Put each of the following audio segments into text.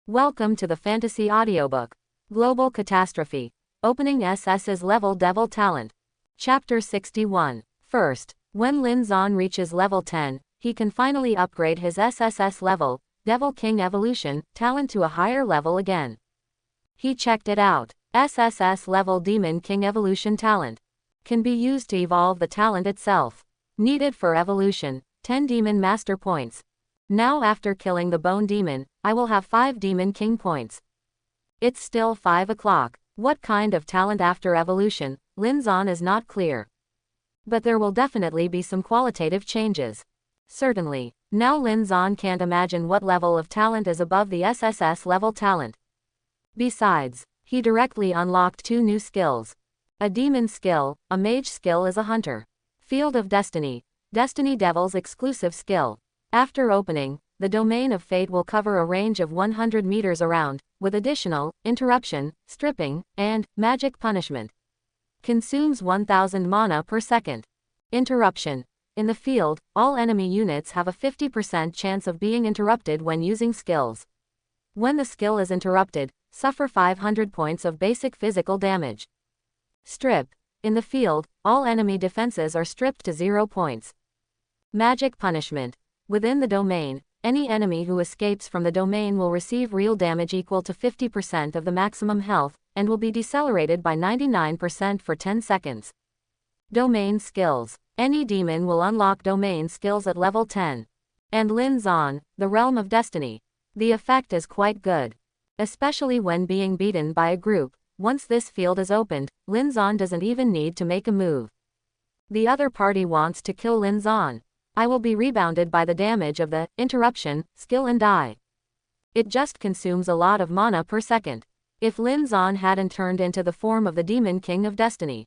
Welcome to the Fantasy Audiobook. Global Catastrophe. Opening SS's Level Devil Talent. Chapter 61. First, when Lin Zan reaches level 10, he can finally upgrade his SSS level, Devil King Evolution, talent to a higher level again. He checked it out. SSS level Demon King Evolution talent. Can be used to evolve the talent itself. Needed for evolution, 10 Demon Master points. Now after killing the Bone Demon, I will have 5 Demon King points. It's still 5 o'clock. What kind of talent after evolution, Lin Zan is not clear. But there will definitely be some qualitative changes. Certainly. Now Lin Zan can't imagine what level of talent is above the SSS level talent. Besides, he directly unlocked 2 new skills. A demon skill, a mage skill is a hunter. Field of Destiny. Destiny Devil's exclusive skill. After opening, the domain of fate will cover a range of 100 meters around, with additional, interruption, stripping, and magic punishment. Consumes 1000 mana per second. Interruption. In the field, all enemy units have a 50% chance of being interrupted when using skills. When the skill is interrupted, suffer 500 points of basic physical damage. Strip. In the field, all enemy defenses are stripped to 0 points. Magic punishment. Within the domain, any enemy who escapes from the domain will receive real damage equal to 50% of the maximum health, and will be decelerated by 99% for 10 seconds. Domain skills. Any demon will unlock domain skills at level 10. And Lin Zan, the Realm of Destiny. The effect is quite good. Especially when being beaten by a group. Once this field is opened, Lin Zan doesn't even need to make a move. The other party wants to kill Lin Zan. I will be rebounded by the damage of the interruption skill and die. It just consumes a lot of mana per second. If Lin Zan hadn't turned into the form of the Demon King of Destiny,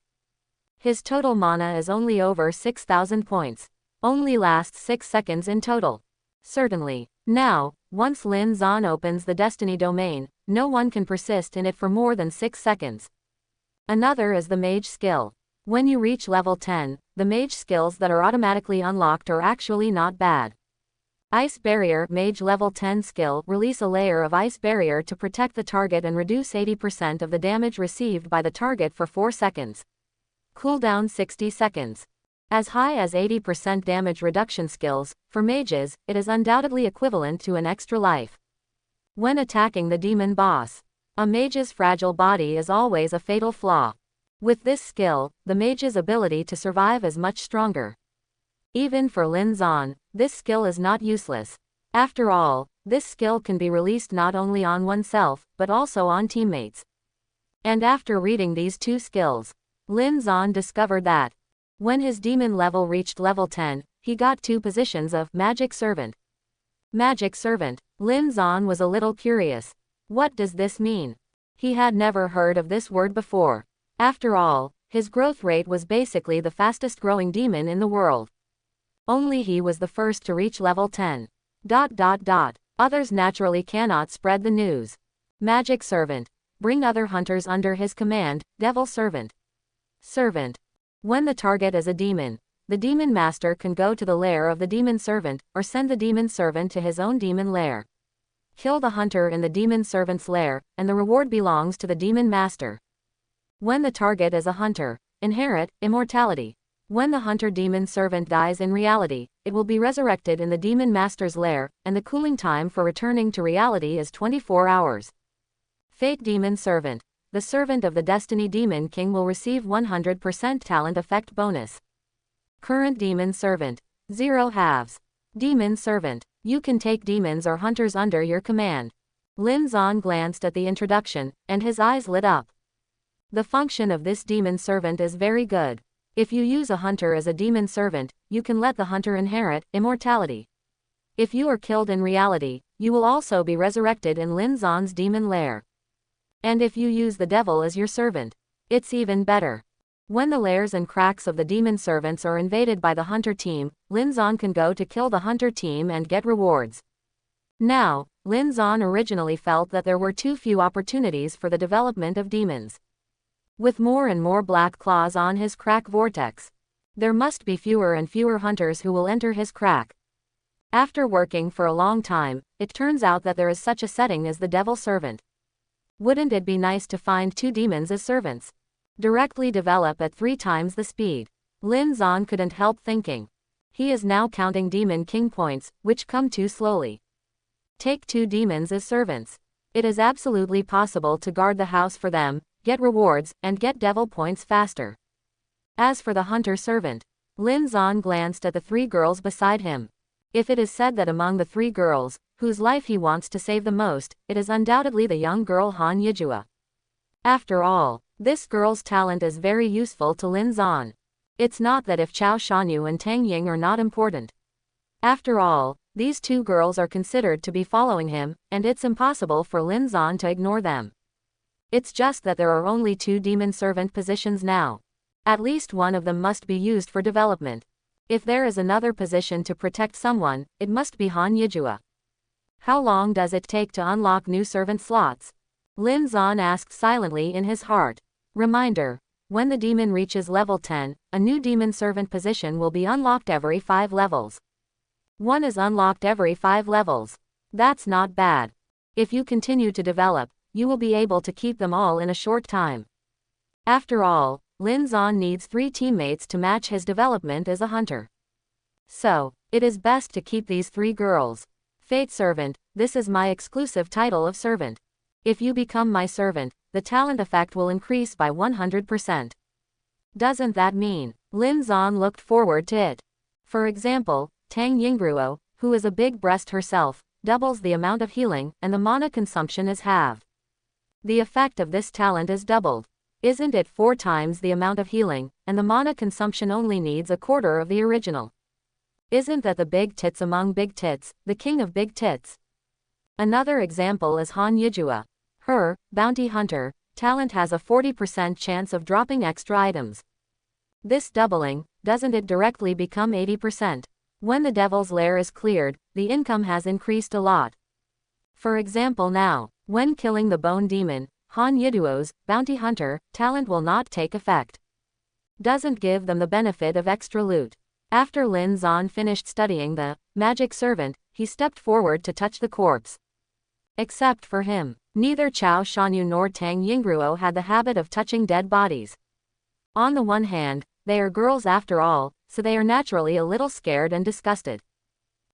his total mana is only over 6000 points. Only lasts 6 seconds in total. Certainly. Now, once Lin Zan opens the Destiny domain, no one can persist in it for more than 6 seconds. Another is the Mage skill. When you reach level 10, the mage skills that are automatically unlocked are actually not bad. Ice Barrier Mage level 10 skill. Release a layer of ice barrier to protect the target and reduce 80% of the damage received by the target for 4 seconds. Cooldown 60 seconds. As high as 80% damage reduction skills. For mages, it is undoubtedly equivalent to an extra life. When attacking the demon boss, a mage's fragile body is always a fatal flaw. With this skill, the mage's ability to survive is much stronger. Even for Lin Zan, this skill is not useless. After all, this skill can be released not only on oneself, but also on teammates. And after reading these 2 skills, Lin Zan discovered that, when his demon level reached level 10, he got 2 positions of Magic Servant. Magic Servant. Lin Zan was a little curious. What does this mean? He had never heard of this word before. After all, his growth rate was basically the fastest growing demon in the world. Only he was the first to reach level 10. Others naturally cannot spread the news. Magic Servant. Bring other hunters under his command, Devil Servant. Servant. When the target is a demon, the demon master can go to the lair of the demon servant, or send the demon servant to his own demon lair. Kill the hunter in the demon servant's lair, and the reward belongs to the demon master. When the target is a hunter, inherit immortality. When the hunter demon servant dies in reality, it will be resurrected in the demon master's lair, and the cooling time for returning to reality is 24 hours. Fate Demon Servant. The servant of the Destiny Demon King will receive 100% talent effect bonus. Current Demon Servant. 0 halves. Demon Servant. You can take demons or hunters under your command. Lin Zan glanced at the introduction, and his eyes lit up. The function of this demon servant is very good. If you use a hunter as a demon servant, you can let the hunter inherit immortality. If you are killed in reality, you will also be resurrected in Lin Zan's demon lair. And if you use the devil as your servant, it's even better. When the lairs and cracks of the demon servants are invaded by the hunter team, Lin Zan can go to kill the hunter team and get rewards. Now, Lin Zan originally felt that there were too few opportunities for the development of demons. With more and more black claws on his crack vortex, there must be fewer and fewer hunters who will enter his crack. After working for a long time, it turns out that there is such a setting as the devil servant. Wouldn't it be nice to find 2 demons as servants? Directly develop at 3 times the speed. Lin Zan couldn't help thinking. He is now counting demon king points, which come too slowly. Take 2 demons as servants. It is absolutely possible to guard the house for them, get rewards, and get devil points faster. As for the hunter servant, Lin Zan glanced at the 3 girls beside him. If it is said that among the 3 girls, whose life he wants to save the most, it is undoubtedly the young girl Han Yijua. After all, this girl's talent is very useful to Lin Zan. It's not that if Chao Shanyu and Tang Ying are not important. After all, these 2 girls are considered to be following him, and it's impossible for Lin Zan to ignore them. It's just that there are only 2 demon servant positions now. At least one of them must be used for development. If there is another position to protect someone, it must be Han Yijua. How long does it take to unlock new servant slots? Lin Zan asked silently in his heart. Reminder: when the demon reaches level 10, a new demon servant position will be unlocked every 5 levels. One is unlocked every 5 levels. That's not bad. If you continue to develop, you will be able to keep them all in a short time. After all, Lin Zan needs 3 teammates to match his development as a hunter. So, it is best to keep these 3 girls. Fate Servant, this is my exclusive title of servant. If you become my servant, the talent effect will increase by 100%. Doesn't that mean? Lin Zan looked forward to it. For example, Tang Yingruo, who is a big breast herself, doubles the amount of healing, and the mana consumption is halved. The effect of this talent is doubled. Isn't it 4 times the amount of healing, and the mana consumption only needs a quarter of the original? Isn't that the big tits among big tits, the king of big tits? Another example is Han Yijua. Her, Bounty Hunter, talent has a 40% chance of dropping extra items. This doubling, doesn't it directly become 80%? When the Devil's Lair is cleared, the income has increased a lot. For example now, when killing the Bone Demon, Han Yiduo's, Bounty Hunter, talent will not take effect. Doesn't give them the benefit of extra loot. After Lin Zan finished studying the magic servant, he stepped forward to touch the corpse. Except for him, neither Chao Shanyu nor Tang Yingruo had the habit of touching dead bodies. On the one hand, they are girls after all, so they are naturally a little scared and disgusted.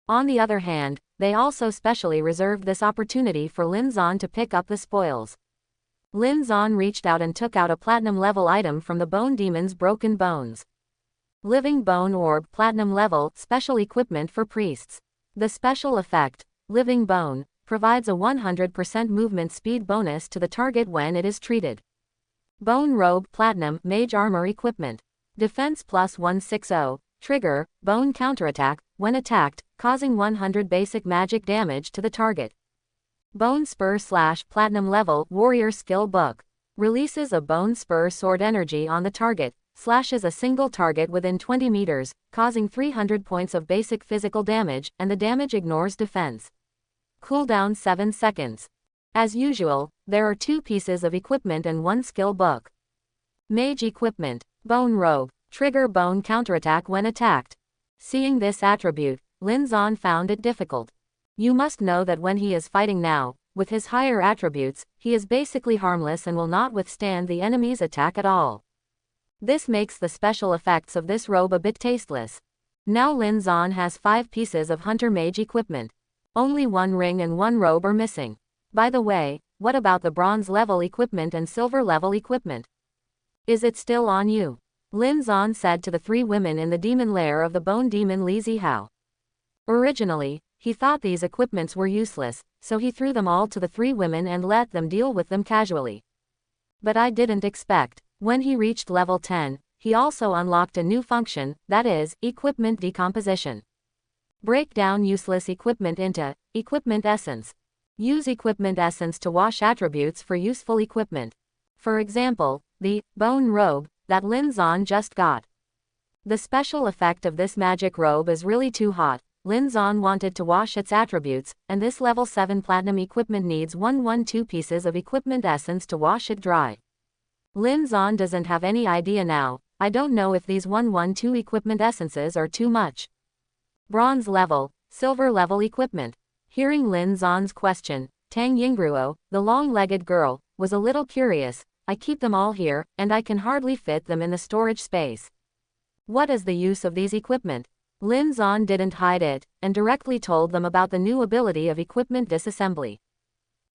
On the other hand, they also specially reserved this opportunity for Lin Zan to pick up the spoils. Lin Zan reached out and took out a platinum level item from the Bone Demon's broken bones. Living Bone Orb, platinum level, special equipment for priests. The special effect, Living Bone, provides a 100% movement speed bonus to the target when it is treated. Bone Robe, platinum, mage armor equipment. Defense plus 160, trigger, bone counterattack, when attacked, causing 100 basic magic damage to the target. Bone Spur / platinum level, warrior skill book. Releases a bone spur sword energy on the target, slashes a single target within 20 meters, causing 300 points of basic physical damage, and the damage ignores defense. Cooldown 7 seconds. As usual, there are 2 pieces of equipment and 1 skill book. Mage equipment, Bone Robe, trigger bone counterattack when attacked. Seeing this attribute, Lin Zan found it difficult. You must know that when he is fighting now, with his higher attributes, he is basically harmless and will not withstand the enemy's attack at all. This makes the special effects of this robe a bit tasteless. Now Lin Zan has 5 pieces of Hunter Mage equipment. Only 1 ring and 1 robe are missing. By the way, what about the bronze level equipment and silver level equipment? Is it still on you? Lin Zan said to the 3 women in the demon lair of the Bone Demon Li Zihao. Originally, he thought these equipments were useless, so he threw them all to the 3 women and let them deal with them casually. But I didn't expect. When he reached level 10, he also unlocked a new function, that is, equipment decomposition. Break down useless equipment into equipment essence. Use equipment essence to wash attributes for useful equipment. For example, the bone robe that Lin Zan just got. The special effect of this magic robe is really too hot. Lin Zan wanted to wash its attributes, and this level 7 platinum equipment needs 112 pieces of equipment essence to wash it dry. Lin Zan doesn't have any idea now. I don't know if these 112 equipment essences are too much. Bronze level, silver level equipment. Hearing Lin Zan's question, Tang Yingruo, the long-legged girl, was a little curious. I keep them all here, and I can hardly fit them in the storage space. What is the use of these equipment? Lin Zan didn't hide it, and directly told them about the new ability of equipment disassembly.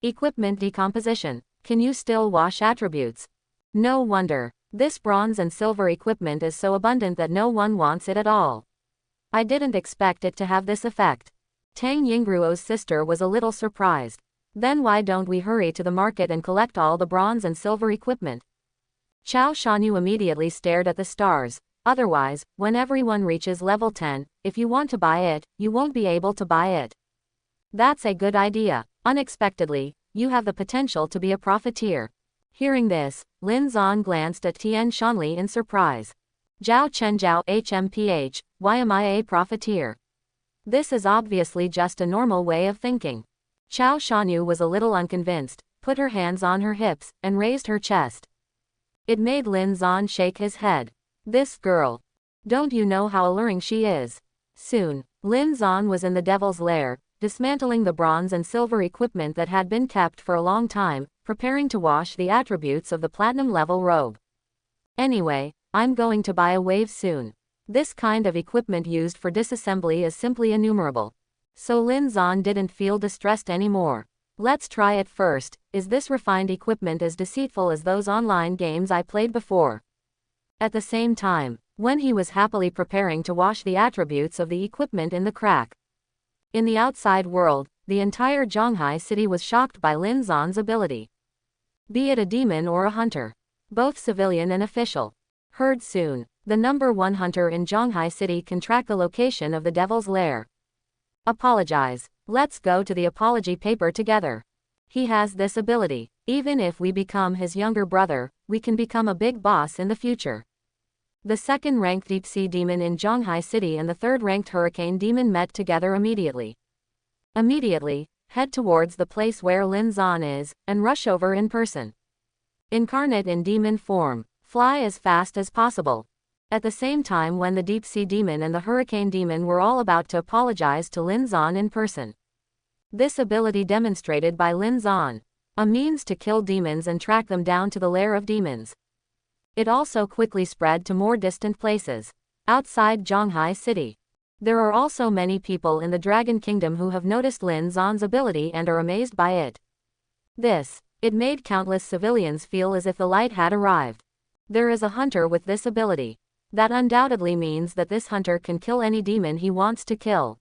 Equipment decomposition. Can you still wash attributes? No wonder. This bronze and silver equipment is so abundant that no one wants it at all. I didn't expect it to have this effect. Tang Yingruo's sister was a little surprised. Then why don't we hurry to the market and collect all the bronze and silver equipment? Chao Shanyu immediately stared at the stars. Otherwise, when everyone reaches level 10, if you want to buy it, you won't be able to buy it. That's a good idea. Unexpectedly, you have the potential to be a profiteer. Hearing this, Lin Zan glanced at Tian Shanli in surprise. Zhao Chenjiao HMPH, why am I a profiteer? This is obviously just a normal way of thinking. Chao Shanyu was a little unconvinced, put her hands on her hips, and raised her chest. It made Lin Zan shake his head. This girl. Don't you know how alluring she is? Soon, Lin Zan was in the devil's lair, dismantling the bronze and silver equipment that had been kept for a long time, preparing to wash the attributes of the platinum level robe. Anyway, I'm going to buy a wave soon. This kind of equipment used for disassembly is simply innumerable. So Lin Zan didn't feel distressed anymore. Let's try it first. Is this refined equipment as deceitful as those online games I played before? At the same time, when he was happily preparing to wash the attributes of the equipment in the crack. In the outside world, the entire Zhanghai city was shocked by Lin Zan's ability. Be it a demon or a hunter, both civilian and official. Heard soon, the number 1 hunter in Zhanghai city can track the location of the devil's lair. Apologize. Let's go to the apology paper together. He has this ability. Even if we become his younger brother, we can become a big boss in the future. The second-ranked Deep Sea Demon in Zhanghai City and the third-ranked Hurricane Demon met together immediately. Immediately, head towards the place where Lin Zan is, and rush over in person. Incarnate in demon form, fly as fast as possible. At the same time when the Deep Sea Demon and the Hurricane Demon were all about to apologize to Lin Zan in person. This ability demonstrated by Lin Zan, a means to kill demons and track them down to the lair of demons. It also quickly spread to more distant places, outside Zhanghai City. There are also many people in the Dragon Kingdom who have noticed Lin Zan's ability and are amazed by it. It made countless civilians feel as if the light had arrived. There is a hunter with this ability. That undoubtedly means that this hunter can kill any demon he wants to kill.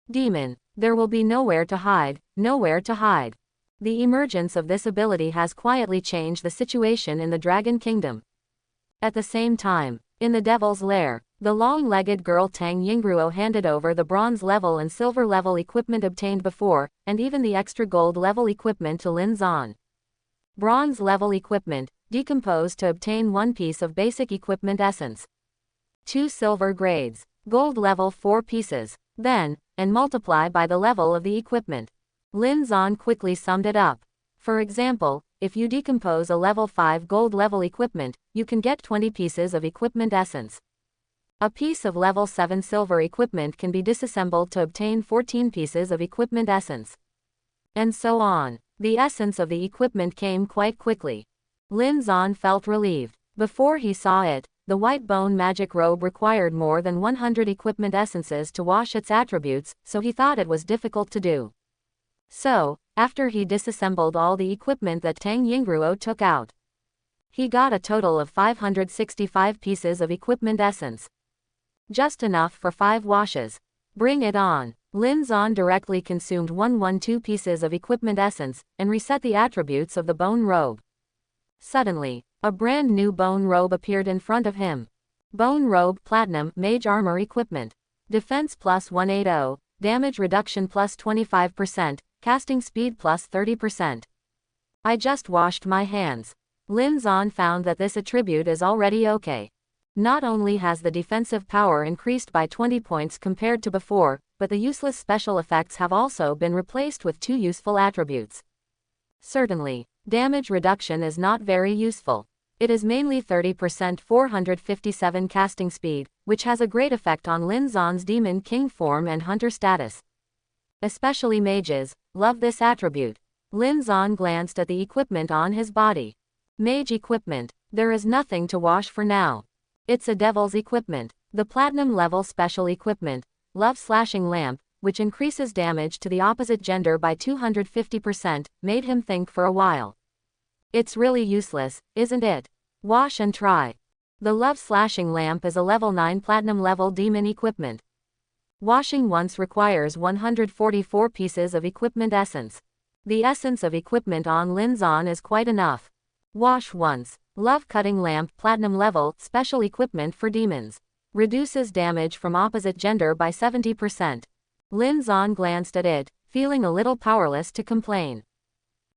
Demon. There will be nowhere to hide, nowhere to hide. The emergence of this ability has quietly changed the situation in the Dragon Kingdom. At the same time, in the Devil's Lair, the long-legged girl Tang Yingruo handed over the bronze level and silver level equipment obtained before, and even the extra gold level equipment to Lin Zan. Bronze level equipment, decomposed to obtain 1 piece of basic equipment essence. 2 silver grades, gold level 4 pieces, then, and multiply by the level of the equipment. Lin Zan quickly summed it up. For example, if you decompose a level 5 gold level equipment, you can get 20 pieces of equipment essence. A piece of level 7 silver equipment can be disassembled to obtain 14 pieces of equipment essence. And so on. The essence of the equipment came quite quickly. Lin Zan felt relieved. Before he saw it, the white bone magic robe required more than 100 equipment essences to wash its attributes, so he thought it was difficult to do. So, after he disassembled all the equipment that Tang Yingruo took out, he got a total of 565 pieces of equipment essence. Just enough for 5 washes. Bring it on. Lin Zan directly consumed 112 pieces of equipment essence, and reset the attributes of the bone robe. Suddenly, a brand new bone robe appeared in front of him. Bone robe platinum mage armor equipment. Defense plus 180, damage reduction plus 25%, casting speed plus 30%. I just washed my hands. Lin Zan found that this attribute is already okay. Not only has the defensive power increased by 20 points compared to before, but the useless special effects have also been replaced with 2 useful attributes. Certainly, damage reduction is not very useful. It is mainly 30% 457 casting speed, which has a great effect on Lin Zon's Demon King form and hunter status. Especially mages love this attribute. Lin Zon glanced at the equipment on his body. Mage equipment. There is nothing to wash for now. It's a devil's equipment. The platinum level special equipment, Love Slashing Lamp, which increases damage to the opposite gender by 250%, made him think for a while. It's really useless, isn't it? Wash and try. The Love Slashing Lamp is a level 9 platinum level demon equipment. Washing once requires 144 pieces of equipment essence. The essence of equipment on Lin Zon is quite enough. Wash once. Love Cutting Lamp platinum level special equipment for demons. Reduces damage from opposite gender by 70%. Lin Zon glanced at it, feeling a little powerless to complain.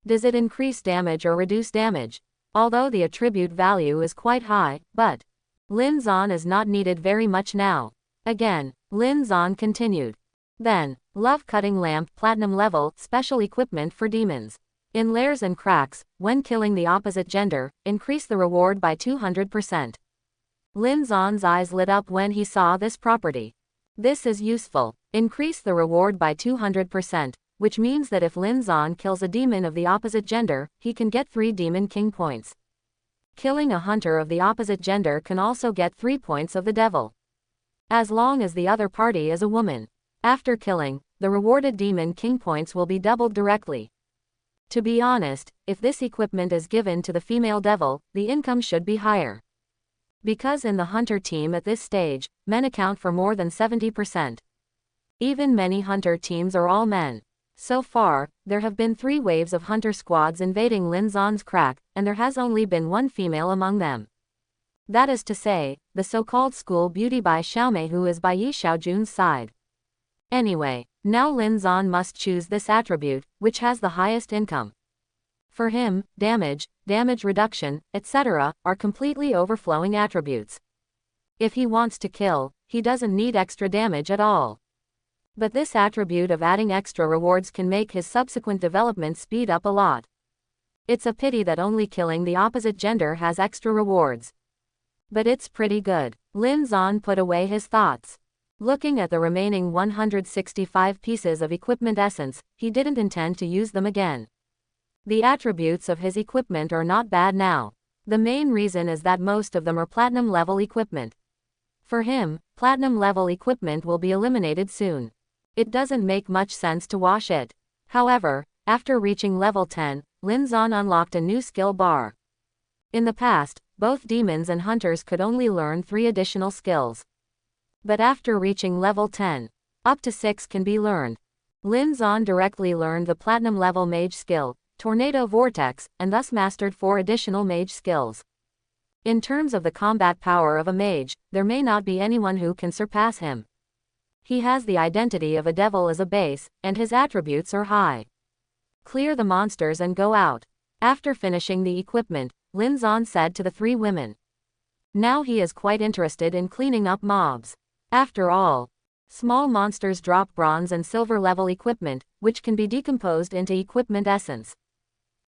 Does it increase damage or reduce damage? Although the attribute value is quite high, but Lin Zon is not needed very much now. Again, Lin Zon continued. Then, Love Cutting Lamp platinum level special equipment for demons. In layers and cracks, when killing the opposite gender, increase the reward by 200%. Lin Zon's eyes lit up when he saw this property. This is useful. Increase the reward by 200%, which means that if Lin Zon kills a demon of the opposite gender, he can get 3 Demon King points. Killing a hunter of the opposite gender can also get 3 points of the devil. As long as the other party is a woman. After killing, the rewarded Demon King points will be doubled directly. To be honest, if this equipment is given to the female devil, the income should be higher. Because in the hunter team at this stage, men account for more than 70%. Even many hunter teams are all men. So far, there have been 3 waves of hunter squads invading Lin Zon's crack, and there has only been 1 female among them. That is to say, the so-called school beauty Bai Xiaomei, who is by Yi Xiaojun's side. Anyway, now Lin Zon must choose this attribute, which has the highest income. For him, damage reduction, etc., are completely overflowing attributes. If he wants to kill, he doesn't need extra damage at all. But this attribute of adding extra rewards can make his subsequent development speed up a lot. It's a pity that only killing the opposite gender has extra rewards. But it's pretty good. Lin Zon put away his thoughts. Looking at the remaining 165 pieces of equipment essence, he didn't intend to use them again. The attributes of his equipment are not bad now. The main reason is that most of them are platinum level equipment. For him, platinum level equipment will be eliminated soon. It doesn't make much sense to wash it. However, after reaching level 10, Lin Zon unlocked a new skill bar. In the past, both demons and hunters could only learn 3 additional skills. But after reaching level 10, up to 6 can be learned. Lin Zon directly learned the platinum level mage skill, Tornado Vortex, and thus mastered 4 additional mage skills. In terms of the combat power of a mage, there may not be anyone who can surpass him. He has the identity of a devil as a base, and his attributes are high. Clear the monsters and go out. After finishing the equipment, Lin Zon said to the 3 women. Now he is quite interested in cleaning up mobs. After all, small monsters drop bronze and silver level equipment, which can be decomposed into equipment essence.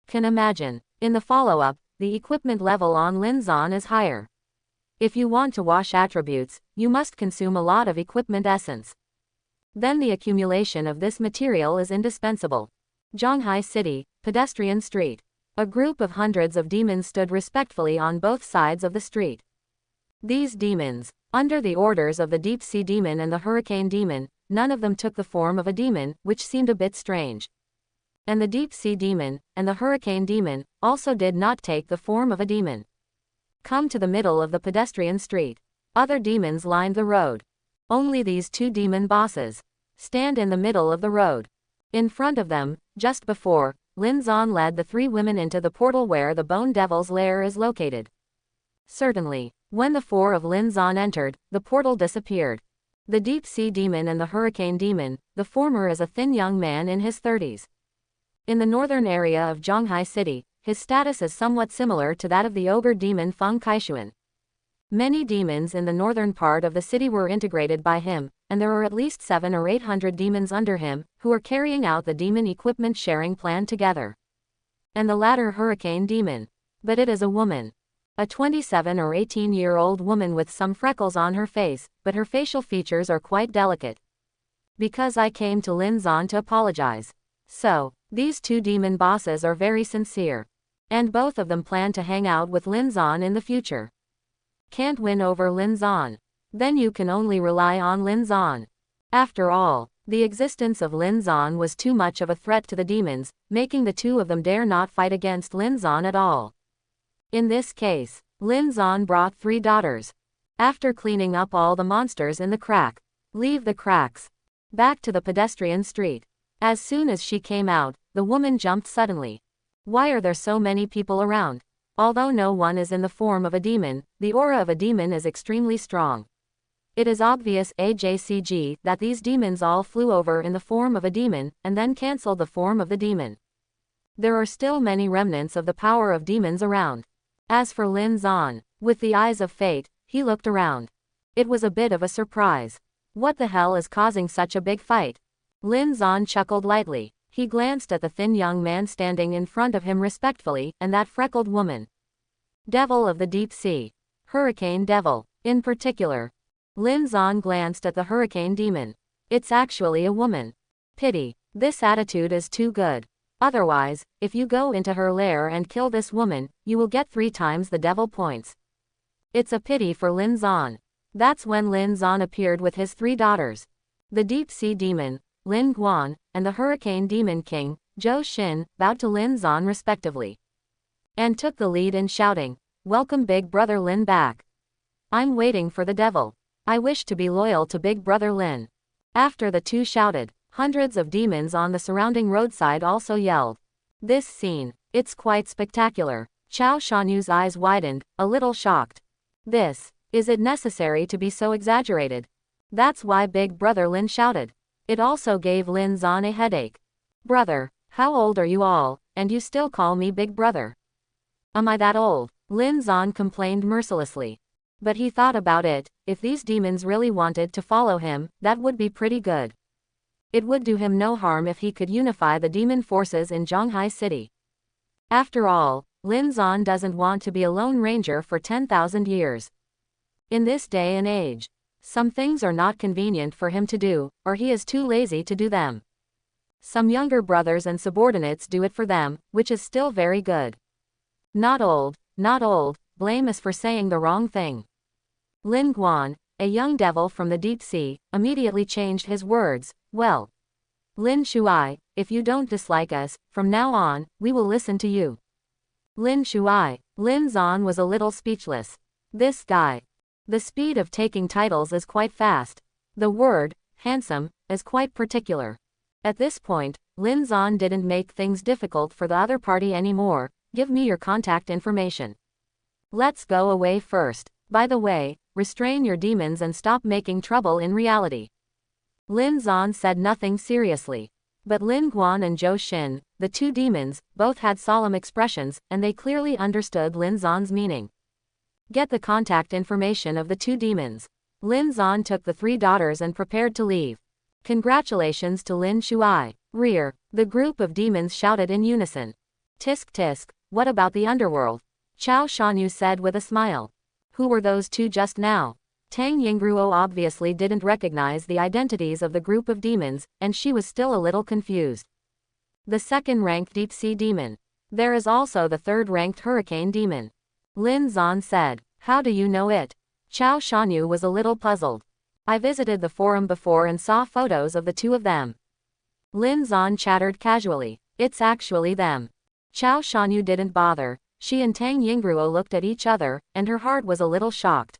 Can imagine. In the follow-up, the equipment level on Lin Zon is higher. If you want to wash attributes, you must consume a lot of equipment essence. Then the accumulation of this material is indispensable. Zhanghai City, pedestrian street. A group of hundreds of demons stood respectfully on both sides of the street. These demons, under the orders of the Deep Sea Demon and the Hurricane Demon, none of them took the form of a demon, which seemed a bit strange. And the Deep Sea Demon, and the Hurricane Demon, also did not take the form of a demon. Come to the middle of the pedestrian street. Other demons lined the road. Only these 2 demon bosses stand in the middle of the road. In front of them, just before, Lin Zon led the 3 women into the portal where the Bone Devil's lair is located. Certainly, when the 4 of Lin Zon entered, the portal disappeared. The Deep Sea Demon and the Hurricane Demon, the former is a thin young man in his 30s. In the northern area of Zhanghai City, his status is somewhat similar to that of the ogre demon Feng Kaishuan. Many demons in the northern part of the city were integrated by him, and there are at least 700 or 800 demons under him, who are carrying out the demon equipment sharing plan together. And the latter Hurricane Demon. But it is a woman. A 27 or 18-year-old woman with some freckles on her face, but her facial features are quite delicate. Because I came to Linzon to apologize. So, these two demon bosses are very sincere. And both of them plan to hang out with Linzon in the future. Can't win over Linzon. Then you can only rely on Linzon. After all, the existence of Linzon was too much of a threat to the demons, making the two of them dare not fight against Linzon at all. In this case, Linzon brought 3 daughters. After cleaning up all the monsters in the crack. Leave the cracks. Back to the pedestrian street. As soon as she came out, the woman jumped suddenly. Why are there so many people around? Although no one is in the form of a demon, the aura of a demon is extremely strong. It is obvious AJCG that these demons all flew over in the form of a demon, and then cancelled the form of the demon. There are still many remnants of the power of demons around. As for Linzon, with the eyes of fate, he looked around. It was a bit of a surprise. What the hell is causing such a big fight? Linzon chuckled lightly. He glanced at the thin young man standing in front of him respectfully, and that freckled woman. Devil of the deep sea. Hurricane Devil, in particular. Linzon glanced at the hurricane demon. It's actually a woman. Pity. This attitude is too good. Otherwise, if you go into her lair and kill this woman, you will get 3 times the devil points. It's a pity for Linzon. That's when Linzon appeared with his 3 daughters. The deep sea demon, Lin Guan, and the hurricane demon king, Zhou Xin, bowed to Linzon respectively. And took the lead in shouting, "Welcome Big Brother Lin back. I'm waiting for the devil. I wish to be loyal to Big Brother Lin." After the two shouted, hundreds of demons on the surrounding roadside also yelled. This scene, it's quite spectacular. Chao Shanyu's eyes widened, a little shocked. Is it necessary to be so exaggerated? That's why Big Brother Lin shouted. It also gave Linzon a headache. Brother, how old are you all, and you still call me Big Brother? Am I that old? Linzon complained mercilessly. But he thought about it, if these demons really wanted to follow him, that would be pretty good. It would do him no harm if he could unify the demon forces in Zhonghai City. After all, Linzon doesn't want to be a lone ranger for 10,000 years. In this day and age, some things are not convenient for him to do, or he is too lazy to do them. Some younger brothers and subordinates do it for them, which is still very good. Not old, blame us for saying the wrong thing. Lin Guan, a young devil from the deep sea, immediately changed his words. Well, Lin Shuai, if you don't dislike us, from now on, we will listen to you. Lin Shuai. Linzon was a little speechless. This guy. The speed of taking titles is quite fast. The word, handsome, is quite particular. At this point, Linzon didn't make things difficult for the other party anymore. Give me your contact information. Let's go away first. By the way, restrain your demons and stop making trouble in reality. Linzon said nothing seriously. But Lin Guan and Zhou Xin, the 2 demons, both had solemn expressions, and they clearly understood Linzon's meaning. Get the contact information of the 2 demons. Linzon took the 3 daughters and prepared to leave. Congratulations to Lin Shuai. Rear. The group of demons shouted in unison. Tisk tisk, what about the underworld? Chao Shanyu said with a smile. Who were those 2 just now? Tang Yingruo obviously didn't recognize the identities of the group of demons, and she was still a little confused. The 2nd-ranked deep sea demon. There is also the 3rd-ranked hurricane demon. Linzon said. How do you know it? Chao Shanyu was a little puzzled. I visited the forum before and saw photos of the 2 of them. Linzon chattered casually. It's actually them. Chao Shanyu didn't bother. She and Tang Yingruo looked at each other, and her heart was a little shocked.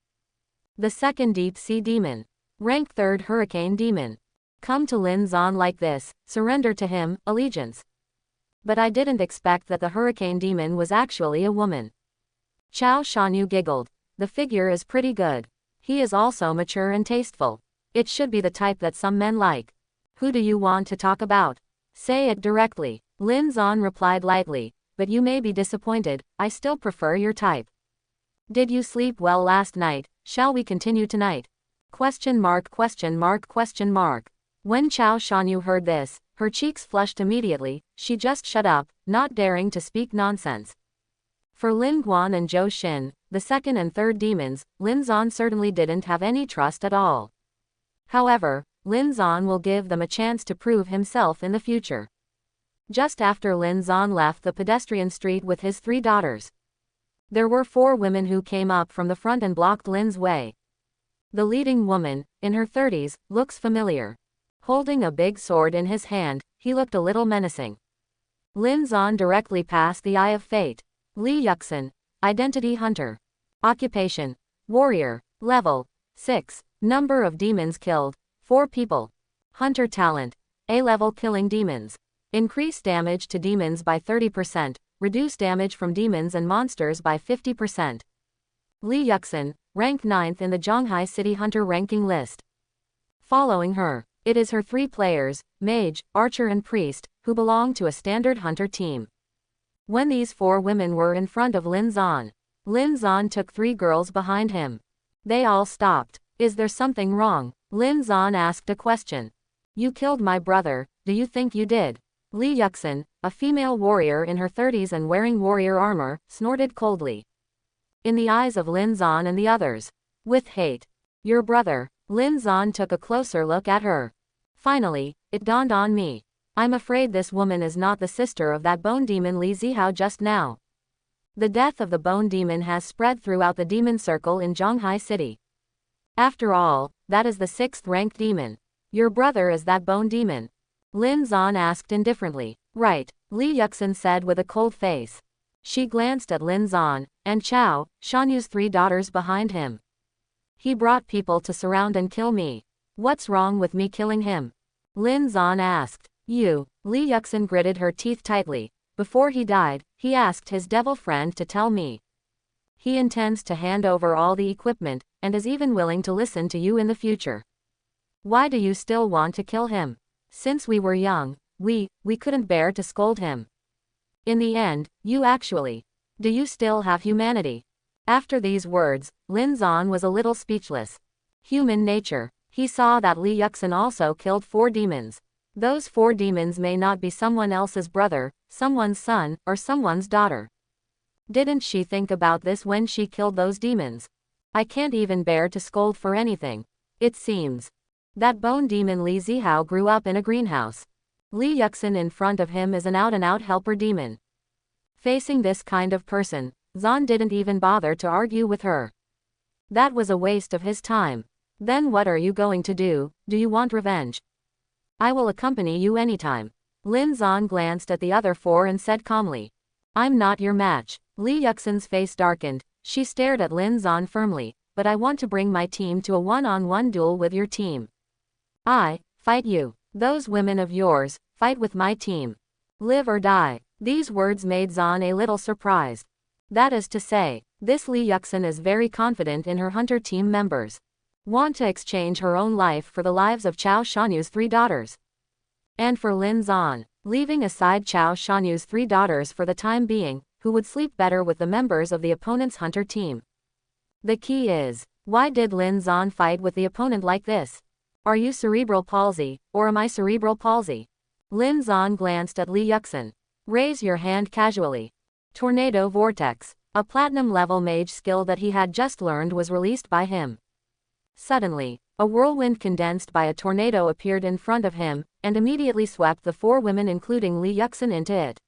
The 2nd deep sea demon. Rank 3rd hurricane demon. Come to Linzon like this, surrender to him, allegiance. But I didn't expect that the hurricane demon was actually a woman. Chao Shanyu giggled. The figure is pretty good. He is also mature and tasteful. It should be the type that some men like. Who do you want to talk about? Say it directly. Linzon replied lightly. But you may be disappointed, I still prefer your type. Did you sleep well last night? Shall we continue tonight? Question mark. When Chao Shanyu heard this, her cheeks flushed immediately. She just shut up, not daring to speak nonsense. For Lin Guan and Zhou Xin, the second and third demons, Lin Zan certainly didn't have any trust at all. However, Lin Zan will give them a chance to prove himself in the future. Just after Lin Zan left the pedestrian street with his 3 daughters, there were 4 women who came up from the front and blocked Lin's way. The leading woman, in her 30s, looks familiar. Holding a big sword in his hand, he looked a little menacing. Lin Zan directly passed the Eye of Fate. Li Yuxin, Identity Hunter. Occupation, Warrior. Level, 6. Number of demons killed, 4 people. Hunter talent, A-level killing demons. Increase damage to demons by 30%, reduce damage from demons and monsters by 50%. Li Yuxin, rank 9th in the Zhonghai City Hunter ranking list. Following her, it is her 3 players, Mage, Archer and Priest, who belong to a standard Hunter team. When these 4 women were in front of Lin Zan took 3 girls behind him. They all stopped. Is there something wrong? Lin Zan asked a question. You killed my brother, do you think you did? Li Yuxin, a female warrior in her 30s and wearing warrior armor, snorted coldly. In the eyes of Lin Zan and the others, with hate. Your brother. Lin Zan took a closer look at her. Finally, it dawned on me. I'm afraid this woman is not the sister of that bone demon Li Zihao just now. The death of the bone demon has spread throughout the demon circle in Zhonghai City. After all, that is the 6th ranked demon. Your brother is that bone demon? Lin Zan asked indifferently. Right, Li Yuxin said with a cold face. She glanced at Lin Zan, and Chao, Shanyu's 3 daughters behind him. He brought people to surround and kill me. What's wrong with me killing him? Lin Zan asked. You. Li Yuxin gritted her teeth tightly. Before he died, he asked his devil friend to tell me. He intends to hand over all the equipment, and is even willing to listen to you in the future. Why do you still want to kill him? Since we were young, we couldn't bear to scold him. In the end, you actually. Do you still have humanity? After these words, Lin Zan was a little speechless. Human nature. He saw that Li Yuxin also killed 4 demons. Those 4 demons may not be someone else's brother, someone's son, or someone's daughter. Didn't she think about this when she killed those demons? I can't even bear to scold for anything. It seems that bone demon Li Zihao grew up in a greenhouse. Li Yuxin in front of him is an out-and-out helper demon. Facing this kind of person, Zan didn't even bother to argue with her. That was a waste of his time. Then what are you going to do? Do you want revenge? I will accompany you anytime. Lin Zan glanced at the other 4 and said calmly. I'm not your match. Li Yuxin's face darkened. She stared at Lin Zan firmly. But I want to bring my team to a one-on-one duel with your team. I fight you. Those women of yours, fight with my team. Live or die. These words made Zan a little surprised. That is to say, this Li Yuxin is very confident in her hunter team members. Want to exchange her own life for the lives of Chao Shanyu's 3 daughters. And for Lin Zan, leaving aside Chao Shanyu's 3 daughters for the time being, who would sleep better with the members of the opponent's hunter team. The key is, why did Lin Zan fight with the opponent like this? Are you cerebral palsy, or am I cerebral palsy? Lin Zan glanced at Li Yuxin. Raise your hand casually. Tornado Vortex, a platinum-level mage skill that he had just learned, was released by him. Suddenly, a whirlwind condensed by a tornado appeared in front of him, and immediately swept the 4 women including Li Yuxin into it.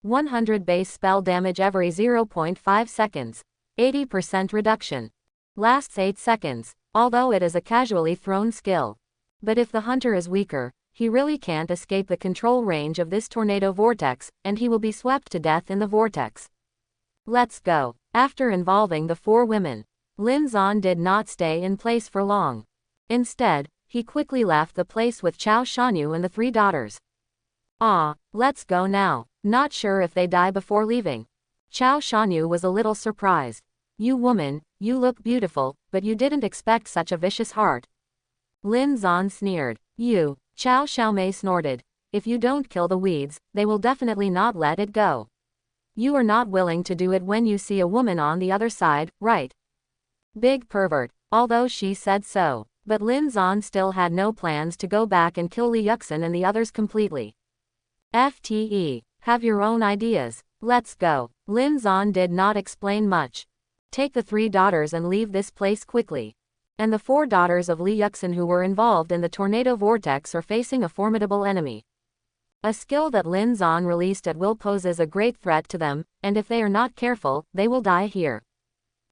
100 base spell damage every 0.5 seconds. 80% reduction. Lasts 8 seconds, although it is a casually thrown skill. But if the hunter is weaker, he really can't escape the control range of this tornado vortex, and he will be swept to death in the vortex. Let's go. After involving the 4 women, Lin Zan did not stay in place for long. Instead, he quickly left the place with Chao Shanyu and the 3 daughters. Let's go now. Not sure if they die before leaving. Chao Shanyu was a little surprised. You woman, you look beautiful, but you didn't expect such a vicious heart. Lin Zan sneered. You. Chao Xiaomei snorted. If you don't kill the weeds, they will definitely not let it go. You are not willing to do it when you see a woman on the other side, right? Big pervert. Although she said so, but Lin Zan still had no plans to go back and kill Li Yuxin and the others completely. FTE. Have your own ideas. Let's go. Lin Zan did not explain much. Take the 3 daughters and leave this place quickly. And the 4 daughters of Lee Yuxin who were involved in the tornado vortex are facing a formidable enemy. A skill that Lin Zan released at will poses a great threat to them, and if they are not careful, they will die here.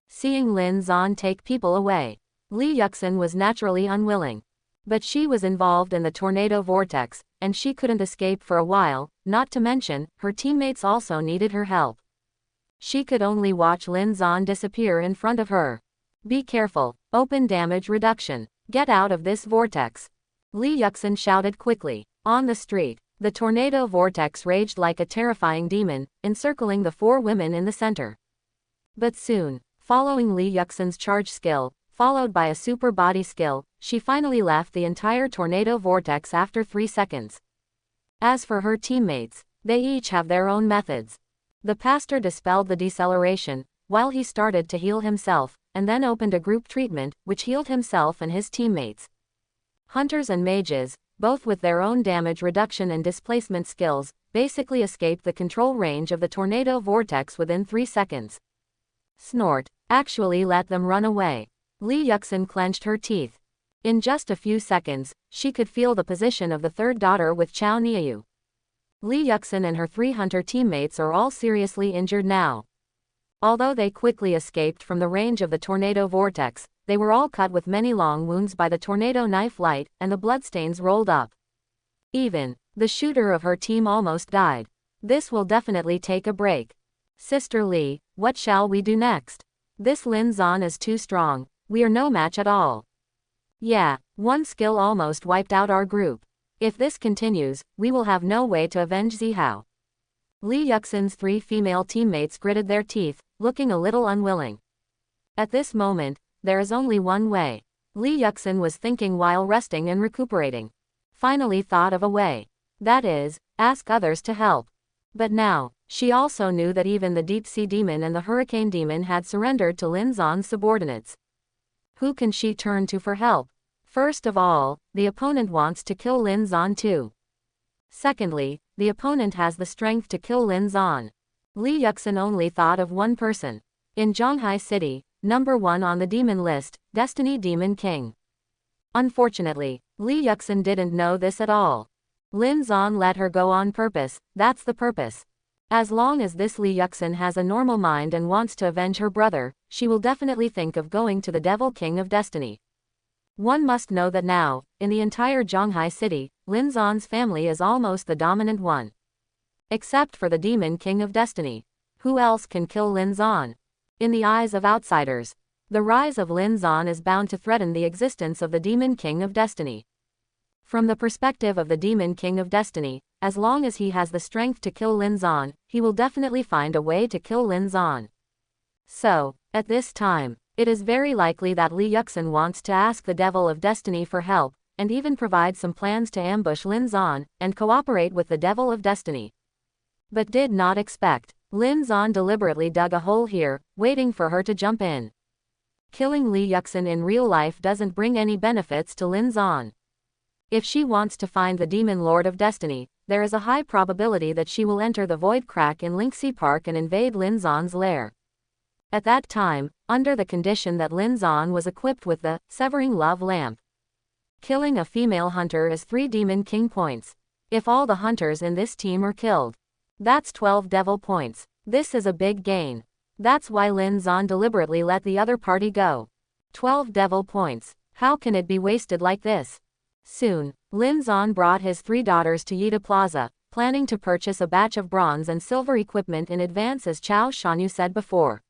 Seeing Lin Zan take people away, Lee Yuxin was naturally unwilling. But she was involved in the tornado vortex, and she couldn't escape for a while, not to mention, her teammates also needed her help. She could only watch Lin Zan disappear in front of her. Be careful, open damage reduction. Get out of this vortex. Lee Yuxin shouted quickly. On the street, the tornado vortex raged like a terrifying demon, encircling the 4 women in the center. But soon, following Lee Yuxin's charge skill, followed by a super body skill, she finally left the entire tornado vortex after 3 seconds. As for her teammates, they each have their own methods. The pastor dispelled the deceleration, while he started to heal himself, and then opened a group treatment, which healed himself and his teammates. Hunters and mages, both with their own damage reduction and displacement skills, basically escaped the control range of the tornado vortex within 3 seconds. Snort, actually let them run away. Lee Yuxin clenched her teeth. In just a few seconds, she could feel the position of the 3rd daughter with Chao Niayu. Lee Yuxin and her 3 hunter teammates are all seriously injured now. Although they quickly escaped from the range of the tornado vortex, they were all cut with many long wounds by the tornado knife light, and the bloodstains rolled up. Even the shooter of her team almost died. This will definitely take a break. Sister Lee, what shall we do next? This Lin Zan is too strong. We are no match at all. Yeah, one skill almost wiped out our group. If this continues, we will have no way to avenge Zihao. Lee Yuxin's 3 female teammates gritted their teeth, looking a little unwilling. At this moment, there is only one way. Lee Yuxin was thinking while resting and recuperating. Finally thought of a way. That is, ask others to help. But now, she also knew that even the Deep Sea Demon and the Hurricane Demon had surrendered to Lin Zan's subordinates. Who can she turn to for help? First of all, the opponent wants to kill Lin Zan too. Secondly, the opponent has the strength to kill Lin Zan. Lee Yuxin only thought of one person. In Zhanghai City, number 1 on the demon list, Destiny Demon King. Unfortunately, Lee Yuxin didn't know this at all. Lin Zan let her go on purpose, that's the purpose. As long as this Lee Yuxin has a normal mind and wants to avenge her brother, she will definitely think of going to the Devil King of Destiny. One must know that now, in the entire Zhanghai City, Lin Zan's family is almost the dominant one. Except for the Demon King of Destiny. Who else can kill Lin Zan? In the eyes of outsiders, the rise of Lin Zan is bound to threaten the existence of the Demon King of Destiny. From the perspective of the Demon King of Destiny, as long as he has the strength to kill Lin Zan, he will definitely find a way to kill Lin Zan. So, at this time, it is very likely that Lee Yuxin wants to ask the Devil of Destiny for help, and even provide some plans to ambush Lin Zan, and cooperate with the Devil of Destiny. But did not expect, Lin Zan deliberately dug a hole here, waiting for her to jump in. Killing Lee Yuxin in real life doesn't bring any benefits to Lin Zan. If she wants to find the Demon Lord of Destiny, there is a high probability that she will enter the Void Crack in Linksea Park and invade Lin Zan's lair. At that time, under the condition that Lin Zan was equipped with the Severing Love Lamp. Killing a female hunter is 3 Demon King points. If all the hunters in this team are killed, that's 12 devil points. This is a big gain. That's why Lin Zan deliberately let the other party go. 12 devil points. How can it be wasted like this? Soon, Lin Zan brought his 3 daughters to Yida Plaza, planning to purchase a batch of bronze and silver equipment in advance as Chao Shanyu said before.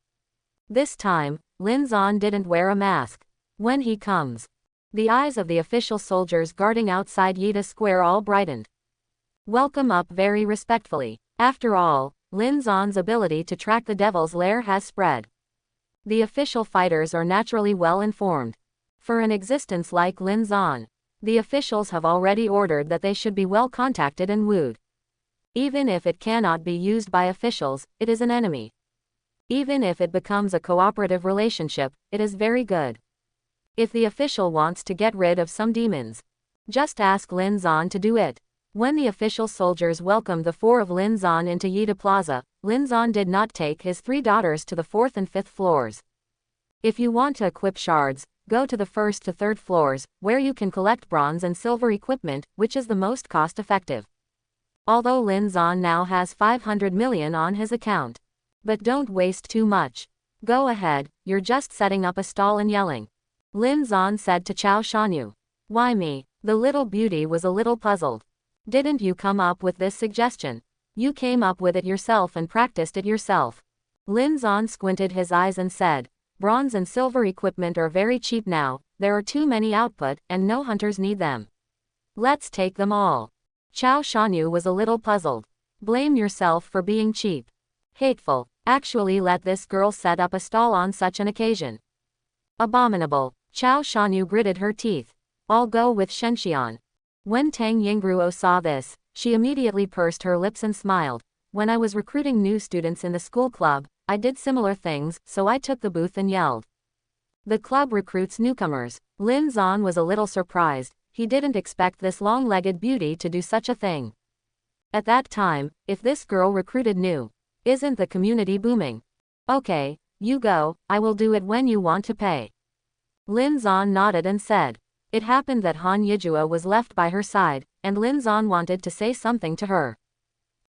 This time, Lin Zan didn't wear a mask. When he comes, the eyes of the official soldiers guarding outside Yida Square all brightened. Welcome up very respectfully. After all, Lin Zan's ability to track the Devil's Lair has spread. The official fighters are naturally well informed. For an existence like Lin Zan, the officials have already ordered that they should be well contacted and wooed. Even if it cannot be used by officials, it is an enemy. Even if it becomes a cooperative relationship, it is very good. If the official wants to get rid of some demons, just ask Lin Zan to do it. When the official soldiers welcomed the 4 of Lin Zan into Yida Plaza, Lin Zan did not take his 3 daughters to the 4th and 5th floors. If you want to equip shards, go to the first to third floors, where you can collect bronze and silver equipment, which is the most cost-effective. Although Lin Zan now has 500 million on his account. But don't waste too much. Go ahead, you're just setting up a stall and yelling. Lin Zan said to Chao Shanyu. Why me? The little beauty was a little puzzled. Didn't you come up with this suggestion? You came up with it yourself and practiced it yourself. Lin Zan squinted his eyes and said, bronze and silver equipment are very cheap now, there are too many output, and no hunters need them. Let's take them all. Chao Shanyu was a little puzzled. Blame yourself for being cheap. Hateful. Actually let this girl set up a stall on such an occasion. Abominable. Chao Shanyu gritted her teeth. I'll go with Shenxian. When Tang Yingruo saw this, she immediately pursed her lips and smiled. When I was recruiting new students in the school club, I did similar things, so I took the booth and yelled. The club recruits newcomers. Lin Zan was a little surprised. He didn't expect this long-legged beauty to do such a thing. At that time, if this girl recruited new, isn't the community booming? Okay, you go, I will do it when you want to pay. Lin Zan nodded and said. It happened that Han Yijua was left by her side, and Lin Zan wanted to say something to her.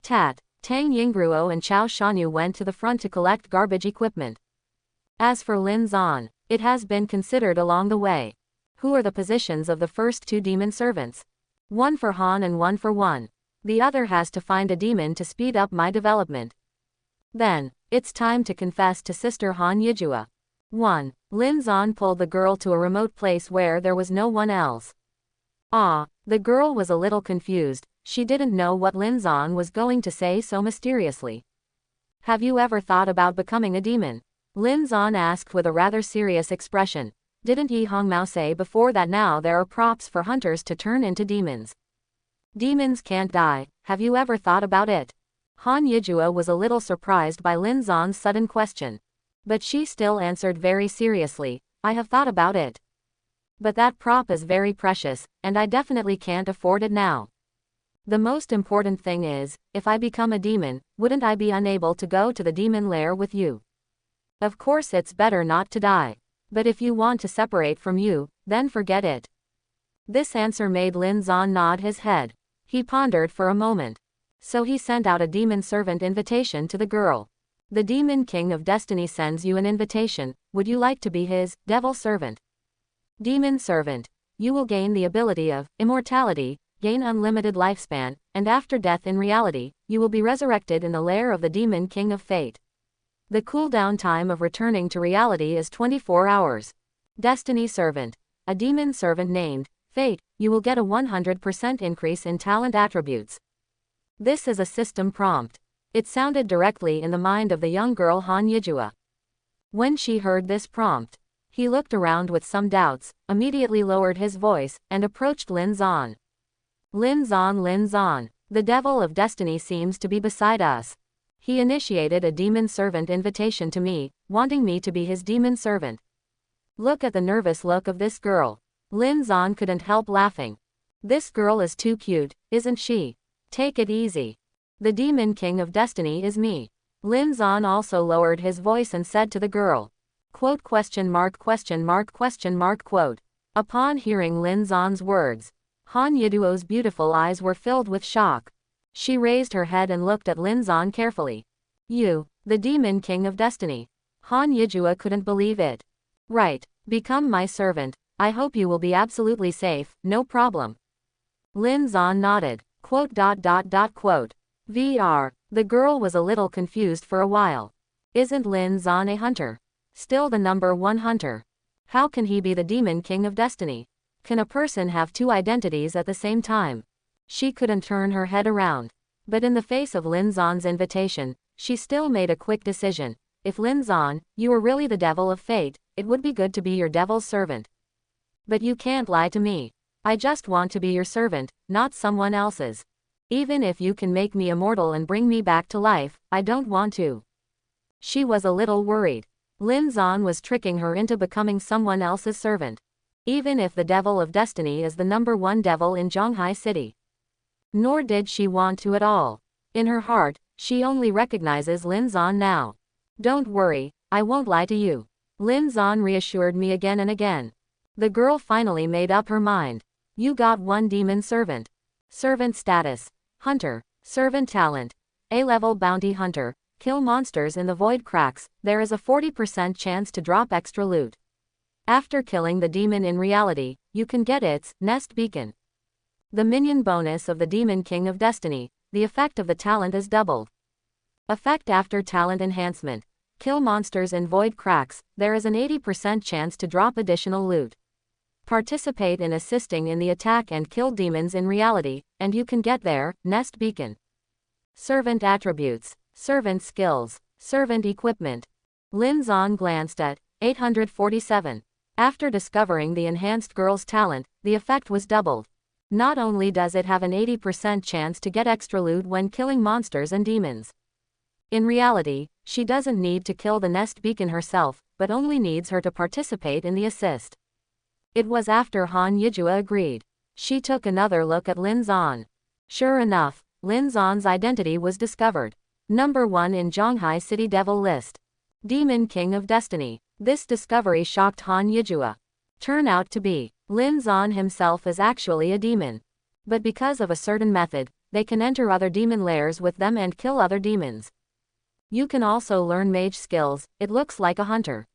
Tat. Tang Yingruo and Chao Shanyu went to the front to collect garbage equipment. As for Lin Zan, it has been considered along the way. Who are the positions of the first two demon servants? One for Han and one for one. The other has to find a demon to speed up my development. Then, it's time to confess to Sister Han Yijua. 1. Lin Zan pulled the girl to a remote place where there was no one else. The girl was a little confused. She didn't know what Lin Zan was going to say so mysteriously. Have you ever thought about becoming a demon? Lin Zan asked with a rather serious expression. Didn't Yi Hongmao say before that now there are props for hunters to turn into demons? Demons can't die, have you ever thought about it? Han Yijua was a little surprised by Lin Zan's sudden question. But she still answered very seriously, I have thought about it. But that prop is very precious, and I definitely can't afford it now. The most important thing is, if I become a demon, wouldn't I be unable to go to the demon lair with you? Of course it's better not to die. But if you want to separate from you, then forget it. This answer made Lin Zan nod his head. He pondered for a moment. So he sent out a demon servant invitation to the girl. The demon king of destiny sends you an invitation, would you like to be his devil servant? Demon servant. You will gain the ability of immortality, gain unlimited lifespan, and after death in reality, you will be resurrected in the lair of the demon king of fate. The cooldown time of returning to reality is 24 hours. Destiny servant. A demon servant named Fate, you will get a 100% increase in talent attributes. This is a system prompt. It sounded directly in the mind of the young girl Han Yijua. When she heard this prompt, he looked around with some doubts, immediately lowered his voice, and approached Lin Zan. Lin Zan, the devil of destiny seems to be beside us. He initiated a demon servant invitation to me, wanting me to be his demon servant. Look at the nervous look of this girl. Lin Zan couldn't help laughing. This girl is too cute, isn't she? Take it easy. The demon king of destiny is me. Lin Zan also lowered his voice and said to the girl. Quote ? Upon hearing Lin Zan's words, Han Yiduo's beautiful eyes were filled with shock. She raised her head and looked at Lin Zan carefully. You, the demon king of destiny. Han Yijua couldn't believe it. Right, become my servant. I hope you will be absolutely safe, no problem. Lin Zan nodded. VR. The girl was a little confused for a while. Isn't Lin Zan a hunter? Still the number one hunter. How can he be the demon king of destiny? Can a person have two identities at the same time? She couldn't turn her head around. But in the face of Lin Zan's invitation, she still made a quick decision. If Lin Zan, you were really the devil of fate, it would be good to be your devil's servant. But you can't lie to me. I just want to be your servant, not someone else's. Even if you can make me immortal and bring me back to life, I don't want to. She was a little worried. Lin Zan was tricking her into becoming someone else's servant. Even if the devil of destiny is the number one devil in Zhonghai City. Nor did she want to at all. In her heart, she only recognizes Lin Zan now. Don't worry, I won't lie to you. Lin Zan reassured me again and again. The girl finally made up her mind. You got one demon servant. Servant status. Hunter. Servant talent. A-level bounty hunter. Kill monsters in the void cracks. There is a 40% chance to drop extra loot. After killing the demon in reality, you can get its nest beacon. The minion bonus of the Demon King of Destiny. The effect of the talent is doubled. Effect after talent enhancement. Kill monsters in void cracks. There is an 80% chance to drop additional loot. Participate in assisting in the attack and kill demons in reality, and you can get their nest beacon. Servant attributes. Servant skills. Servant equipment. Lin Zan glanced at 847. After discovering the enhanced girl's talent, the effect was doubled. Not only does it have an 80% chance to get extra loot when killing monsters and demons. In reality, she doesn't need to kill the nest beacon herself, but only needs her to participate in the assist. It was after Han Yijua agreed. She took another look at Lin Zan. Sure enough, Lin Zan's identity was discovered. Number 1 in Zhonghai City Devil list. Demon King of Destiny. This discovery shocked Han Yijua. Turn out to be, Lin Zan himself is actually a demon. But because of a certain method, they can enter other demon lairs with them and kill other demons. You can also learn mage skills. It looks like a hunter.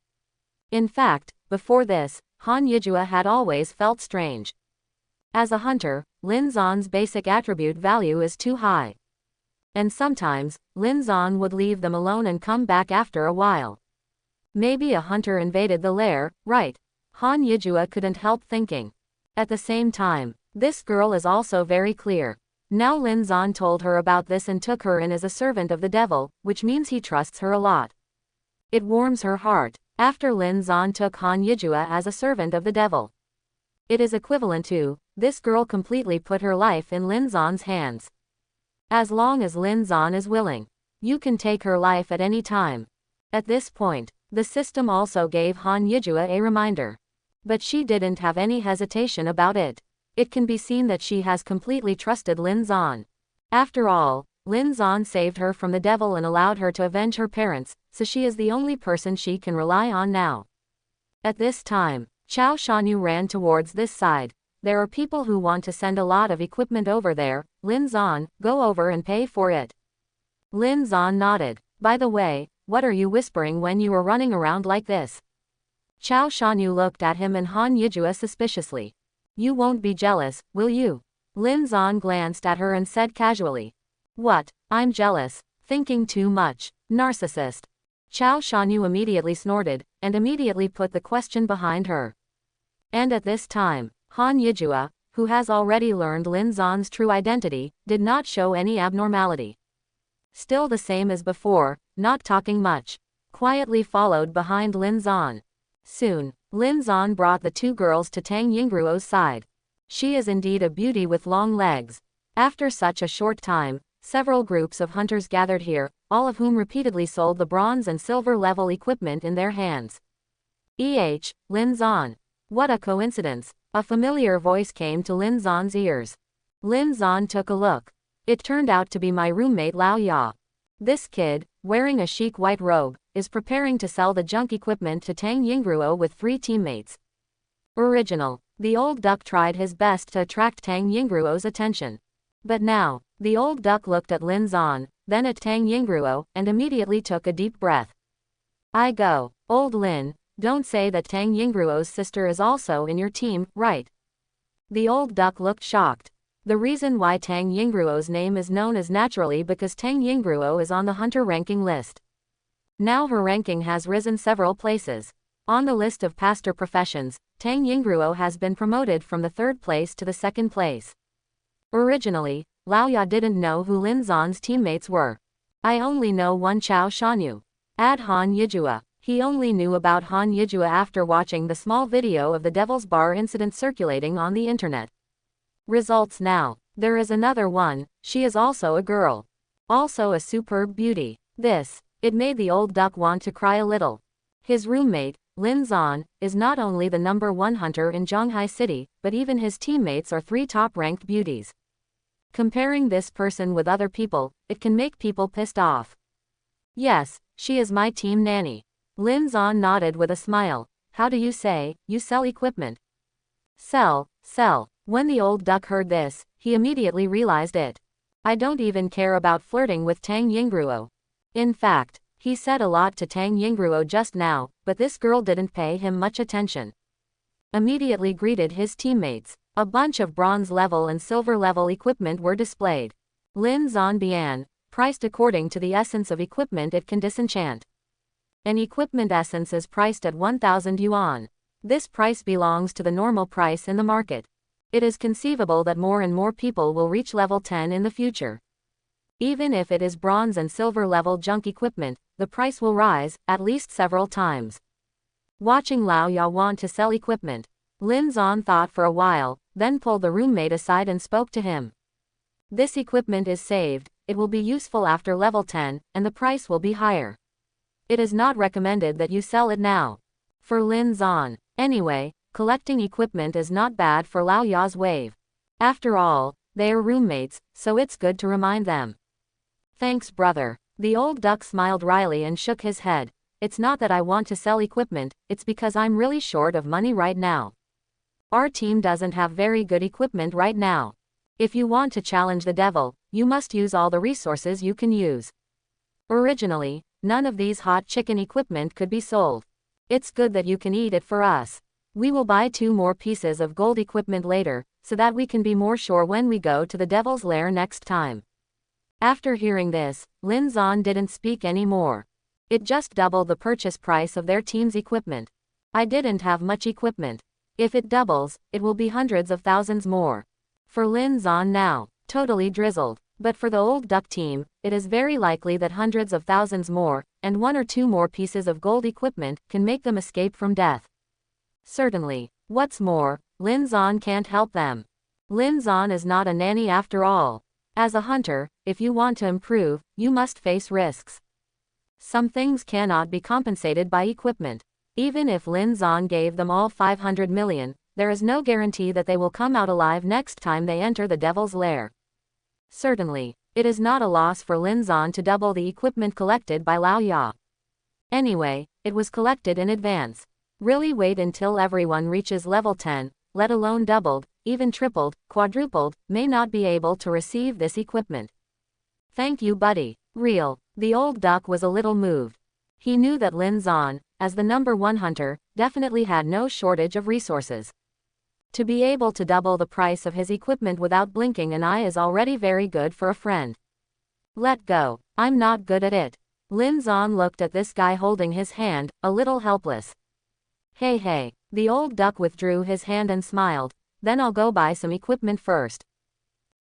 In fact, before this, Han Yijua had always felt strange. As a hunter, Lin Zan's basic attribute value is too high. And sometimes, Lin Zan would leave them alone and come back after a while. Maybe a hunter invaded the lair, right? Han Yijua couldn't help thinking. At the same time, this girl is also very clear. Now Lin Zan told her about this and took her in as a servant of the devil, which means he trusts her a lot. It warms her heart. After Lin Zan took Han Yijua as a servant of the devil. It is equivalent to, this girl completely put her life in Lin Zan's hands. As long as Lin Zan is willing, you can take her life at any time. At this point, the system also gave Han Yijua a reminder. But she didn't have any hesitation about it. It can be seen that she has completely trusted Lin Zan. After all, Lin Zan saved her from the devil and allowed her to avenge her parents, so she is the only person she can rely on now. At this time, Chao Shanyu ran towards this side. There are people who want to send a lot of equipment over there. Lin Zan, go over and pay for it. Lin Zan nodded. By the way, what are you whispering when you are running around like this? Chao Shanyu looked at him and Han Yijua suspiciously. You won't be jealous, will you? Lin Zan glanced at her and said casually. What? I'm jealous. Thinking too much. Narcissist. Chao Shanyu immediately snorted, and immediately put the question behind her. And at this time, Han Yijua, who has already learned Lin Zan's true identity, did not show any abnormality. Still the same as before, not talking much. Quietly followed behind Lin Zan. Soon, Lin Zan brought the two girls to Tang Yingruo's side. She is indeed a beauty with long legs. After such a short time, several groups of hunters gathered here, all of whom repeatedly sold the bronze and silver level equipment in their hands. Lin Zan. What a coincidence. A familiar voice came to Lin Zan's ears. Lin Zan took a look. It turned out to be my roommate Lao Ya. This kid, wearing a chic white robe, is preparing to sell the junk equipment to Tang Yingruo with 3 teammates. Original. The old duck tried his best to attract Tang Yingruo's attention. But now, the old duck looked at Lin Zan, then at Tang Yingruo, and immediately took a deep breath. I go, old Lin, don't say that Tang Yingruo's sister is also in your team, right? The old duck looked shocked. The reason why Tang Yingruo's name is known is naturally because Tang Yingruo is on the hunter ranking list. Now her ranking has risen several places. On the list of pastor professions, Tang Yingruo has been promoted from the 3rd place to the 2nd place. Originally, Lao Ya didn't know who Lin Zan's teammates were. I only know one Chao Shanyu. Add Han Yijua. He only knew about Han Yijua after watching the small video of the Devil's Bar incident circulating on the internet. Results now. There is another one, she is also a girl. Also a superb beauty. It made the old duck want to cry a little. His roommate, Lin Zan, is not only the number 1 hunter in Zhonghai City, but even his teammates are 3 top-ranked beauties. Comparing this person with other people, it can make people pissed off. Yes, she is my team nanny. Lin Zon nodded with a smile. How do you say, you sell equipment? Sell, sell. When the old duck heard this, he immediately realized it. I don't even care about flirting with Tang Yingruo. In fact, he said a lot to Tang Yingruo just now, but this girl didn't pay him much attention. Immediately greeted his teammates. A bunch of bronze level and silver level equipment were displayed. Lin Zon Bian, priced according to the essence of equipment it can disenchant. An equipment essence is priced at 1,000 yuan. This price belongs to the normal price in the market. It is conceivable that more and more people will reach level 10 in the future. Even if it is bronze and silver level junk equipment, the price will rise, at least several times. Watching Lao Ya want to sell equipment, Lin Zon thought for a while, then pulled the roommate aside and spoke to him. This equipment is saved, it will be useful after level 10, and the price will be higher. It is not recommended that you sell it now. For Lin Zon. Anyway, collecting equipment is not bad for Lao Ya's wave. After all, they are roommates, so it's good to remind them. Thanks, brother. The old duck smiled wryly and shook his head. It's not that I want to sell equipment, it's because I'm really short of money right now. Our team doesn't have very good equipment right now. If you want to challenge the devil, you must use all the resources you can use. Originally, none of these hot chicken equipment could be sold. It's good that you can eat it for us. We will buy 2 more pieces of gold equipment later, so that we can be more sure when we go to the devil's lair next time. After hearing this, Lin Zon didn't speak anymore. It just doubled the purchase price of their team's equipment. I didn't have much equipment. If it doubles, it will be hundreds of thousands more. For Lin Zon now, totally drizzled. But for the old duck team, it is very likely that hundreds of thousands more, and 1 or 2 more pieces of gold equipment, can make them escape from death. Certainly. What's more, Lin Zon can't help them. Lin Zon is not a nanny after all. As a hunter, if you want to improve, you must face risks. Some things cannot be compensated by equipment. Even if Lin Zon gave them all 500 million, there is no guarantee that they will come out alive next time they enter the devil's lair. Certainly, it is not a loss for Lin Zon to double the equipment collected by Lao Ya. Anyway, it was collected in advance. Really wait until everyone reaches level 10, let alone doubled, even tripled, quadrupled, may not be able to receive this equipment. Thank you, buddy. Real. The old duck was a little moved. He knew that Lin Zon, as the number 1 hunter, definitely had no shortage of resources. To be able to double the price of his equipment without blinking an eye is already very good for a friend. Let go. I'm not good at it. Lin Zon looked at this guy holding his hand, a little helpless. Hey. The old duck withdrew his hand and smiled. Then I'll go buy some equipment first.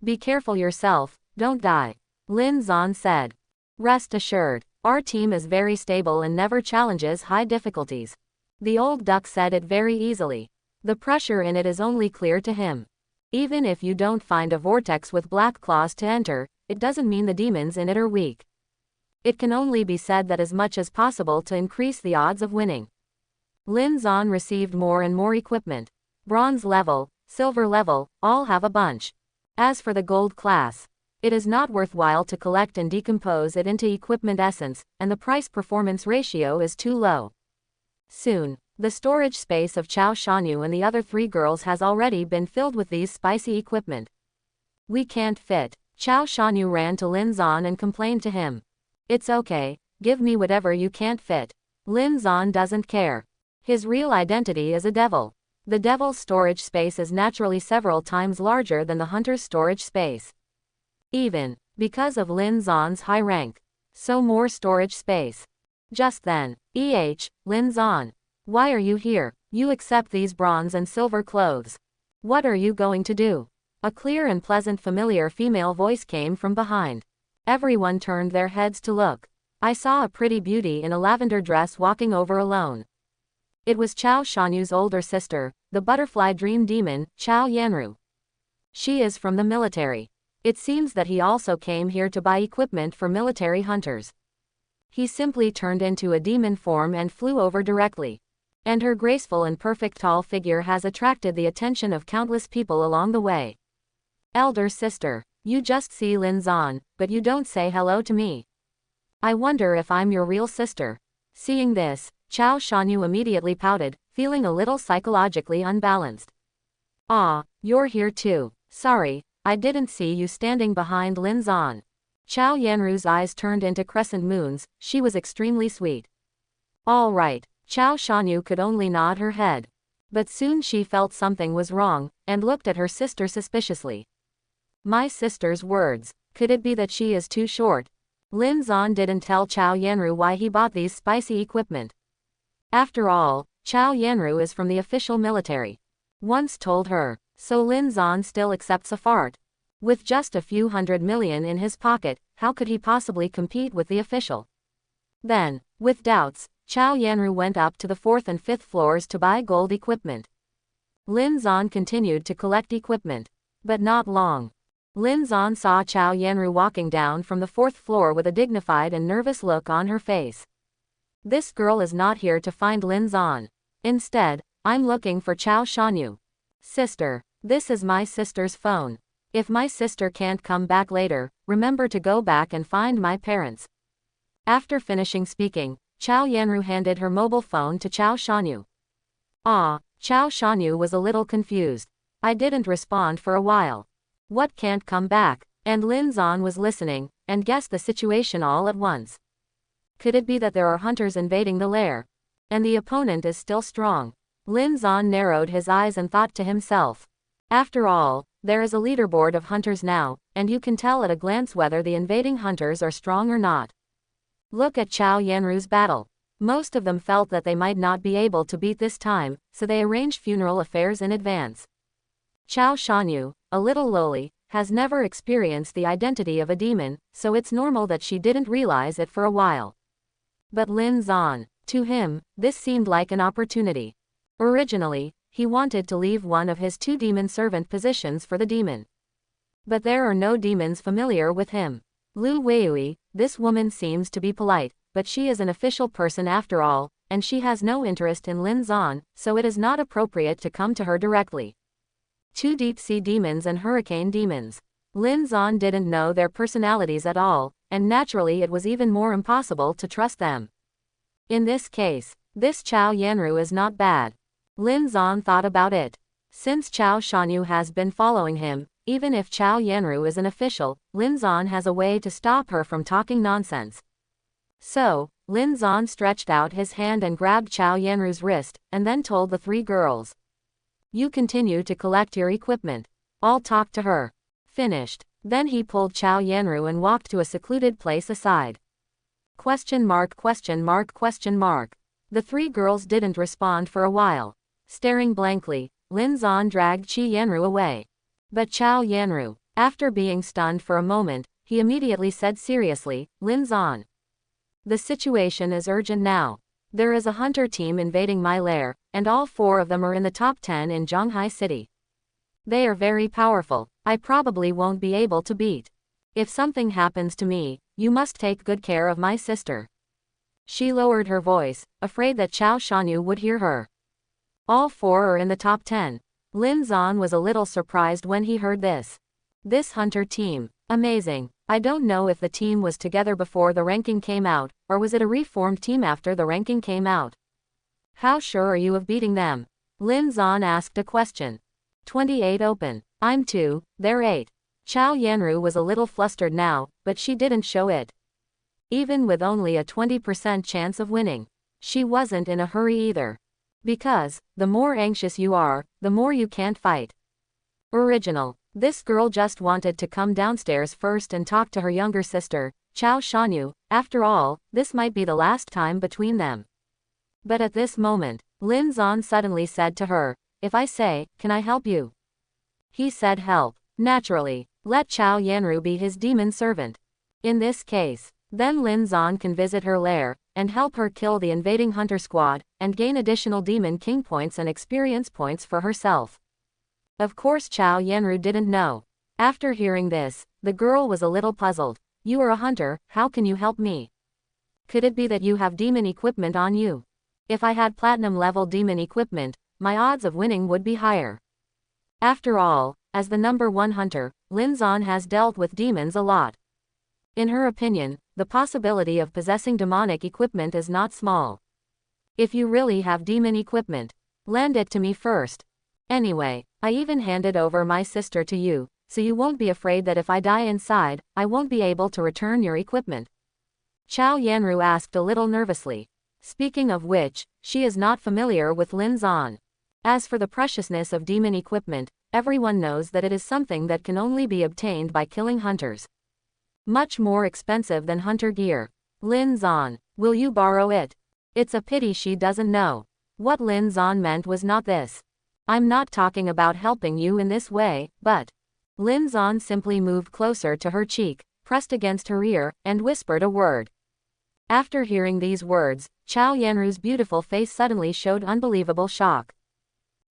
Be careful yourself, don't die. Lin Zon said. Rest assured, our team is very stable and never challenges high difficulties. The old duck said it very easily. The pressure in it is only clear to him. Even if you don't find a vortex with black claws to enter, it doesn't mean the demons in it are weak. It can only be said that as much as possible to increase the odds of winning. Lin Zon received more and more equipment. Bronze level, silver level, all have a bunch. As for the gold class, it is not worthwhile to collect and decompose it into equipment essence, and the price-performance ratio is too low. Soon, the storage space of Chao Shanyu and the other 3 girls has already been filled with these spicy equipment. We can't fit. Chao Shanyu ran to Lin Zon and complained to him. It's okay, give me whatever you can't fit. Lin Zon doesn't care. His real identity is a devil. The devil's storage space is naturally several times larger than the hunter's storage space. Even, because of Lin Zon's high rank. So more storage space. Just then, Lin Zon. Why are you here? You accept these bronze and silver clothes. What are you going to do? A clear and pleasant familiar female voice came from behind. Everyone turned their heads to look. I saw a pretty beauty in a lavender dress walking over alone. It was Chao Shanyu's older sister, the butterfly dream demon, Chao Yanru. She is from the military. It seems that he also came here to buy equipment for military hunters. He simply turned into a demon form and flew over directly. And her graceful and perfect tall figure has attracted the attention of countless people along the way. Elder sister, you just see Lin Zon, but you don't say hello to me. I wonder if I'm your real sister. Seeing this, Chao Shanyu immediately pouted, feeling a little psychologically unbalanced. Ah, you're here too. Sorry, I didn't see you standing behind Lin Zan. Chao Yanru's eyes turned into crescent moons, she was extremely sweet. All right, Chao Shanyu could only nod her head. But soon she felt something was wrong, and looked at her sister suspiciously. My sister's words. Could it be that she is too short? Lin Zan didn't tell Chao Yanru why he bought these spicy equipment. After all, Chao Yanru is from the official military. Once told her, so Lin Zan still accepts a fart. With just a few $100 million in his pocket, how could he possibly compete with the official? Then, with doubts, Chao Yanru went up to the 4th and 5th floors to buy gold equipment. Lin Zan continued to collect equipment. But not long. Lin Zan saw Chao Yanru walking down from the 4th floor with a dignified and nervous look on her face. This girl is not here to find Lin Zan. Instead, I'm looking for Chao Shanyu. Sister, this is my sister's phone. If my sister can't come back later, remember to go back and find my parents. After finishing speaking, Chao Yanru handed her mobile phone to Chao Shanyu. Ah, Chao Shanyu was a little confused. I didn't respond for a while. What can't come back? And Lin Zan was listening, and guessed the situation all at once. Could it be that there are hunters invading the lair? And the opponent is still strong? Lin Zan narrowed his eyes and thought to himself. After all, there is a leaderboard of hunters now, and you can tell at a glance whether the invading hunters are strong or not. Look at Chao Yanru's battle. Most of them felt that they might not be able to beat this time, so they arranged funeral affairs in advance. Chao Shanyu, a little lowly, has never experienced the identity of a demon, so it's normal that she didn't realize it for a while. But Lin Zan, to him, this seemed like an opportunity. Originally, he wanted to leave one of his 2 demon servant positions for the demon. But there are no demons familiar with him. Lu Weiyui, this woman seems to be polite, but she is an official person after all, and she has no interest in Lin Zan, so it is not appropriate to come to her directly. 2 deep-sea demons and hurricane demons. Lin Zan didn't know their personalities at all, and naturally it was even more impossible to trust them. In this case, this Chao Yanru is not bad. Lin Zan thought about it. Since Chao Shanyu has been following him, even if Chao Yanru is an official, Lin Zan has a way to stop her from talking nonsense. So, Lin Zan stretched out his hand and grabbed Chao Yanru's wrist, and then told the 3 girls. You continue to collect your equipment. I'll talk to her. Finished. Then he pulled Chao Yanru and walked to a secluded place aside. Question mark, question mark, question mark. The 3 girls didn't respond for a while. Staring blankly, Lin Zan dragged Chi Yanru away. But Chao Yanru, after being stunned for a moment, he immediately said seriously, Lin Zan. The situation is urgent now. There is a hunter team invading my lair, and all 4 of them are in the top 10 in Zhonghai City. They are very powerful, I probably won't be able to beat. If something happens to me, you must take good care of my sister. She lowered her voice, afraid that Chao Shanyu would hear her. All 4 are in the top 10. Lin Zan was a little surprised when he heard this. This hunter team, amazing. I don't know if the team was together before the ranking came out, or was it a reformed team after the ranking came out? How sure are you of beating them? Lin Zan asked a question. 28 open. I'm 2, they're 8. Chao Yanru was a little flustered now, but she didn't show it. Even with only a 20% chance of winning, she wasn't in a hurry either. Because, the more anxious you are, the more you can't fight. Original. This girl just wanted to come downstairs first and talk to her younger sister, Chao Shanyu. After all, this might be the last time between them. But at this moment, Lin Zan suddenly said to her, if I say, can I help you? He said help. Naturally, let Chao Yanru be his demon servant. In this case, then Lin Zan can visit her lair, and help her kill the invading hunter squad, and gain additional demon king points and experience points for herself. Of course Chao Yanru didn't know. After hearing this, the girl was a little puzzled. You are a hunter, how can you help me? Could it be that you have demon equipment on you? If I had platinum level demon equipment, my odds of winning would be higher. After all, as the number 1 hunter, Lin Zan has dealt with demons a lot. In her opinion, the possibility of possessing demonic equipment is not small. If you really have demon equipment, lend it to me first. Anyway, I even handed over my sister to you, so you won't be afraid that if I die inside, I won't be able to return your equipment. Chow Yanru asked a little nervously. Speaking of which, she is not familiar with Lin Zan. As for the preciousness of demon equipment, everyone knows that it is something that can only be obtained by killing hunters. Much more expensive than hunter gear. Lin Zan, will you borrow it? It's a pity she doesn't know. What Lin Zan meant was not this. I'm not talking about helping you in this way, but... Lin Zan simply moved closer to her cheek, pressed against her ear, and whispered a word. After hearing these words, Chow Yanru's beautiful face suddenly showed unbelievable shock.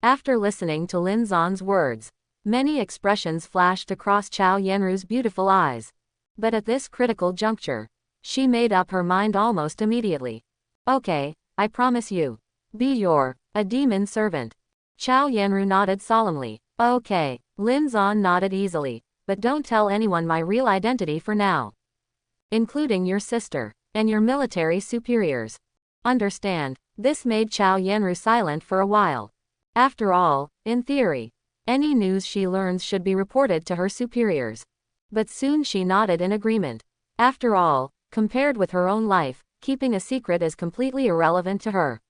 After listening to Lin Zan's words, many expressions flashed across Chow Yanru's beautiful eyes. But at this critical juncture, she made up her mind almost immediately. Okay, I promise you. Be a demon servant. Chow Yanru nodded solemnly. Okay, Lin Zan nodded easily, but don't tell anyone my real identity for now. Including your sister, and your military superiors. Understand? This made Chow Yanru silent for a while. After all, in theory, any news she learns should be reported to her superiors. But soon she nodded in agreement. After all, compared with her own life, keeping a secret is completely irrelevant to her.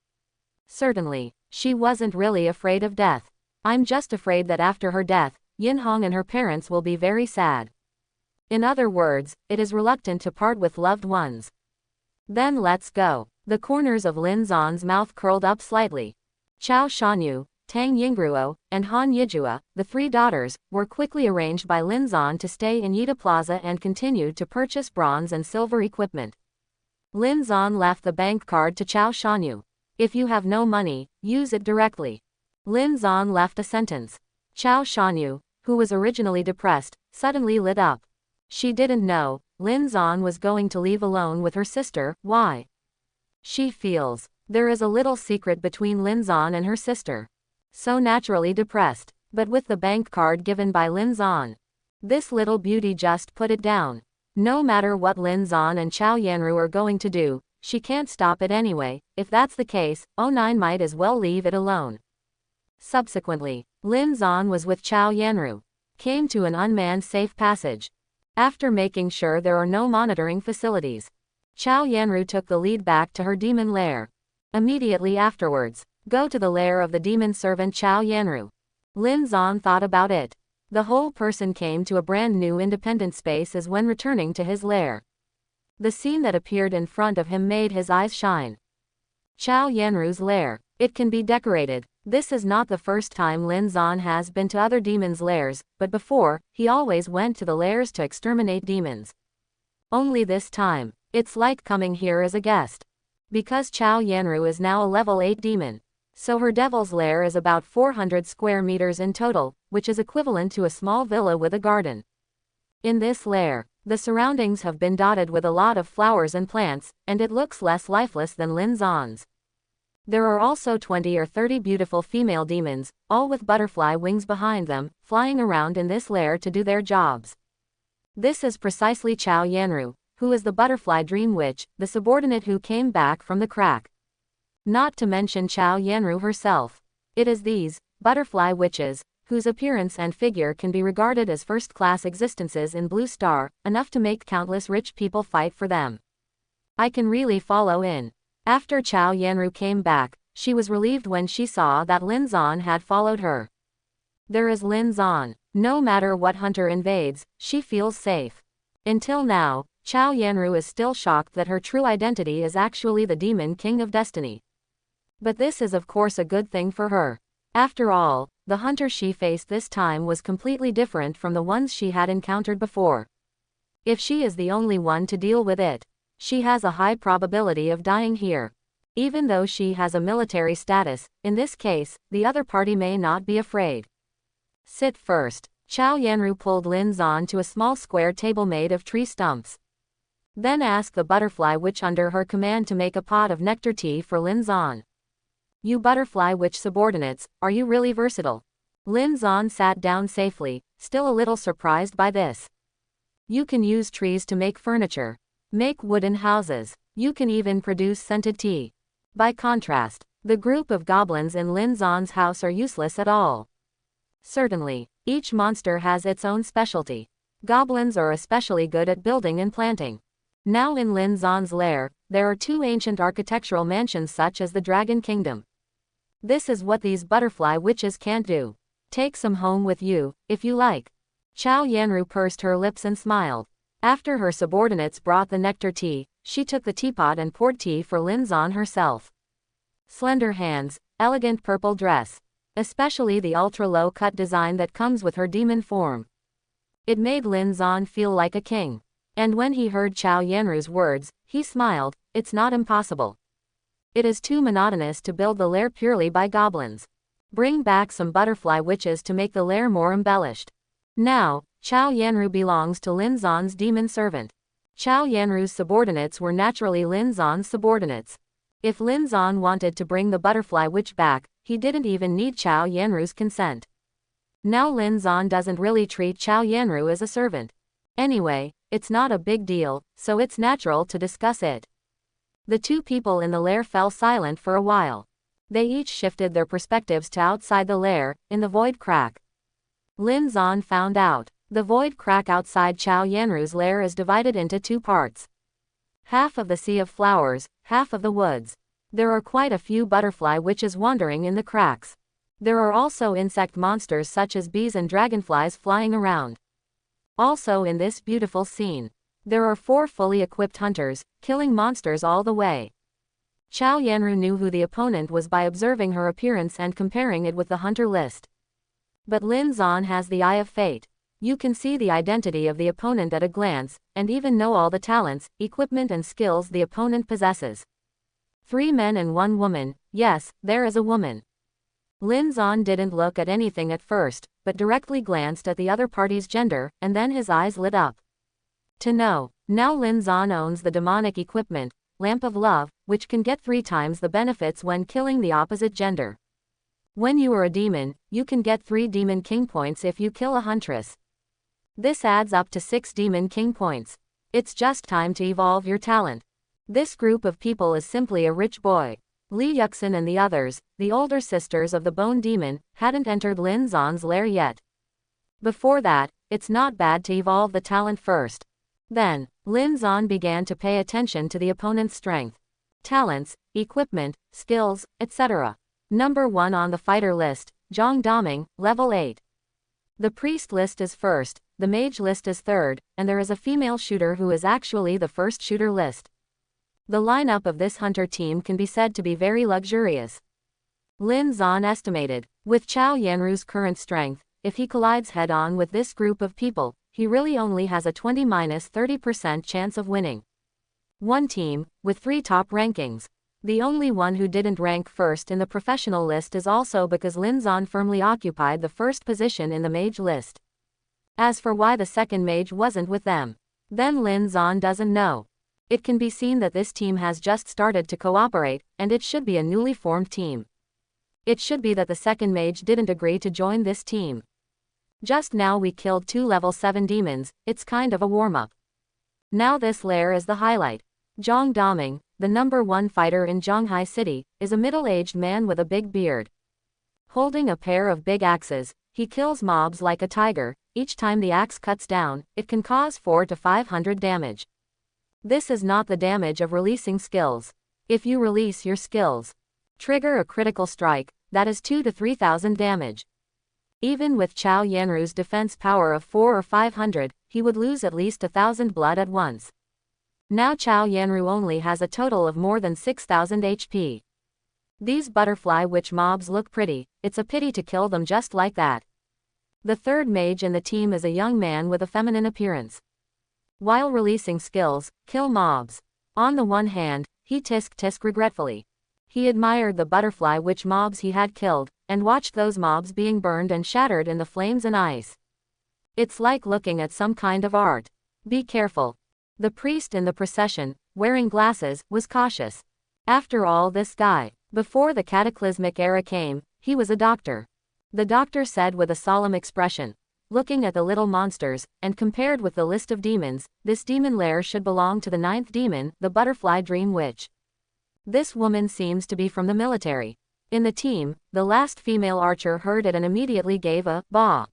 Certainly, she wasn't really afraid of death. I'm just afraid that after her death, Yin Hong and her parents will be very sad. In other words, it is reluctant to part with loved ones. Then let's go. The corners of Lin Zan's mouth curled up slightly. Chao Shanyu, Tang Yingruo, and Han Yijua, the three daughters, were quickly arranged by Lin Zan to stay in Yida Plaza and continued to purchase bronze and silver equipment. Lin Zan left the bank card to Chao Shanyu. If you have no money, use it directly. Lin Zan left a sentence. Chao Shanyu, who was originally depressed, suddenly lit up. She didn't know Lin Zan was going to leave alone with her sister. Why? She feels there is a little secret between Lin Zan and her sister. So naturally depressed, but with the bank card given by Lin Zan, this little beauty just put it down. No matter what Lin Zan and Chow Yanru are going to do, she can't stop it anyway. If that's the case, Oh9 might as well leave it alone. Subsequently, Lin Zan was with Chow Yanru. Came to an unmanned safe passage. After making sure there are no monitoring facilities, Chow Yanru took the lead back to her demon lair. Immediately afterwards, go to the lair of the demon servant Chow Yanru. Lin Zan thought about it. The whole person came to a brand new independent space as when returning to his lair. The scene that appeared in front of him made his eyes shine. Chow Yanru's lair. It can be decorated. This is not the first time Lin Zan has been to other demons' lairs, but before, he always went to the lairs to exterminate demons. Only this time, it's like coming here as a guest. Because Chow Yanru is now a level 8 demon, so her devil's lair is about 400 square meters in total, which is equivalent to a small villa with a garden. In this lair, the surroundings have been dotted with a lot of flowers and plants, and it looks less lifeless than Lin Zan's. There are also 20 or 30 beautiful female demons, all with butterfly wings behind them, flying around in this lair to do their jobs. This is precisely Chow Yanru, who is the butterfly dream witch, the subordinate who came back from the crack. Not to mention Chow Yanru herself. It is these butterfly witches, whose appearance and figure can be regarded as first-class existences in Blue Star, enough to make countless rich people fight for them. I can really follow in. After Chow Yanru came back, she was relieved when she saw that Lin Zan had followed her. There is Lin Zan. No matter what hunter invades, she feels safe. Until now, Chow Yanru is still shocked that her true identity is actually the Demon King of Destiny. But this is of course a good thing for her. After all, the hunter she faced this time was completely different from the ones she had encountered before. If she is the only one to deal with it, she has a high probability of dying here. Even though she has a military status, in this case, the other party may not be afraid. Sit first. Chow Yanru pulled Lin Zan to a small square table made of tree stumps. Then asked the butterfly witch under her command to make a pot of nectar tea for Lin Zan. You butterfly witch subordinates, are you really versatile? Lin Zan sat down safely, still a little surprised by this. You can use trees to make furniture. Make wooden houses. You can even produce scented tea. By contrast, the group of goblins in Lin Zon's house are useless at all. Certainly, each monster has its own specialty. Goblins are especially good at building and planting. Now in Lin Zon's lair, there are 2 ancient architectural mansions such as the Dragon Kingdom. This is what these butterfly witches can't do. Take some home with you, if you like. Chow Yanru pursed her lips and smiled. After her subordinates brought the nectar tea, she took the teapot and poured tea for Lin Zon herself. Slender hands, elegant purple dress. Especially the ultra-low cut design that comes with her demon form. It made Lin Zon feel like a king. And when he heard Chow Yanru's words, he smiled. It's not impossible. It is too monotonous to build the lair purely by goblins. Bring back some butterfly witches to make the lair more embellished. Now, Chow Yanru belongs to Lin Zon's demon servant. Chow Yanru's subordinates were naturally Lin Zon's subordinates. If Lin Zon wanted to bring the butterfly witch back, he didn't even need Chow Yanru's consent. Now Lin Zon doesn't really treat Chow Yanru as a servant. Anyway, it's not a big deal, so it's natural to discuss it. The 2 people in the lair fell silent for a while. They each shifted their perspectives to outside the lair, in the void crack. Lin Zon found out. The void crack outside Chow Yanru's lair is divided into 2 parts. Half of the sea of flowers, half of the woods. There are quite a few butterfly witches wandering in the cracks. There are also insect monsters such as bees and dragonflies flying around. Also in this beautiful scene, there are 4 fully equipped hunters, killing monsters all the way. Chow Yanru knew who the opponent was by observing her appearance and comparing it with the hunter list. But Lin Zon has the eye of fate. You can see the identity of the opponent at a glance, and even know all the talents, equipment and skills the opponent possesses. 3 men and 1 woman, yes, there is a woman. Lin Zon didn't look at anything at first, but directly glanced at the other party's gender, and then his eyes lit up. To know, now Lin Zon owns the demonic equipment, Lamp of Love, which can get 3 times the benefits when killing the opposite gender. When you are a demon, you can get 3 Demon King points if you kill a huntress. This adds up to 6 Demon King points. It's just time to evolve your talent. This group of people is simply a rich boy. Li Yuxin and the others, the older sisters of the Bone Demon, hadn't entered Lin Zon's lair yet. Before that, it's not bad to evolve the talent first. Then, Lin Zon began to pay attention to the opponent's strength, talents, equipment, skills, etc. Number 1 on the fighter list, Zhang Daming, level 8. The priest list is first, the mage list is third, and there is a female shooter who is actually the first shooter list. The lineup of this hunter team can be said to be very luxurious. Lin Zon estimated, with Chow Yanru's current strength, if he collides head-on with this group of people, he really only has a 20-30% chance of winning. One team, with 3 top rankings. The only one who didn't rank first in the professional list is also because Lin Zon firmly occupied the first position in the mage list. As for why the second mage wasn't with them, then Lin Zon doesn't know. It can be seen that this team has just started to cooperate, and it should be a newly formed team. It should be that the second mage didn't agree to join this team. Just now we killed 2 level 7 demons, it's kind of a warm-up. Now this lair is the highlight. Zhang Daming, the number 1 fighter in Zhanghai City, is a middle-aged man with a big beard. Holding a pair of big axes, he kills mobs like a tiger. Each time the axe cuts down, it can cause 400 to 500 damage. This is not the damage of releasing skills. If you release your skills, trigger a critical strike, that is 2,000 to 3,000 damage. Even with Chow Yanru's defense power of 400 or 500, he would lose at least 1,000 blood at once. Now Chow Yanru only has a total of more than 6,000 HP. These butterfly witch mobs look pretty, it's a pity to kill them just like that. The third mage in the team is a young man with a feminine appearance. While releasing skills, kill mobs. On the one hand, he tisk regretfully. He admired the butterfly witch mobs he had killed, and watched those mobs being burned and shattered in the flames and ice. It's like looking at some kind of art. Be careful. The priest in the procession, wearing glasses, was cautious. After all, this guy, before the cataclysmic era came, he was a doctor. The doctor said with a solemn expression, looking at the little monsters, and compared with the list of demons, this demon lair should belong to the 9th demon, the butterfly dream witch. This woman seems to be from the military. In the team, the last female archer heard it and immediately gave a bah.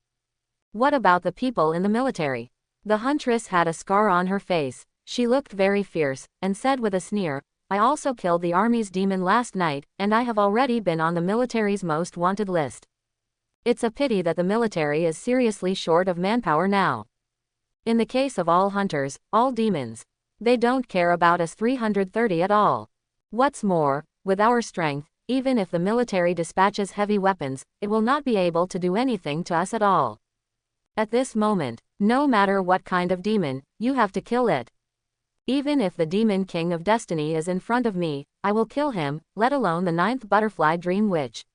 What about the people in the military? The huntress had a scar on her face. She looked very fierce, and said with a sneer, I also killed the army's demon last night, and I have already been on the military's most wanted list. It's a pity that the military is seriously short of manpower now. In the case of all hunters, all demons, they don't care about us 330 at all. What's more, with our strength, even if the military dispatches heavy weapons, it will not be able to do anything to us at all. At this moment, no matter what kind of demon, you have to kill it. Even if the demon king of destiny is in front of me, I will kill him, let alone the 9th butterfly dream witch.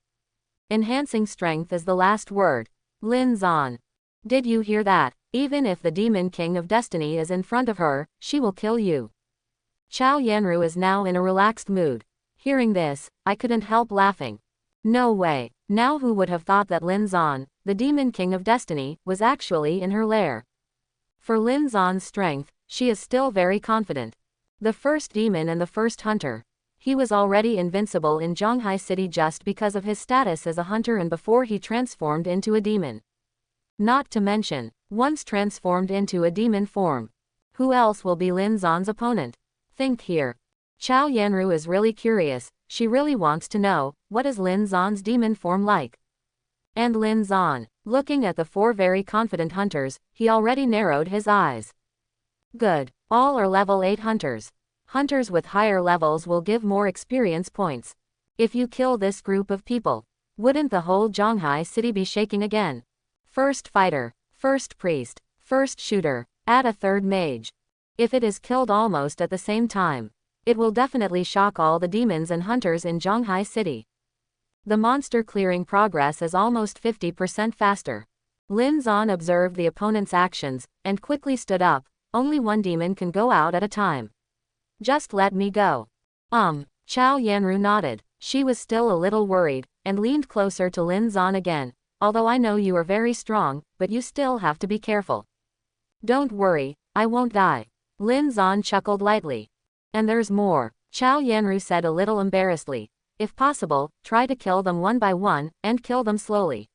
Enhancing strength is the last word. Lin Zan. Did you hear that? Even if the demon king of destiny is in front of her, she will kill you. Chao Yanru is now in a relaxed mood. Hearing this, I couldn't help laughing. No way. Now who would have thought that Lin Zan, the demon king of destiny, was actually in her lair? For Lin Zan's strength, she is still very confident. The first demon and the first hunter. He was already invincible in Zhonghai City just because of his status as a hunter and before he transformed into a demon. Not to mention, once transformed into a demon form. Who else will be Lin Zan's opponent? Think here. Chao Yanru is really curious, she really wants to know, what is Lin Zan's demon form like? And Lin Zan, looking at the 4 very confident hunters, he already narrowed his eyes. Good, all are level 8 hunters. Hunters with higher levels will give more experience points. If you kill this group of people, wouldn't the whole Zhonghai City be shaking again? First fighter, first priest, first shooter, add a 3rd mage. If it is killed almost at the same time, it will definitely shock all the demons and hunters in Zhonghai City. The monster clearing progress is almost 50% faster. Lin Zan observed the opponent's actions, and quickly stood up. Only one demon can go out at a time. Just let me go. Chao Yanru nodded. She was still a little worried, and leaned closer to Lin Zan again. Although I know you are very strong, but you still have to be careful. Don't worry, I won't die. Lin Zan chuckled lightly. And there's more, Chao Yanru said a little embarrassedly. If possible, try to kill them one by one, and kill them slowly.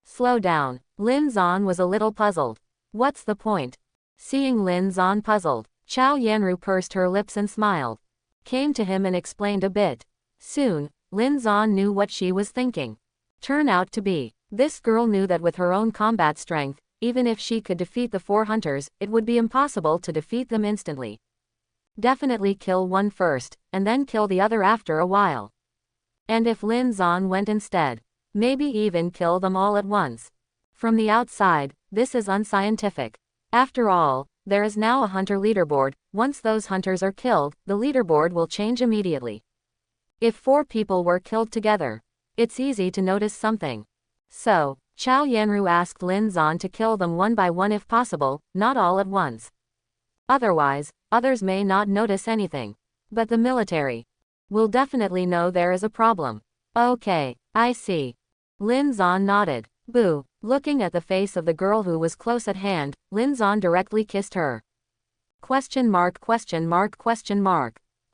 Slow down. Lin Zan was a little puzzled. What's the point? Seeing Lin Zan puzzled, Chao Yanru pursed her lips and smiled. Came to him and explained a bit. Soon, Lin Zan knew what she was thinking. Turn out to be, this girl knew that with her own combat strength, even if she could defeat the 4 hunters, it would be impossible to defeat them instantly. Definitely kill one first, and then kill the other after a while. And if Lin Zan went instead, maybe even kill them all at once. From the outside, this is unscientific. After all, there is now a hunter leaderboard. Once those hunters are killed, the leaderboard will change immediately. If 4 people were killed together, it's easy to notice something. So, Chao Yanru asked Lin Zan to kill them one by one if possible, not all at once. Otherwise, others may not notice anything. But the military will definitely know there is a problem. Okay, I see. Lin Zan nodded. Boo. Looking at the face of the girl who was close at hand, Lin Zan directly kissed her. Question mark.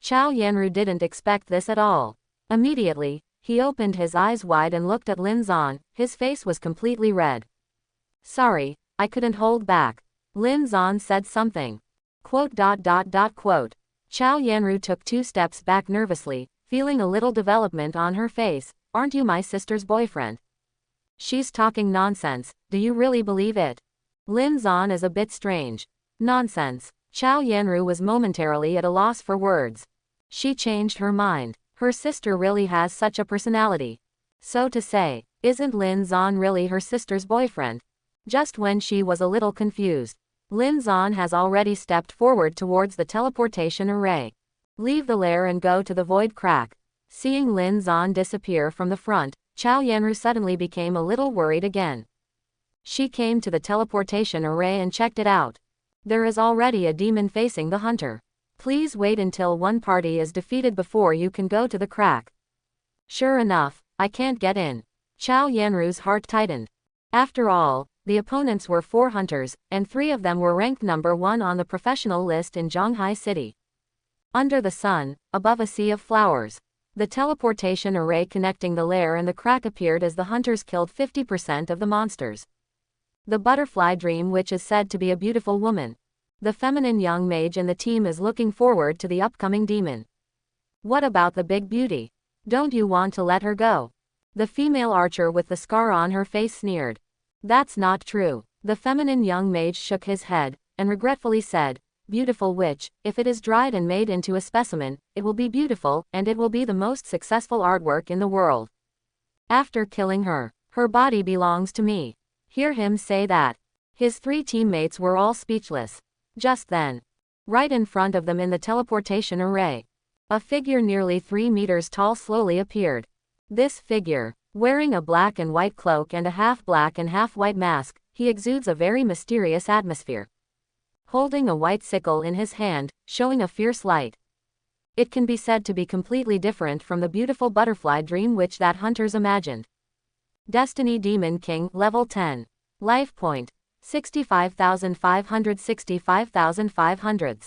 Chao Yanru didn't expect this at all. Immediately, he opened his eyes wide and looked at Lin Zan. His face was completely red. Sorry, I couldn't hold back. Lin Zan said something. Quote. Chao Yanru took 2 steps back nervously, feeling a little development on her face. Aren't you my sister's boyfriend? She's talking nonsense, do you really believe it? Lin Zan is a bit strange. Nonsense. Chao Yanru was momentarily at a loss for words. She changed her mind. Her sister really has such a personality. So to say, isn't Lin Zan really her sister's boyfriend? Just when she was a little confused, Lin Zan has already stepped forward towards the teleportation array. Leave the lair and go to the void crack. Seeing Lin Zan disappear from the front, Chao Yanru suddenly became a little worried again. She came to the teleportation array and checked it out. There is already a demon facing the hunter. Please wait until one party is defeated before you can go to the crack. Sure enough, I can't get in. Chao Yanru's heart tightened. After all, the opponents were 4 hunters, and 3 of them were ranked number 1 on the professional list in Zhonghai City. Under the sun, above a sea of flowers. The teleportation array connecting the lair and the crack appeared as the hunters killed 50% of the monsters. The butterfly dream witch is said to be a beautiful woman. The feminine young mage in the team is looking forward to the upcoming demon. What about the big beauty? Don't you want to let her go? The female archer with the scar on her face sneered. That's not true. The feminine young mage shook his head, and regretfully said, beautiful witch, if it is dried and made into a specimen, it will be beautiful, and it will be the most successful artwork in the world. After killing her, her body belongs to me. Hear him say that. His 3 teammates were all speechless. Just then, right in front of them in the teleportation array, a figure nearly 3 meters tall slowly appeared. This figure, wearing a black and white cloak and a half black and half white mask, he exudes a very mysterious atmosphere. Holding a white sickle in his hand, showing a fierce light. It can be said to be completely different from the beautiful butterfly dream witch that hunters imagined. Destiny Demon King, Level 10. Life Point, 65,500 65,500.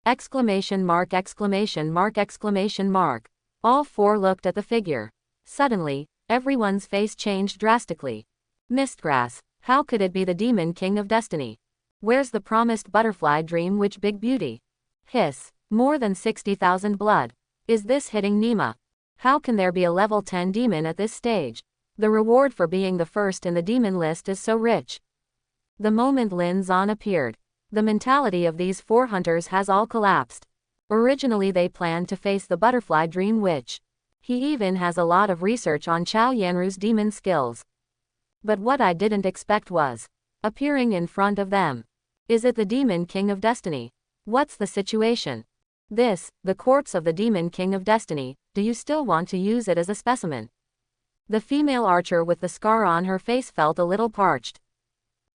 Exclamation mark exclamation mark exclamation mark. All 4 looked at the figure. Suddenly, everyone's face changed drastically. Mistgrass, how could it be the Demon King of Destiny? Where's the promised butterfly dream witch big beauty? Hiss, more than 60,000 blood. Is this hitting Nima? How can there be a level 10 demon at this stage? The reward for being the first in the demon list is so rich. The moment Lin Zan appeared, the mentality of these 4 hunters has all collapsed. Originally they planned to face the butterfly dream witch. He even has a lot of research on Chao Yanru's demon skills. But what I didn't expect was appearing in front of them. Is it the Demon King of Destiny? What's the situation? This, the corpse of the Demon King of Destiny, do you still want to use it as a specimen? The female archer with the scar on her face felt a little parched.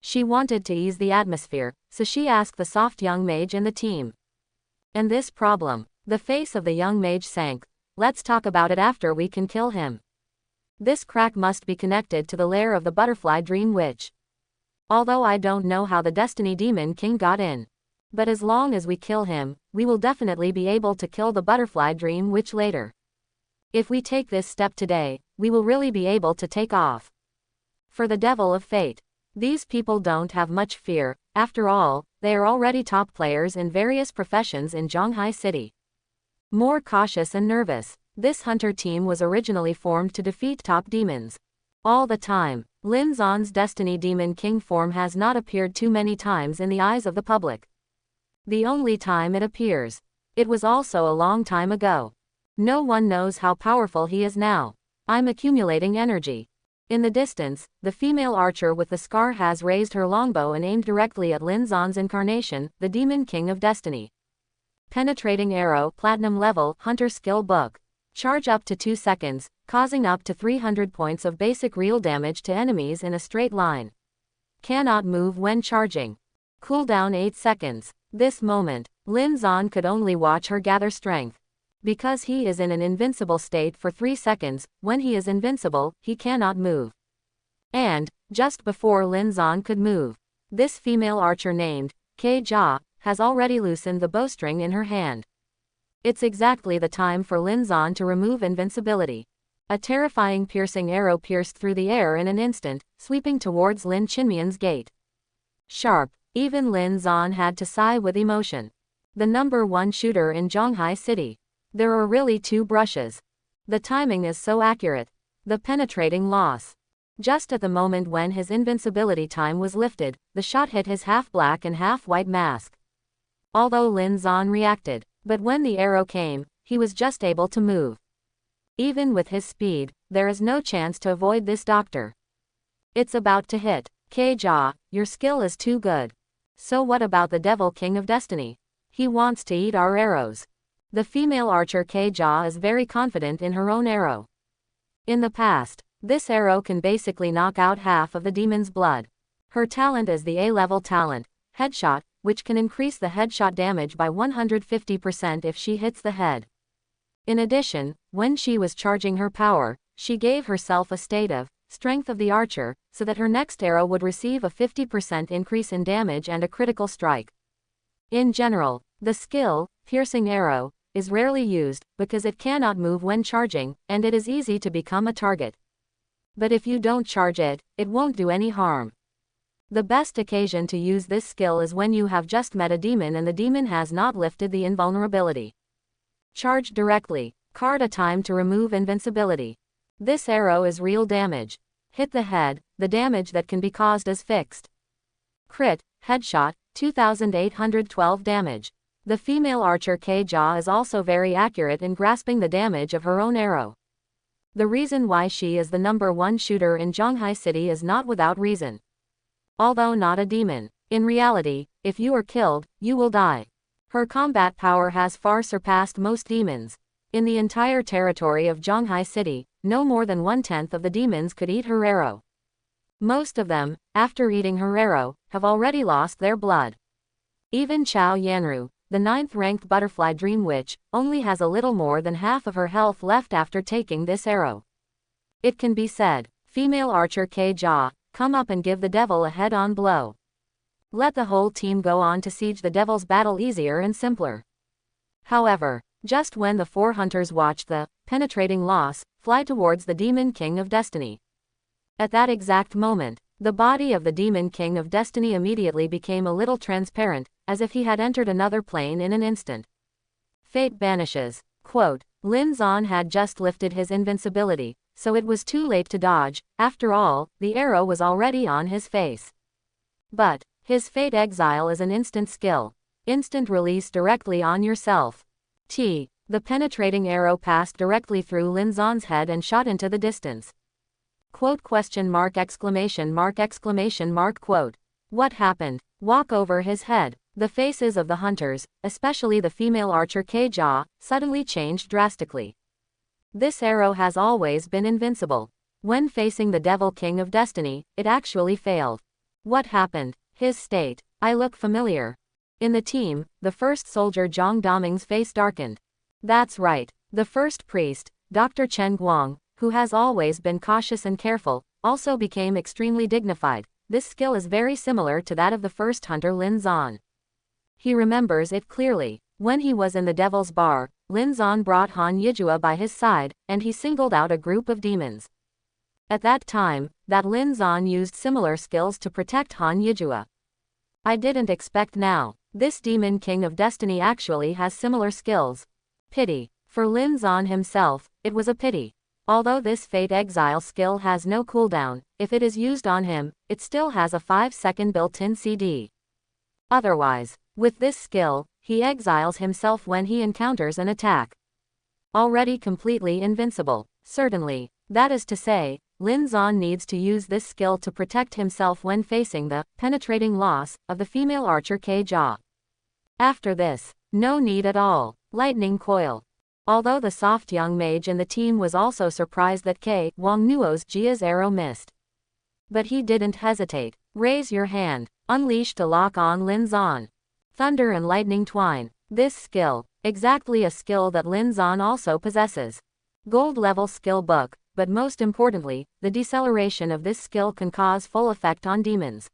She wanted to ease the atmosphere, so she asked the soft young mage in the team. And this problem, the face of the young mage sank. Let's talk about it after we can kill him. This crack must be connected to the lair of the butterfly dream witch. Although I don't know how the Destiny Demon King got in. But as long as we kill him, we will definitely be able to kill the butterfly dream witch later. If we take this step today, we will really be able to take off. For the devil of fate. These people don't have much fear, after all, they are already top players in various professions in Zhonghai City. More cautious and nervous, this hunter team was originally formed to defeat top demons. All the time, Lin Zan's Destiny Demon King form has not appeared too many times in the eyes of the public. The only time it appears, it was also a long time ago. No one knows how powerful he is now. I'm accumulating energy. In the distance, the female archer with the scar has raised her longbow and aimed directly at Lin Zan's incarnation, the Demon King of Destiny. Penetrating arrow, platinum level, hunter skill book. Charge up to 2 seconds, causing up to 300 points of basic real damage to enemies in a straight line. Cannot move when charging. Cooldown 8 seconds. This moment, Lin Zan could only watch her gather strength. Because he is in an invincible state for 3 seconds, when he is invincible, he cannot move. And, just before Lin Zan could move, this female archer named Ke Jia has already loosened the bowstring in her hand. It's exactly the time for Lin Zan to remove invincibility. A terrifying piercing arrow pierced through the air in an instant, sweeping towards Lin Qinmian's gate. Sharp, even Lin Zan had to sigh with emotion. The number 1 shooter in Zhonghai City. There are really 2 brushes. The timing is so accurate. The penetrating loss. Just at the moment when his invincibility time was lifted, the shot hit his half-black and half-white mask. Although Lin Zan reacted, but when the arrow came, he was just able to move. Even with his speed, there is no chance to avoid this doctor. It's about to hit. Ke Jia, your skill is too good. So what about the Devil King of Destiny? He wants to eat our arrows. The female archer Ke Jia is very confident in her own arrow. In the past, this arrow can basically knock out half of the demon's blood. Her talent is the A-level talent, Headshot, which can increase the headshot damage by 150% if she hits the head. In addition, when she was charging her power, she gave herself a state of Strength of the Archer, so that her next arrow would receive a 50% increase in damage and a critical strike. In general, The skill, Piercing Arrow, is rarely used, because it cannot move when charging, and it is easy to become a target. But if you don't charge it, it won't do any harm. The best occasion to use this skill is when you have just met a demon and the demon has not lifted the invulnerability. Charge directly. Card a time to remove invincibility. This arrow is real damage. Hit the head, the damage that can be caused is fixed. Crit, headshot, 2812 damage. The female archer K-Jaw is also very accurate in grasping the damage of her own arrow. The reason why she is the #1 shooter in Zhonghai City is not without reason. Although not a demon, in reality, if you are killed, you will die. Her combat power has far surpassed most demons. In the entire territory of Zhonghai City, no more than 1/10 of the demons could eat her arrow. Most of them, after eating her arrow, have already lost their blood. Even Chao Yanru, the 9th-ranked butterfly dream witch, only has a little more than half of her health left after taking this arrow. It can be said, female archer K-Jaw, come up and give the devil a head-on blow. Let the whole team go on to siege the devil's battle easier and simpler. However, just when the 4 hunters watched the penetrating loss fly towards the Demon King of Destiny. At that exact moment, the body of the Demon King of Destiny immediately became a little transparent, as if he had entered another plane in an instant. Fate banishes. Quote, Lin Zan had just lifted his invincibility, so it was too late to dodge. After all, the arrow was already on his face. But his Fate Exile is an instant skill. Instant release directly on yourself. The penetrating arrow passed directly through Lin Zan's head and shot into the distance. Quote question mark exclamation mark exclamation mark quote. What happened? Walk over his head. The faces of the hunters, especially the female archer K-Jaw, suddenly changed drastically. This arrow has always been invincible. When facing the Devil King of Destiny, it actually failed. What happened? His state. I look familiar. In the team, the first soldier Zhang Daming's face darkened. That's right. The first priest, Dr. Chen Guang, who has always been cautious and careful, also became extremely dignified. This skill is very similar to that of the first hunter Lin Zan. He remembers it clearly. When he was in the Devil's Bar, Lin Zan brought Han Yijua by his side, and he singled out a group of demons. At that time, that Lin Zan used similar skills to protect Han Yijua. I didn't expect now. This Demon King of Destiny actually has similar skills. Pity. For Lin Zan himself, it was a pity. Although this Fate Exile skill has no cooldown, if it is used on him, it still has a 5-second built-in CD. Otherwise, with this skill, he exiles himself when he encounters an attack. Already completely invincible. Certainly, that is to say, Lin Zan needs to use this skill to protect himself when facing the penetrating loss of the female archer K-Jaw. After this, no need at all. Lightning Coil. Although the soft young mage in the team was also surprised that K. Wang Nuo's Jia's arrow missed. But he didn't hesitate. Raise your hand. Unleash to lock on Lin Zan. Thunder and Lightning Twine. This skill, exactly a skill that Lin Zan also possesses. Gold level skill book, but most importantly, the deceleration of this skill can cause full effect on demons.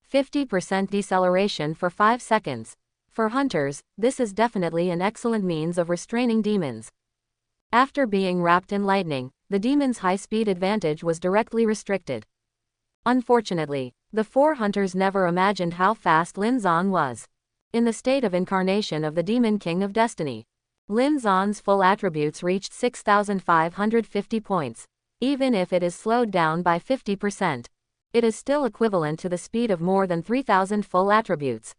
50% deceleration for 5 seconds. For hunters, this is definitely an excellent means of restraining demons. After being wrapped in lightning, the demon's high-speed advantage was directly restricted. Unfortunately, the 4 hunters never imagined how fast Lin Zan was. In the state of incarnation of the Demon King of Destiny, Lin Zan's full attributes reached 6,550 points. Even if it is slowed down by 50%, it is still equivalent to the speed of more than 3,000 full attributes.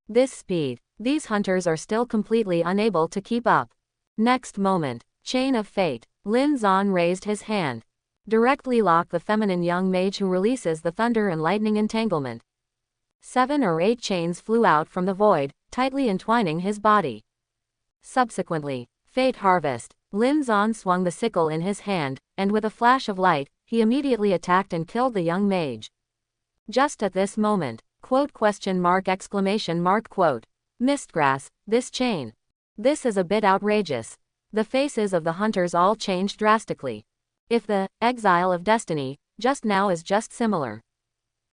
This speed, these hunters are still completely unable to keep up. Next moment, Chain of Fate. Lin Zan raised his hand. Directly lock the feminine young mage who releases the thunder and lightning entanglement. 7 or 8 chains flew out from the void, tightly entwining his body. Subsequently, Fate Harvest. Lin Zan swung the sickle in his hand, and with a flash of light, he immediately attacked and killed the young mage. Just at this moment, quote question mark exclamation mark quote. Mistgrass, this chain. This is a bit outrageous. The faces of the hunters all changed drastically. If the Exile of Destiny just now is just similar,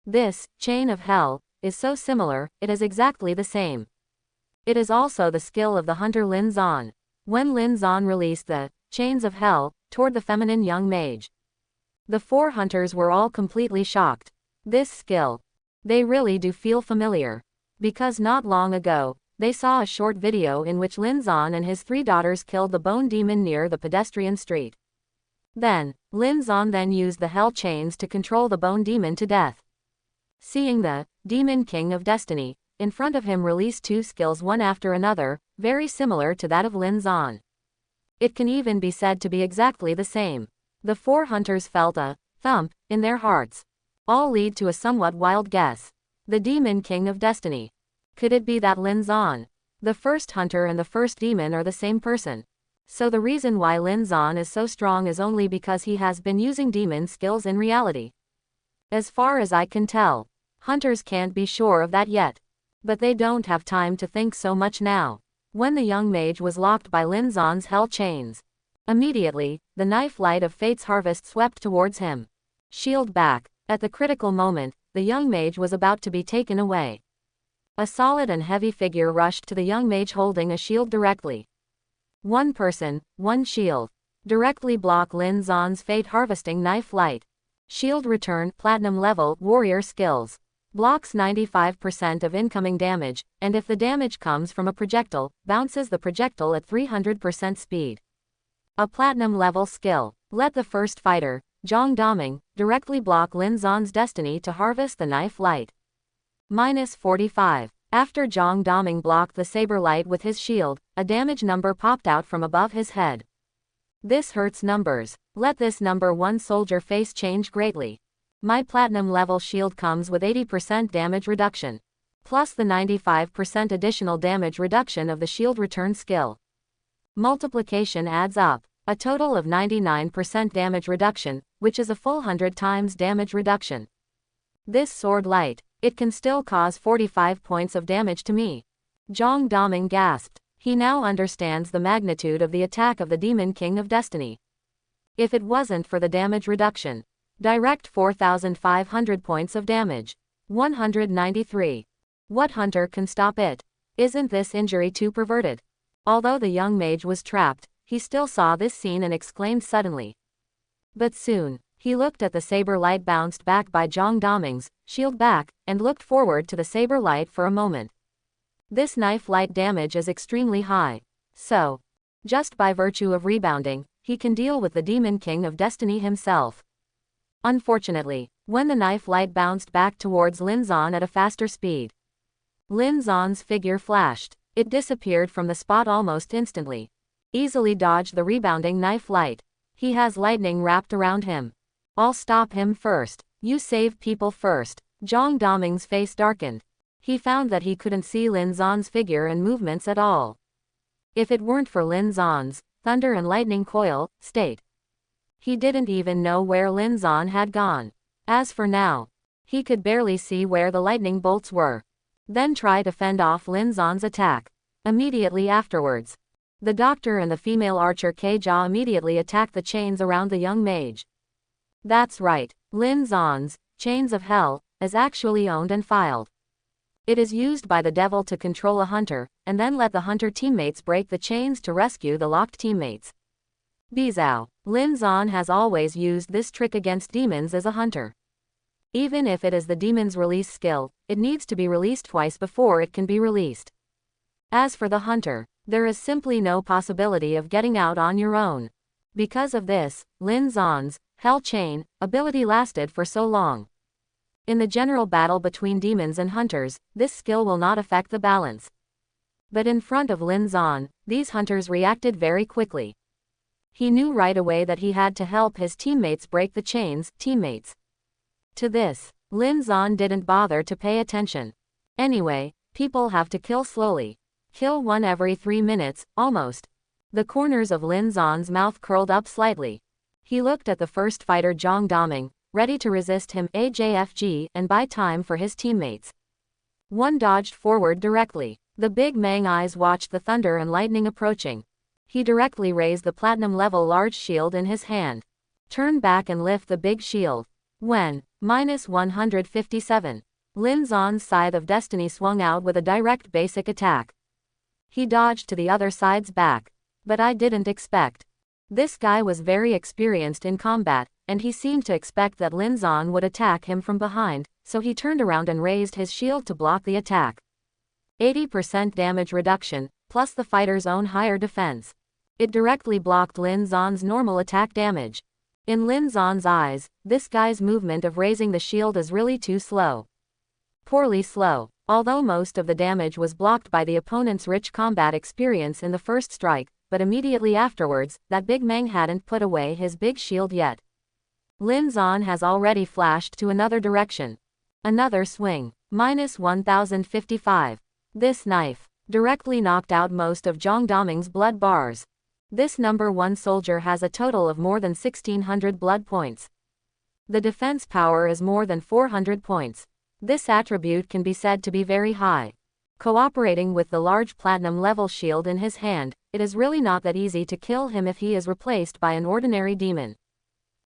this Chain of Hell is so similar, it is exactly the same. It is also the skill of the hunter Lin Zan. When Lin Zan released the chains of hell toward the feminine young mage, the four hunters were all completely shocked. This skill. They really do feel familiar. Because not long ago, they saw a short video in which Lin Zan and his three daughters killed the bone demon near the pedestrian street. Then, Lin Zan then used the hell chains to control the bone demon to death. Seeing the demon king of destiny in front of him release two skills one after another, very similar to that of Lin Zan. It can even be said to be exactly the same. The four hunters felt a thump in their hearts. All lead to a somewhat wild guess. The demon king of destiny. Could it be that Lin Zan, the first hunter and the first demon, are the same person? So the reason why Lin Zan is so strong is only because he has been using demon skills in reality. As far as I can tell, hunters can't be sure of that yet. But they don't have time to think so much now. When the young mage was locked by Lin Zan's hell chains, immediately, the knife light of Fate's harvest swept towards him. Shield back. At the critical moment, the young mage was about to be taken away. A solid and heavy figure rushed to the young mage holding a shield directly. One person, one shield. Directly block Lin Zan's fate harvesting knife light. Shield return, platinum level, warrior skills. Blocks 95% of incoming damage, and if the damage comes from a projectile, bounces the projectile at 300% speed. A platinum level skill. Let the first fighter, Zhang Daming, directly block Lin Zan's destiny to harvest the knife light. -45. After Zhang Daming blocked the saber light with his shield, a damage number popped out from above his head. This hurts numbers. Let this number one soldier face change greatly. My platinum level shield comes with 80% damage reduction, plus the 95% additional damage reduction of the shield return skill. Multiplication adds up, a total of 99% damage reduction, which is a full 100 times damage reduction. This sword light, it can still cause 45 points of damage to me. Zhang Daming gasped. He now understands the magnitude of the attack of the Demon King of Destiny. If it wasn't for the damage reduction, direct 4,500 points of damage. 193. What hunter can stop it? Isn't this injury too perverted? Although the young mage was trapped, he still saw this scene and exclaimed suddenly. But soon, he looked at the saber light bounced back by Zhang Daming's shield back, and looked forward to the saber light for a moment. This knife light damage is extremely high. So, just by virtue of rebounding, he can deal with the Demon King of Destiny himself. Unfortunately, when the knife light bounced back towards Lin Zan at a faster speed, Lin Zan's figure flashed. It disappeared from the spot almost instantly. Easily dodged the rebounding knife light. He has lightning wrapped around him. I'll stop him first. You save people first. Zhang Daming's face darkened. He found that he couldn't see Lin Zan's figure and movements at all. If it weren't for Lin Zan's thunder and lightning coil state, he didn't even know where Lin Zan had gone. As for now, he could barely see where the lightning bolts were. Then try to fend off Lin Zan's attack. Immediately afterwards, the doctor and the female archer Keja immediately attacked the chains around the young mage. That's right, Lin Zan's chains of hell is actually owned and filed. It is used by the devil to control a hunter, and then let the hunter teammates break the chains to rescue the locked teammates. Bizao. Lin Zan has always used this trick against demons as a hunter. Even if it is the demon's release skill, it needs to be released twice before it can be released. As for the hunter, there is simply no possibility of getting out on your own. Because of this, Lin Zan's hell chain ability lasted for so long. In the general battle between demons and hunters, this skill will not affect the balance. But in front of Lin Zan, these hunters reacted very quickly. He knew right away that he had to help his teammates break the chains. To this, Lin Zan didn't bother to pay attention. Anyway, people have to kill slowly. Kill one every 3 minutes, almost. The corners of Lin Zan's mouth curled up slightly. He looked at the first fighter Zhang Daming, ready to resist him AJFG and buy time for his teammates. One dodged forward directly. The big Mang eyes watched the thunder and lightning approaching. He directly raised the platinum level large shield in his hand. Turn back and lift the big shield. When, -157. Lin Zan's scythe of destiny swung out with a direct basic attack. He dodged to the other side's back. But I didn't expect. This guy was very experienced in combat, and he seemed to expect that Lin Zan would attack him from behind, so he turned around and raised his shield to block the attack. 80% damage reduction, plus the fighter's own higher defense. It directly blocked Lin Zan's normal attack damage. In Lin Zan's eyes, this guy's movement of raising the shield is really too slow. Poorly slow. Although most of the damage was blocked by the opponent's rich combat experience in the first strike, but immediately afterwards, that big Meng hadn't put away his big shield yet. Lin Zan has already flashed to another direction. Another swing. Minus 1055. This knife directly knocked out most of Zhang Daming's blood bars. This number 1 soldier has a total of more than 1600 blood points. The defense power is more than 400 points. This attribute can be said to be very high. Cooperating with the large platinum level shield in his hand, it is really not that easy to kill him if he is replaced by an ordinary demon.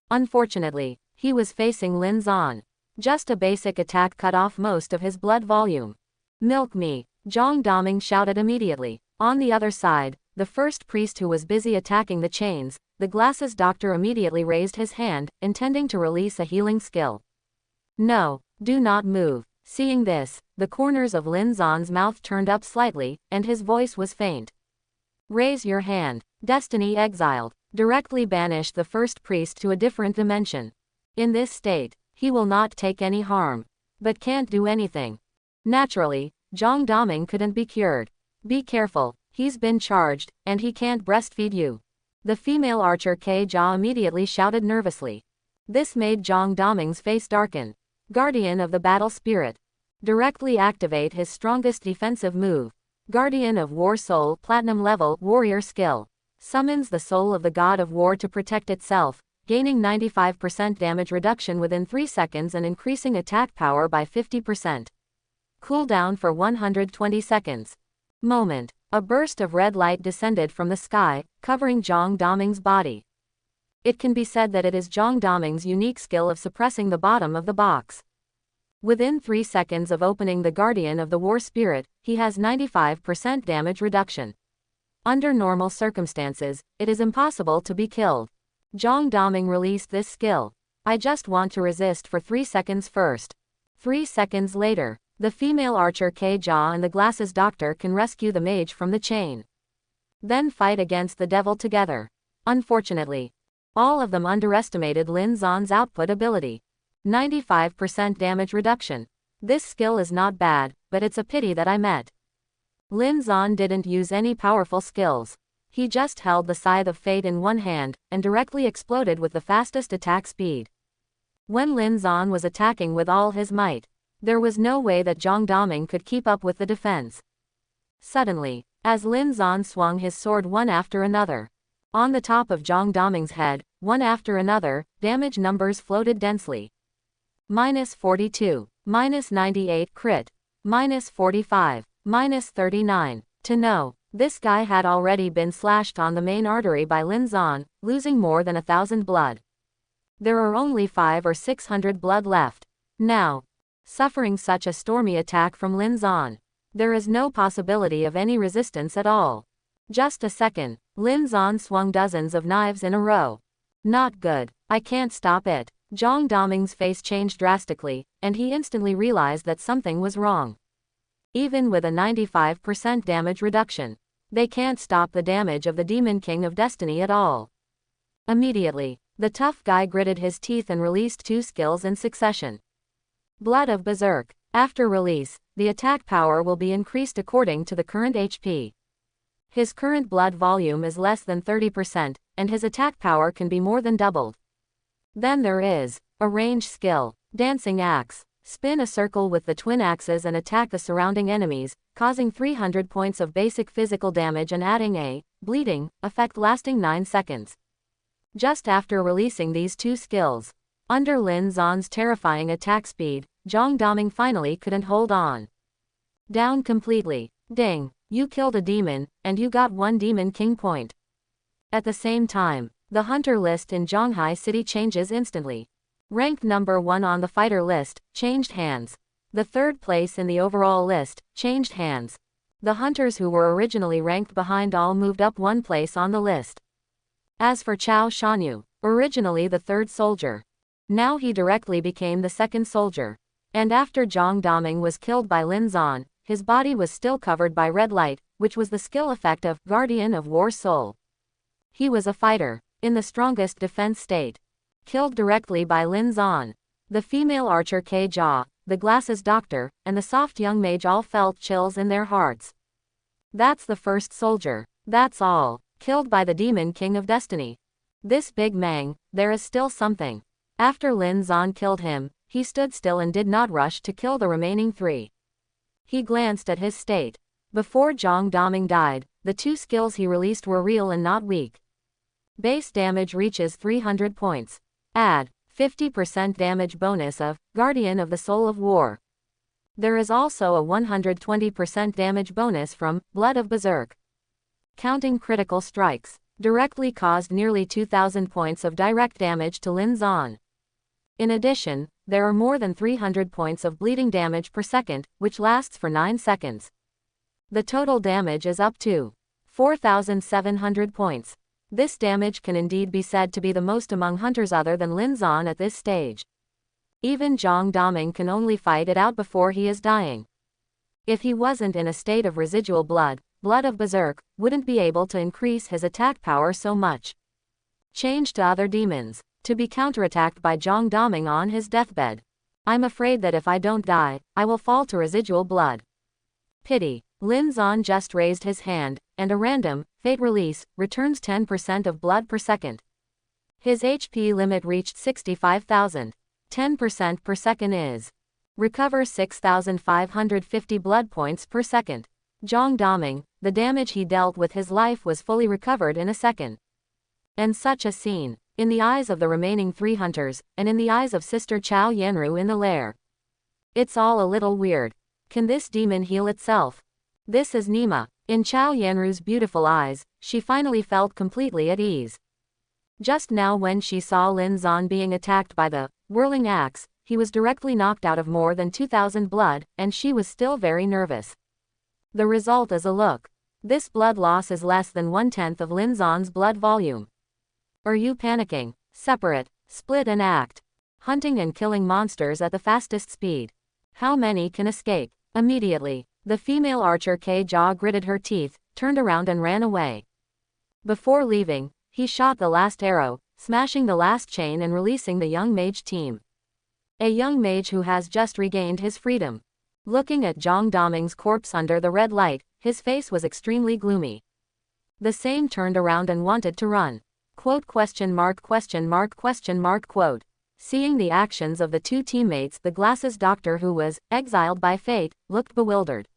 Unfortunately, he was facing Lin Zan. Just a basic attack cut off most of his blood volume. Milk me, Zhang Daming shouted immediately. On the other side, the first priest who was busy attacking the chains, the glasses doctor immediately raised his hand, intending to release a healing skill. No, do not move. Seeing this, the corners of Lin Zan's mouth turned up slightly, and his voice was faint. Raise your hand. Destiny exiled. Directly banish the first priest to a different dimension. In this state, he will not take any harm. But can't do anything. Naturally, Zhang Daming couldn't be cured. Be careful, he's been charged, and he can't breastfeed you. The female archer Ke Jia immediately shouted nervously. This made Zhang Daming's face darken. Guardian of the Battle Spirit. Directly activate his strongest defensive move. Guardian of War Soul Platinum Level Warrior Skill. Summons the soul of the God of War to protect itself, gaining 95% damage reduction within 3 seconds and increasing attack power by 50%. Cooldown for 120 seconds. Moment. A burst of red light descended from the sky, covering Zhang Daming's body. It can be said that it is Zhang Daming's unique skill of suppressing the bottom of the box. Within 3 seconds of opening the Guardian of the War Spirit, he has 95% damage reduction. Under normal circumstances, it is impossible to be killed. Zhang Daming released this skill. I just want to resist for 3 seconds first. 3 seconds later, the female archer Ke Jia and the glasses doctor can rescue the mage from the chain. Then fight against the devil together. Unfortunately, all of them underestimated Lin Zan's output ability. 95% damage reduction. This skill is not bad, but it's a pity that I met. Lin Zan didn't use any powerful skills. He just held the Scythe of Fate in one hand, and directly exploded with the fastest attack speed. When Lin Zan was attacking with all his might, there was no way that Zhang Daming could keep up with the defense. Suddenly, as Lin Zan swung his sword one after another, on the top of Zhang Daming's head, one after another, damage numbers floated densely. Minus 42, minus 98 crit, minus 45, minus 39. To know, this guy had already been slashed on the main artery by Lin Zan, losing more than 1,000 blood. There are only 500 or 600 blood left. Now, suffering such a stormy attack from Lin Zan, there is no possibility of any resistance at all. Just a second, Lin Zan swung dozens of knives in a row. Not good. I can't stop it. Zhang Daming's face changed drastically, and he instantly realized that something was wrong. Even with a 95% damage reduction, they can't stop the damage of the Demon King of Destiny at all. Immediately, the tough guy gritted his teeth and released 2 skills in succession. Blood of Berserk. After release, the attack power will be increased according to the current HP. His current blood volume is less than 30%, and his attack power can be more than doubled. Then there is a range skill, Dancing Axe. Spin a circle with the twin axes and attack the surrounding enemies, causing 300 points of basic physical damage and adding a bleeding effect lasting 9 seconds. Just after releasing these 2 skills, under Lin Zan's terrifying attack speed, Zhang Daming finally couldn't hold on. Down completely. Ding, you killed a demon, and you got 1 Demon King point. At the same time, the hunter list in Zhanghai City changes instantly. Ranked number 1 on the fighter list, changed hands. The 3rd place in the overall list, changed hands. The hunters who were originally ranked behind all moved up one place on the list. As for Chao Shanyu, originally the third soldier, now he directly became the second soldier. And after Zhang Daming was killed by Lin Zan, his body was still covered by red light, which was the skill effect of Guardian of War Soul. He was a fighter, in the strongest defense state. Killed directly by Lin Zan. The female archer Ke Jia, the glasses doctor, and the soft young mage all felt chills in their hearts. That's the first soldier. That's all. Killed by the Demon King of Destiny. This big Mang, there is still something. After Lin Zan killed him, he stood still and did not rush to kill the remaining three. He glanced at his state. Before Zhang Daming died, the two skills he released were real and not weak. Base damage reaches 300 points. Add 50% damage bonus of Guardian of the Soul of War. There is also a 120% damage bonus from Blood of Berserk. Counting critical strikes, directly caused nearly 2,000 points of direct damage to Lin Zan. In addition, there are more than 300 points of bleeding damage per second, which lasts for 9 seconds. The total damage is up to 4,700 points. This damage can indeed be said to be the most among hunters other than Lin Zan at this stage. Even Zhang Daming can only fight it out before he is dying. If he wasn't in a state of residual blood, Blood of Berserk wouldn't be able to increase his attack power so much. Change to other demons, to be counterattacked by Zhang Daming on his deathbed. I'm afraid that if I don't die, I will fall to residual blood. Pity. Lin Zan just raised his hand, and a random, fate release, returns 10% of blood per second. His HP limit reached 65,000. 10% per second is. Recover 6,550 blood points per second. Zhang Daming, the damage he dealt with his life was fully recovered in a second. And such a scene, in the eyes of the remaining three hunters, and in the eyes of Sister Chao Yanru in the lair. It's all a little weird. Can this demon heal itself? This is Nima. In Chao Yanru's beautiful eyes, she finally felt completely at ease. Just now when she saw Lin Zan being attacked by the whirling axe, he was directly knocked out of more than 2,000 blood, and she was still very nervous. The result is a look. This blood loss is less than 1/10 of Lin Zan's blood volume. Are you panicking? Separate, split and act. Hunting and killing monsters at the fastest speed. How many can escape? Immediately, the female archer Ke Jia gritted her teeth, turned around and ran away. Before leaving, he shot the last arrow, smashing the last chain and releasing the young mage team. A young mage who has just regained his freedom. Looking at Zhang Daming's corpse under the red light, his face was extremely gloomy. The same turned around and wanted to run. Quote question mark question mark question mark quote. Seeing the actions of the two teammates, the glasses doctor who was exiled by fate, looked bewildered.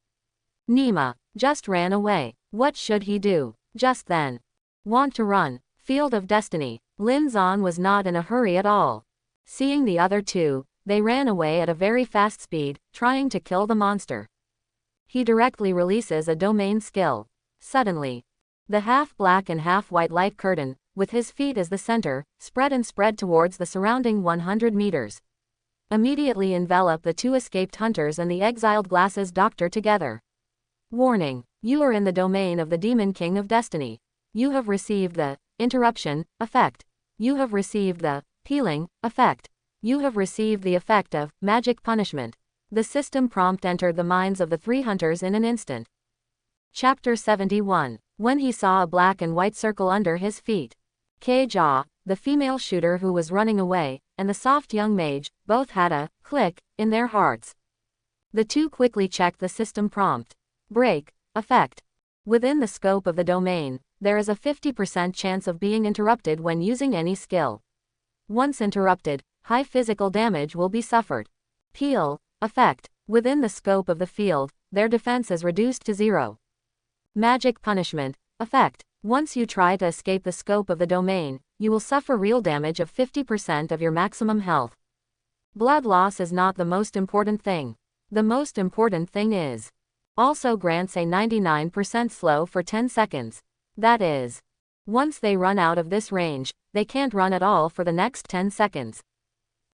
Nima just ran away. What should he do? Just then. Want to run. Field of Destiny. Lin Zan was not in a hurry at all. Seeing the other two, they ran away at a very fast speed, trying to kill the monster. He directly releases a domain skill. Suddenly, the half-black and half-white light curtain, with his feet as the center, spread towards the surrounding 100 meters. Immediately envelop the two escaped hunters and the exiled glasses doctor together. Warning. You are in the domain of the Demon King of Destiny. You have received the interruption effect. You have received the peeling effect. You have received the effect of magic punishment. The system prompt entered the minds of the three hunters in an instant. Chapter 71. When he saw a black and white circle under his feet. Ke Jia, the female shooter who was running away, and the soft young mage, both had a click in their hearts. The two quickly checked the system prompt. Break effect. Within the scope of the domain, there is a 50% chance of being interrupted when using any skill. Once interrupted, high physical damage will be suffered. Peel effect. Within the scope of the field, their defense is reduced to 0. Magic punishment effect. Once you try to escape the scope of the domain, you will suffer real damage of 50% of your maximum health. Blood loss is not the most important thing. The most important thing is also grants a 99% slow for 10 seconds. That is, once they run out of this range, they can't run at all for the next 10 seconds.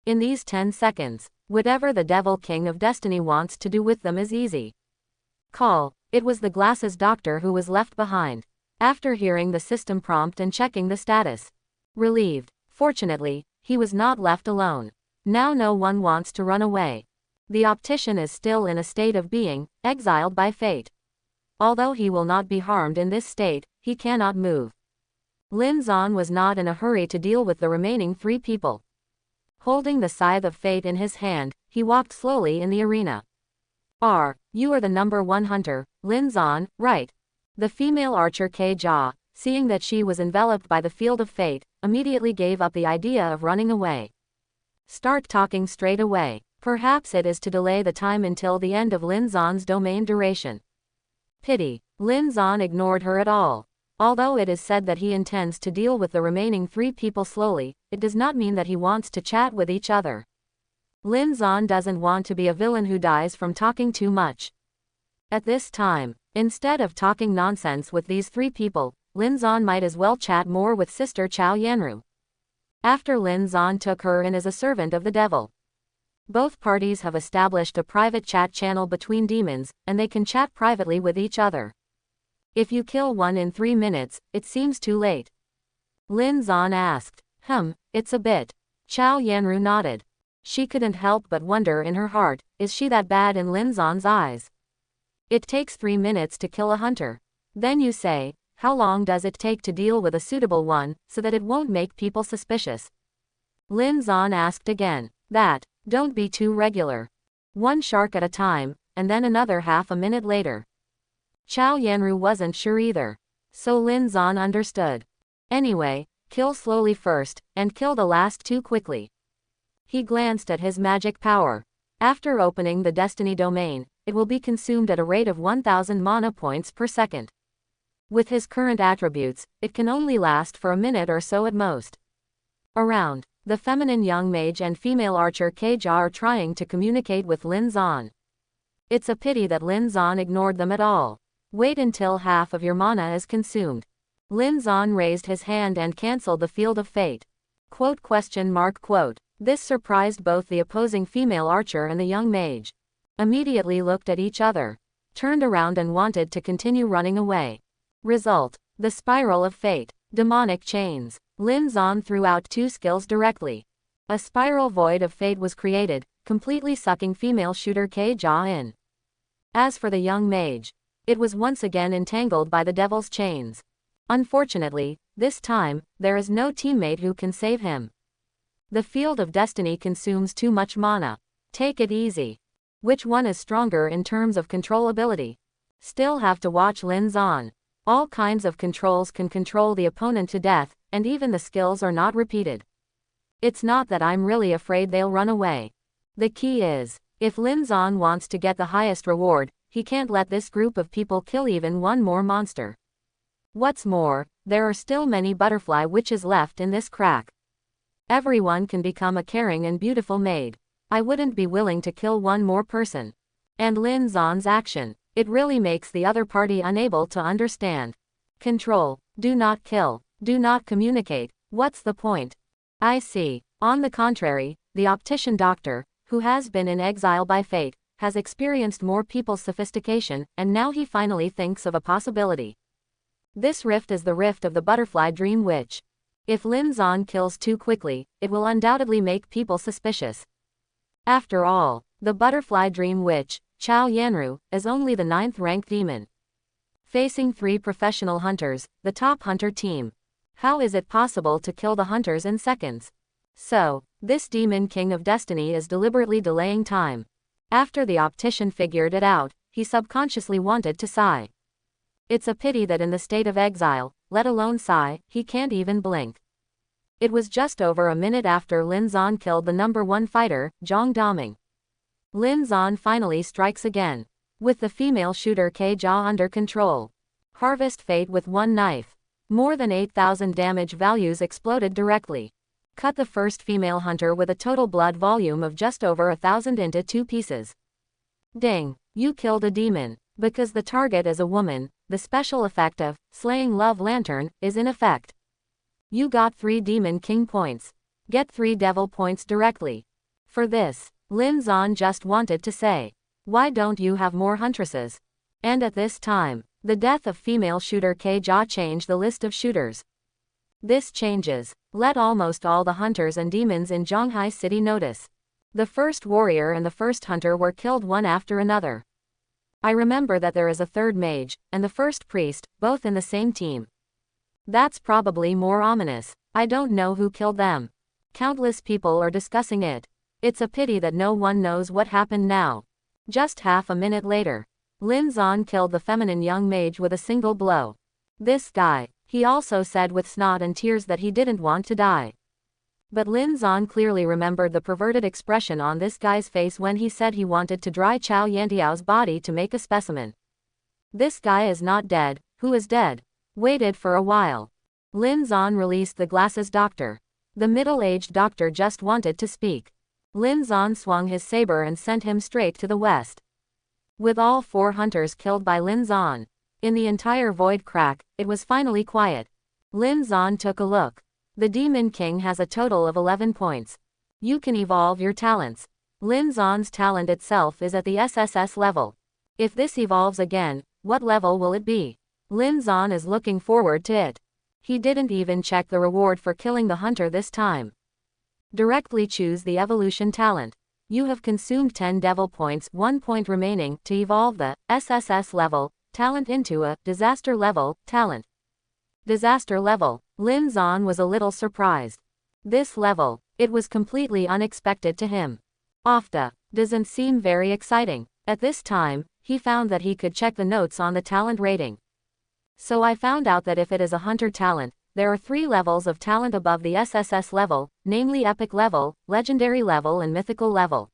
In these 10 seconds, whatever the Devil King of Destiny wants to do with them is easy. Call. It was the glasses doctor who was left behind. After hearing the system prompt and checking the status. Relieved. Fortunately, he was not left alone. Now no one wants to run away. The optician is still in a state of being exiled by fate. Although he will not be harmed in this state, he cannot move. Lin Zan was not in a hurry to deal with the remaining 3 people. Holding the scythe of fate in his hand, he walked slowly in the arena. You are the number 1 hunter, Lin Zan, right? The female archer Ke Jia, seeing that she was enveloped by the field of fate, immediately gave up the idea of running away. Start talking straight away. Perhaps it is to delay the time until the end of Lin Zan's domain duration. Pity. Lin Zan ignored her at all. Although it is said that he intends to deal with the remaining 3 people slowly, it does not mean that he wants to chat with each other. Lin Zan doesn't want to be a villain who dies from talking too much. At this time, instead of talking nonsense with these 3 people, Lin Zan might as well chat more with Sister Chao Yanru. After Lin Zan took her in as a servant of the devil. Both parties have established a private chat channel between demons, and they can chat privately with each other. If you kill one in 3 minutes, it seems too late. Lin Zan asked. It's a bit. Chao Yanru nodded. She couldn't help but wonder in her heart, is she that bad in Lin Zan's eyes? It takes 3 minutes to kill a hunter. Then you say, how long does it take to deal with a suitable one, so that it won't make people suspicious? Lin Zan asked again. Don't be too regular. 1 shark at a time, and then another half a minute later. Chao Yanru wasn't sure either. So Lin Zan understood. Anyway, kill slowly first, and kill the last 2 quickly. He glanced at his magic power. After opening the destiny domain, it will be consumed at a rate of 1000 mana points per second. With his current attributes, it can only last for a minute or so at most. Around, the feminine young mage and female archer Ke Jia are trying to communicate with Lin Zan. It's a pity that Lin Zan ignored them at all. Wait until half of your mana is consumed. Lin Zan raised his hand and cancelled the field of fate. Quote. This surprised both the opposing female archer and the young mage. Immediately looked at each other. Turned around and wanted to continue running away. Result. The spiral of fate. Demonic chains. Lin Zan threw out 2 skills directly. A spiral void of fate was created, completely sucking female shooter Ke Jia in. As for the young mage, it was once again entangled by the devil's chains. Unfortunately, this time, there is no teammate who can save him. The field of destiny consumes too much mana. Take it easy. Which one is stronger in terms of controllability? Still have to watch Lin Zan. All kinds of controls can control the opponent to death, and even the skills are not repeated. It's not that I'm really afraid they'll run away. The key is, if Lin Zan wants to get the highest reward, he can't let this group of people kill even one more monster. What's more, there are still many butterfly witches left in this crack. Everyone can become a caring and beautiful maid. I wouldn't be willing to kill one more person. And Lin Zan's action, it really makes the other party unable to understand. Control, do not kill, do not communicate, what's the point? I see. On the contrary, the optician doctor, who has been in exile by fate, has experienced more people's sophistication, and now he finally thinks of a possibility. This rift is the rift of the butterfly dream witch. If Lin Zan kills too quickly, it will undoubtedly make people suspicious. After all, the butterfly dream witch, Chao Yanru, is only the 9th ranked demon. Facing 3 professional hunters, the top hunter team. How is it possible to kill the hunters in seconds? So, this demon king of destiny is deliberately delaying time. After the optician figured it out, he subconsciously wanted to sigh. It's a pity that in the state of exile, let alone sigh, he can't even blink. It was just over a minute after Lin Zan killed the number 1 fighter, Zhang Daming. Lin Zan finally strikes again. With the female shooter Ke Jia under control. Harvest fate with 1 knife. More than 8,000 damage values exploded directly. Cut the first female hunter with a total blood volume of just over 1,000 into 2 pieces. Ding, you killed a demon. Because the target is a woman, the special effect of slaying love lantern is in effect. You got 3 demon king points. Get 3 devil points directly. For this, Lin Zan just wanted to say, why don't you have more huntresses? And at this time, the death of female shooter K-Ja changed the list of shooters. This changes let almost all the hunters and demons in Zhonghai City notice. The first warrior and the first hunter were killed one after another. I remember that there is a third mage, and the first priest, both in the same team. That's probably more ominous. I don't know who killed them. Countless people are discussing it. It's a pity that no one knows what happened now. Just half a minute later, Lin Zan killed the feminine young mage with a single blow. This guy, he also said with snot and tears that he didn't want to die. But Lin Zan clearly remembered the perverted expression on this guy's face when he said he wanted to dry Chao Yantiao's body to make a specimen. This guy is not dead. Who is dead? Waited for a while. Lin Zan released the glasses doctor. The middle-aged doctor just wanted to speak. Lin Zan swung his saber and sent him straight to the west. With all 4 hunters killed by Lin Zan, in the entire void crack, it was finally quiet. Lin Zan took a look. The Demon King has a total of 11 points. You can evolve your talents. Lin Zan's talent itself is at the SSS level. If this evolves again, what level will it be? Lin Zan is looking forward to it. He didn't even check the reward for killing the hunter this time. Directly choose the evolution talent. You have consumed 10 devil points, 1 point remaining to evolve the SSS level talent into a disaster level talent. Disaster level. Lin Zan was a little surprised. This level, it was completely unexpected to him. Ofta doesn't seem very exciting. At this time, he found that he could check the notes on the talent rating. So I found out that if it is a hunter talent, there are 3 levels of talent above the SSS level, namely epic level, legendary level and mythical level.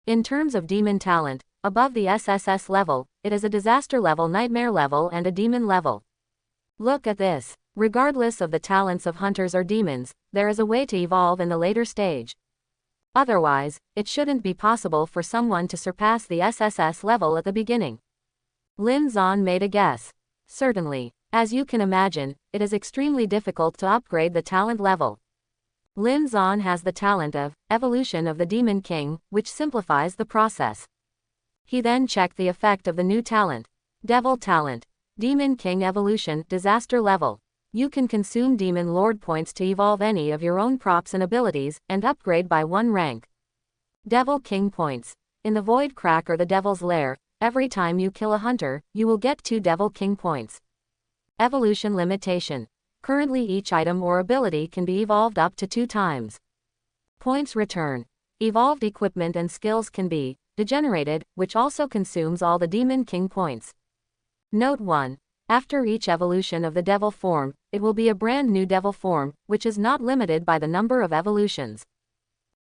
In terms of demon talent, above the SSS level, it is a disaster level, nightmare level and a demon level. Look at this. Regardless of the talents of hunters or demons, there is a way to evolve in the later stage. Otherwise, it shouldn't be possible for someone to surpass the SSS level at the beginning. Lin Zan made a guess. Certainly, as you can imagine, it is extremely difficult to upgrade the talent level. Lin Zan has the talent of evolution of the Demon King, which simplifies the process. He then checked the effect of the new talent. Devil talent. Demon King evolution, disaster level. You can consume Demon Lord points to evolve any of your own props and abilities, and upgrade by 1 rank. Devil King points. In the Void Crack or the Devil's Lair, every time you kill a hunter, you will get 2 Devil King points. Evolution limitation. Currently each item or ability can be evolved up to 2 times. Points return. Evolved equipment and skills can be degenerated, which also consumes all the Demon King points. Note 1. After each evolution of the devil form, it will be a brand new devil form, which is not limited by the number of evolutions.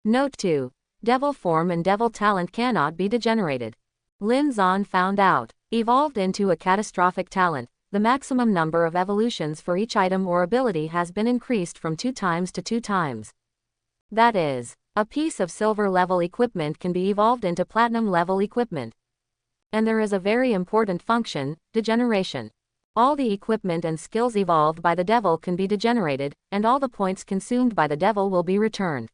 Note 2. Devil form and devil talent cannot be degenerated. Lin Zan found out. Evolved into a catastrophic talent, the maximum number of evolutions for each item or ability has been increased from 2 times to 2 times. That is, a piece of silver level equipment can be evolved into platinum level equipment. And there is a very important function, degeneration. All the equipment and skills evolved by the devil can be degenerated, and all the points consumed by the devil will be returned.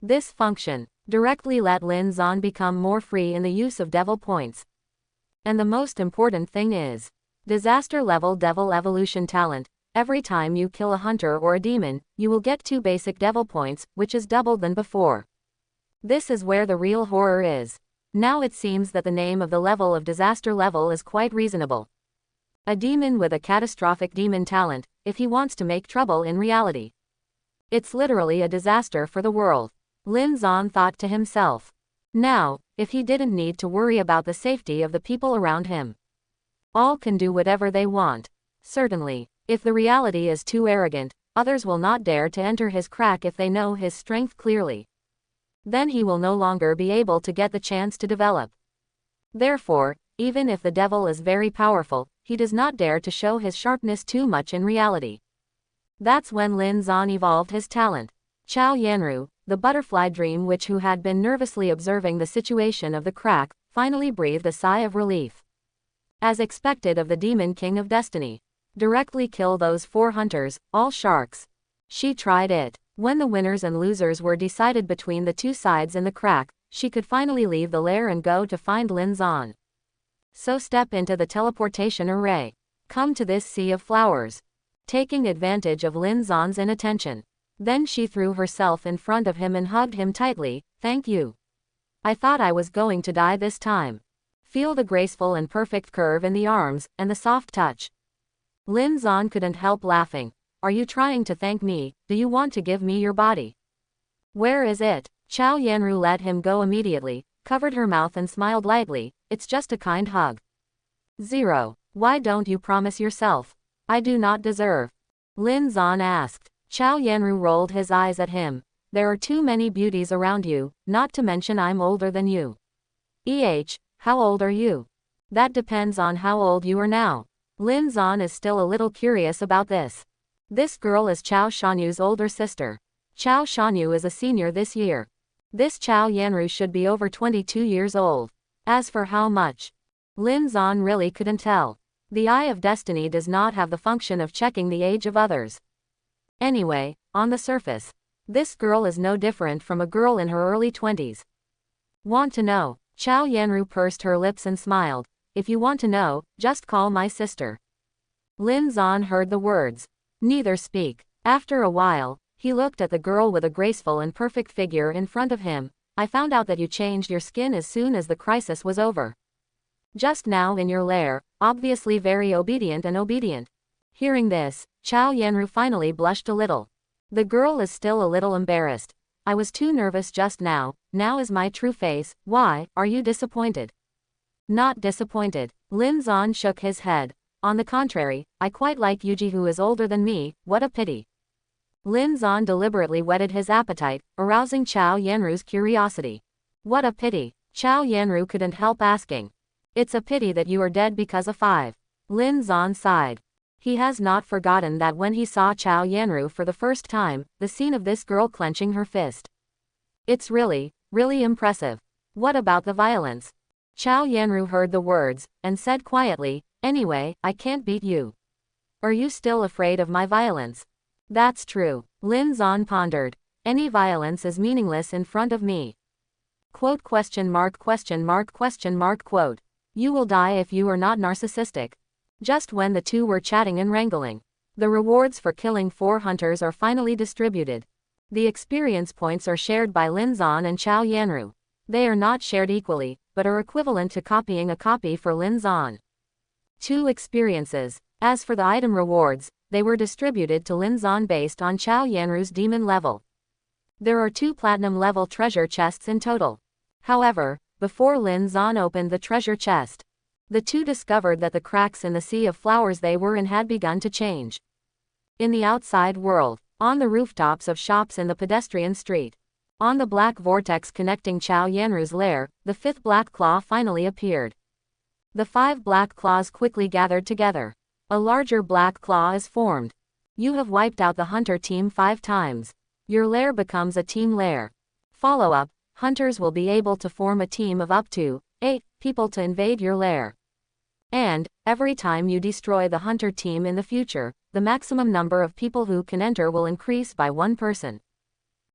This function directly let Lin Zan become more free in the use of devil points. And the most important thing is disaster level devil evolution talent. Every time you kill a hunter or a demon, you will get 2 basic devil points, which is double than before. This is where the real horror is. Now it seems that the name of the level of disaster level is quite reasonable. A demon with a catastrophic demon talent, if he wants to make trouble in reality. It's literally a disaster for the world. Lin Zan thought to himself. Now, if he didn't need to worry about the safety of the people around him. All can do whatever they want. Certainly, if the reality is too arrogant, others will not dare to enter his crack if they know his strength clearly. Then he will no longer be able to get the chance to develop. Therefore, even if the devil is very powerful, he does not dare to show his sharpness too much in reality. That's when Lin Zan evolved his talent. Chao Yanru, the butterfly dream witch who had been nervously observing the situation of the crack, finally breathed a sigh of relief. As expected of the Demon King of Destiny. Directly kill those 4 hunters, all sharks. She tried it. When the winners and losers were decided between the 2 sides in the crack, she could finally leave the lair and go to find Lin Zan. So step into the teleportation array. Come to this sea of flowers. Taking advantage of Lin Zan's inattention. Then she threw herself in front of him and hugged him tightly. Thank you. I thought I was going to die this time. Feel the graceful and perfect curve in the arms, and the soft touch. Lin Zan couldn't help laughing. Are you trying to thank me? Do you want to give me your body? Where is it? Chow Yanru let him go immediately, covered her mouth and smiled lightly. It's just a kind hug. 0. Why don't you promise yourself? I do not deserve. Lin Zan asked. Chow Yanru rolled his eyes at him. There are too many beauties around you, not to mention I'm older than you. How old are you? That depends on how old you are now. Lin Zan is still a little curious about this. This girl is Chow Shanyu's older sister. Chow Shanyu is a senior this year. This Chow Yanru should be over 22 years old. As for how much, Lin Zan really couldn't tell. The Eye of Destiny does not have the function of checking the age of others. Anyway, on the surface, this girl is no different from a girl in her early 20s. Want to know? Chow Yanru pursed her lips and smiled. If you want to know, just call my sister. Lin Zan heard the words. Neither speak. After a while, he looked at the girl with a graceful and perfect figure in front of him. I found out that you changed your skin as soon as the crisis was over. Just now in your lair, obviously very obedient and obedient. Hearing this, Chow Yanru finally blushed a little. The girl is still a little embarrassed. I was too nervous just now is my true face. Why, are you disappointed? Not disappointed. Lin Zan shook his head. On the contrary, I quite like Yuji who is older than me, what a pity. Lin Zan deliberately whetted his appetite, arousing Chow Yanru's curiosity. What a pity. Chow Yanru couldn't help asking. It's a pity that you are dead because of 5. Lin Zan sighed. He has not forgotten that when he saw Chow Yanru for the first time, the scene of this girl clenching her fist. It's really impressive. What about the violence? Chow Yanru heard the words, and said quietly, anyway, I can't beat you. Are you still afraid of my violence? That's true. Lin Zan pondered. Any violence is meaningless in front of me. Quote ? You will die if you are not narcissistic. Just when the two were chatting and wrangling, the rewards for killing 4 hunters are finally distributed. The experience points are shared by Lin Zan and Chow Yanru. They are not shared equally, but are equivalent to copying a copy for Lin Zan. 2 experiences. As for the item rewards, they were distributed to Lin Zan based on Chow Yanru's demon level. There are 2 platinum level treasure chests in total. However, before Lin Zan opened the treasure chest, the two discovered that the cracks in the sea of flowers they were in had begun to change. In the outside world, on the rooftops of shops in the pedestrian street, on the black vortex connecting Chow Yanru's lair, the 5th black claw finally appeared. The 5 black claws quickly gathered together. A larger black claw is formed. You have wiped out the hunter team 5 times. Your lair becomes a team lair. Follow-up, hunters will be able to form a team of up to 8 people to invade your lair. And, every time you destroy the hunter team in the future, the maximum number of people who can enter will increase by 1 person.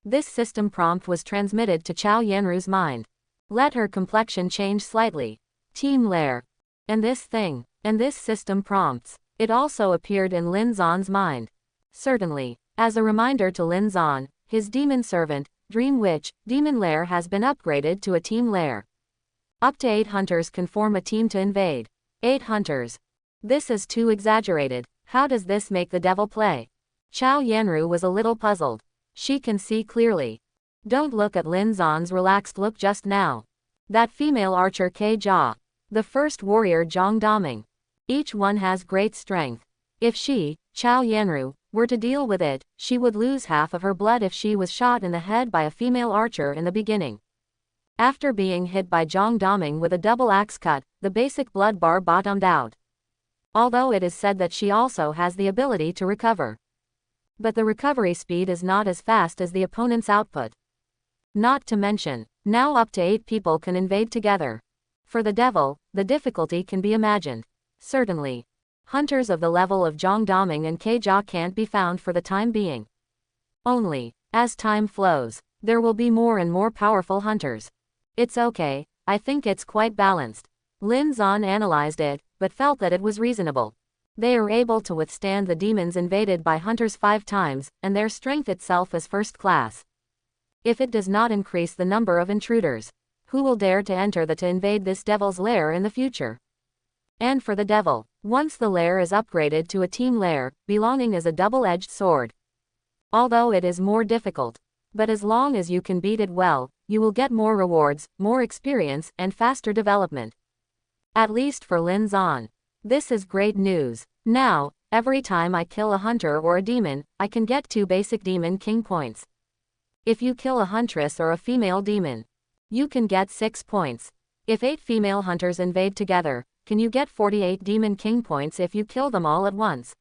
This system prompt was transmitted to Chow Yanru's mind. Let her complexion change slightly. Team lair. And this system prompts. It also appeared in Lin Zan's mind. Certainly, as a reminder to Lin Zan, his demon servant, Dream Witch, demon lair has been upgraded to a team lair. Up to 8 hunters can form a team to invade. 8 hunters. This is too exaggerated. How does this make the devil play? Chow Yanru was a little puzzled. She can see clearly. Don't look at Lin Zan's relaxed look just now. That female archer Ke-ja. The first warrior Zhang Daming. Each one has great strength. If she, Chow Yanru, were to deal with it, she would lose half of her blood if she was shot in the head by a female archer in the beginning. After being hit by Zhang Daming with a double axe cut, the basic blood bar bottomed out. Although it is said that she also has the ability to recover. But the recovery speed is not as fast as the opponent's output. Not to mention, now up to 8 people can invade together. For the devil, the difficulty can be imagined. Certainly, hunters of the level of Zhang Daming and Ke-ja can't be found for the time being. Only, as time flows, there will be more and more powerful hunters. It's okay, I think it's quite balanced. Lin Zan analyzed it, but felt that it was reasonable. They are able to withstand the demons invaded by hunters 5 times, and their strength itself is first class. If it does not increase the number of intruders, who will dare to enter to invade this devil's lair in the future? And for the devil, once the lair is upgraded to a team lair, belonging as a double-edged sword. Although it is more difficult, but as long as you can beat it well, you will get more rewards, more experience, and faster development. At least for Lin Zan. This is great news. Now, every time I kill a hunter or a demon, I can get 2 basic demon king points. If you kill a huntress or a female demon, you can get 6 points. If 8 female hunters invade together, can you get 48 demon king points if you kill them all at once?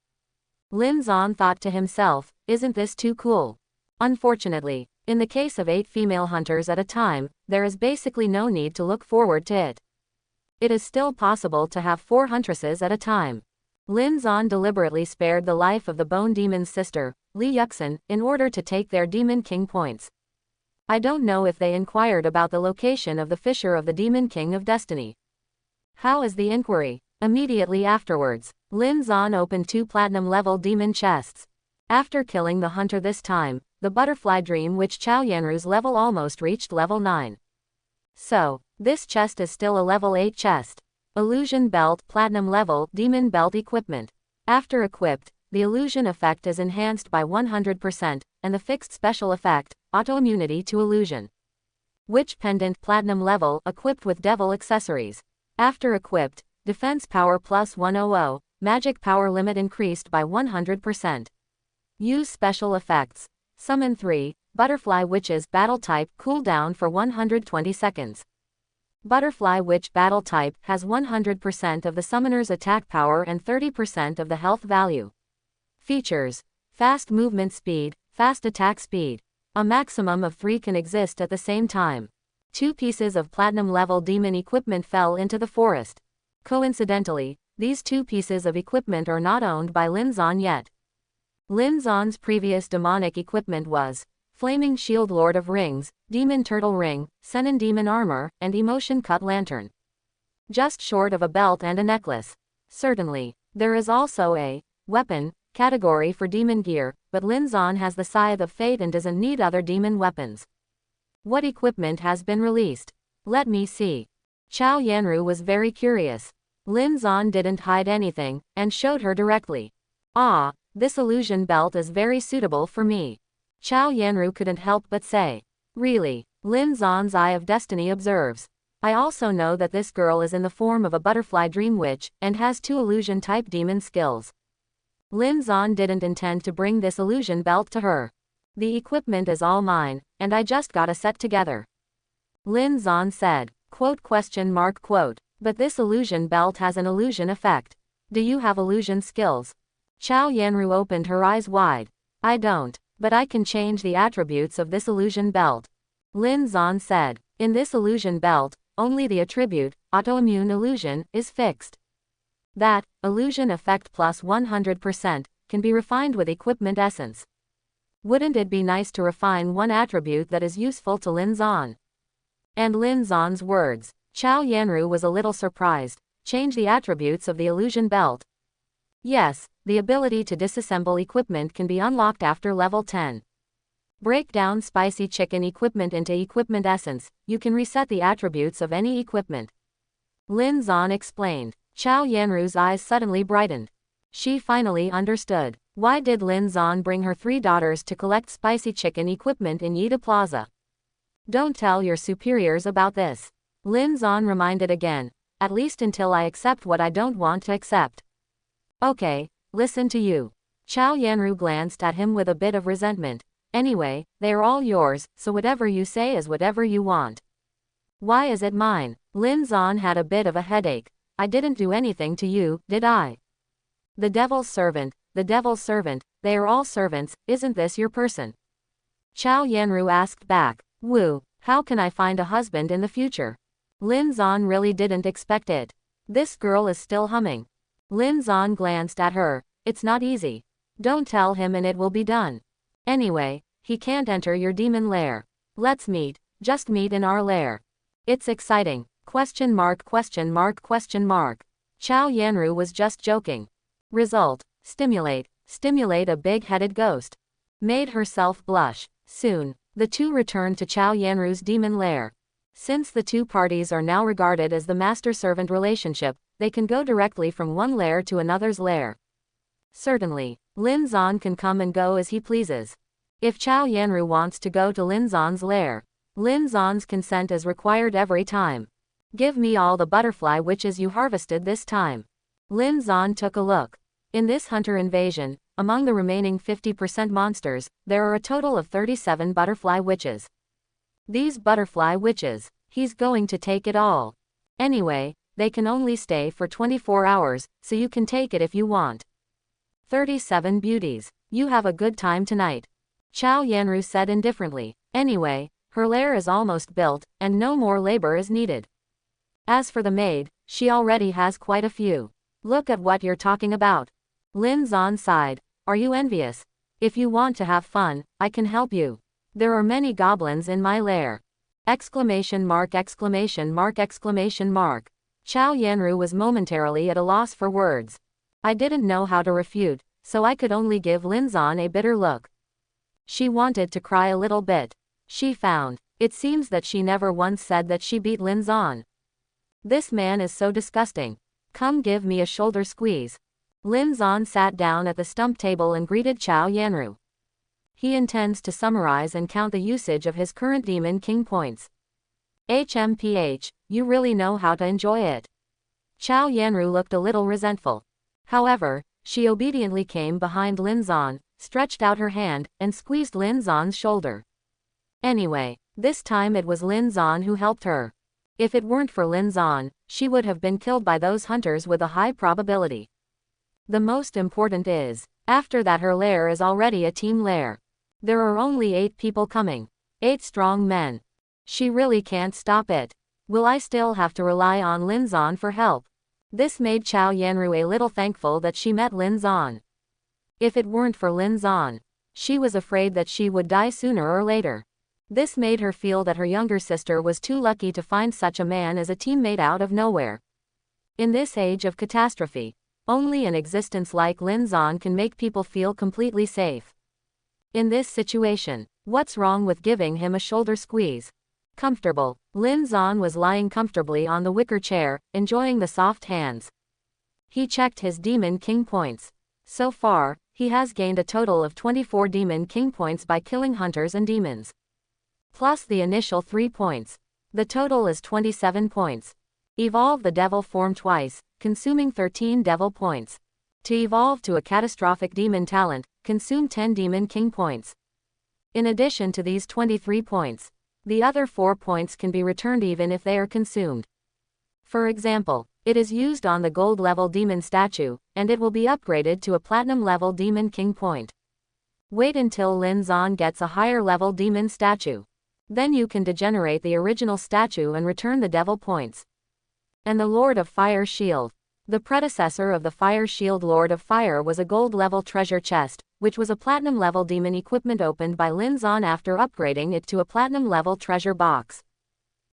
Lin Zan thought to himself, isn't this too cool? Unfortunately, in the case of 8 female hunters at a time, there is basically no need to look forward to it. It is still possible to have 4 huntresses at a time. Lin Zan deliberately spared the life of the Bone Demon's sister, Li Yuxin, in order to take their Demon King points. I don't know if they inquired about the location of the Fisher of the Demon King of Destiny. How is the inquiry? Immediately afterwards, Lin Zan opened 2 platinum-level demon chests. After killing the hunter this time, the butterfly dream witch Chao Yanru's level almost reached level 9. So, this chest is still a level 8 chest. Illusion Belt Platinum Level Demon Belt Equipment. After equipped, the illusion effect is enhanced by 100%, and the fixed special effect, autoimmunity to illusion. Witch Pendant Platinum Level equipped with devil accessories. After equipped, defense power plus 100, magic power limit increased by 100%. Use special effects. Summon 3, Butterfly Witch's Battle Type cooldown for 120 seconds. Butterfly Witch Battle Type has 100% of the summoner's attack power and 30% of the health value. Features: fast movement speed, fast attack speed. A maximum of 3 can exist at the same time. 2 pieces of platinum level demon equipment fell into the forest. Coincidentally, these 2 pieces of equipment are not owned by Lin Zan yet. Lin Zan's previous demonic equipment was Flaming Shield Lord of Rings, Demon Turtle Ring, Senin Demon Armor, and Emotion Cut Lantern. Just short of a belt and a necklace. Certainly, there is also a weapon category for demon gear, but Lin Zan has the Scythe of Fate and doesn't need other demon weapons. What equipment has been released? Let me see. Chao Yanru was very curious. Lin Zan didn't hide anything, and showed her directly. Ah, this illusion belt is very suitable for me. Chao Yanru couldn't help but say. Really, Lin Zan's Eye of Destiny observes. I also know that this girl is in the form of a butterfly dream witch, and has 2 illusion-type demon skills. Lin Zan didn't intend to bring this illusion belt to her. The equipment is all mine, and I just got a set together. Lin Zan said, quote. But this illusion belt has an illusion effect. Do you have illusion skills? Chao Yanru opened her eyes wide. I don't, but I can change the attributes of this illusion belt. Lin Zan said, in this illusion belt, only the attribute, autoimmune illusion, is fixed. That, illusion effect plus 100%, can be refined with equipment essence. Wouldn't it be nice to refine one attribute that is useful to Lin Zan? And Lin Zan's words, Chao Yanru was a little surprised. Change the attributes of the illusion belt. Yes, the ability to disassemble equipment can be unlocked after level 10. Break down spicy chicken equipment into equipment essence. You can reset the attributes of any equipment. Lin Zan explained. Chao Yanru's eyes suddenly brightened. She finally understood. Why did Lin Zan bring her 3 daughters to collect spicy chicken equipment in Yida Plaza? Don't tell your superiors about this. Lin Zan reminded again. At least until I accept what I don't want to accept. Okay, listen to you. Chao Yanru glanced at him with a bit of resentment. Anyway, they are all yours, so whatever you say is whatever you want. Why is it mine? Lin Zan had a bit of a headache. I didn't do anything to you, did I? The devil's servant, they are all servants, isn't this your person? Chao Yanru asked back. Woo, how can I find a husband in the future? Lin Zan really didn't expect it. This girl is still humming. Lin Zan glanced at her. It's not easy. Don't tell him and it will be done. Anyway, he can't enter your demon lair. Let's meet, just meet in our lair. It's exciting. Question mark question mark question mark. Chao Yanru was just joking. Result: stimulate. Stimulate a big-headed ghost. Made herself blush. Soon, the two returned to Chao Yanru's demon lair. Since the two parties are now regarded as the master-servant relationship, they can go directly from one lair to another's lair. Certainly, Lin Zan can come and go as he pleases. If Chao Yanru wants to go to Lin Zan's lair, Lin Zan's consent is required every time. Give me all the butterfly witches you harvested this time. Lin Zan took a look. In this hunter invasion, among the remaining 50% monsters, there are a total of 37 butterfly witches. These butterfly witches, he's going to take it all. Anyway, they can only stay for 24 hours, so you can take it if you want. 37 beauties. You have a good time tonight. Chao Yanru said indifferently. Anyway, her lair is almost built, and no more labor is needed. As for the maid, she already has quite a few. Look at what you're talking about. Lin Zan sighed. Are you envious? If you want to have fun, I can help you. There are many goblins in my lair. Exclamation mark exclamation mark exclamation mark. Chao Yanru was momentarily at a loss for words. I didn't know how to refute, so I could only give Lin Zan a bitter look. She wanted to cry a little bit. She found, it seems that she never once said that she beat Lin Zan. This man is so disgusting. Come give me a shoulder squeeze. Lin Zan sat down at the stump table and greeted Chao Yanru. He intends to summarize and count the usage of his current Demon King points. HMPH, you really know how to enjoy it. Chao Yanru looked a little resentful. However, she obediently came behind Lin Zan, stretched out her hand, and squeezed Lin Zan's shoulder. Anyway, this time it was Lin Zan who helped her. If it weren't for Lin Zan, she would have been killed by those hunters with a high probability. The most important is, after that her lair is already a team lair. There are only 8 people coming. 8 strong men. She really can't stop it. Will I still have to rely on Lin Zan for help? This made Chao Yanru a little thankful that she met Lin Zan. If it weren't for Lin Zan, she was afraid that she would die sooner or later. This made her feel that her younger sister was too lucky to find such a man as a teammate out of nowhere. In this age of catastrophe, only an existence like Lin Zan can make people feel completely safe. In this situation, what's wrong with giving him a shoulder squeeze? Comfortable. Lin Zan was lying comfortably on the wicker chair, enjoying the soft hands. He checked his Demon King points. So far, he has gained a total of 24 Demon King points by killing hunters and demons. Plus the initial 3 points. The total is 27 points. Evolve the devil form twice, consuming 13 devil points. To evolve to a catastrophic demon talent, consume 10 Demon King points. In addition to these 23 points, the other 4 points can be returned even if they are consumed. For example, it is used on the gold level demon statue, and it will be upgraded to a platinum level Demon King point. Wait until Lin Zan gets a higher level demon statue. Then you can degenerate the original statue and return the devil points. And the Lord of Fire Shield. The predecessor of the Fire Shield Lord of Fire was a gold level treasure chest, which was a platinum level demon equipment opened by Lin Zan after upgrading it to a platinum level treasure box.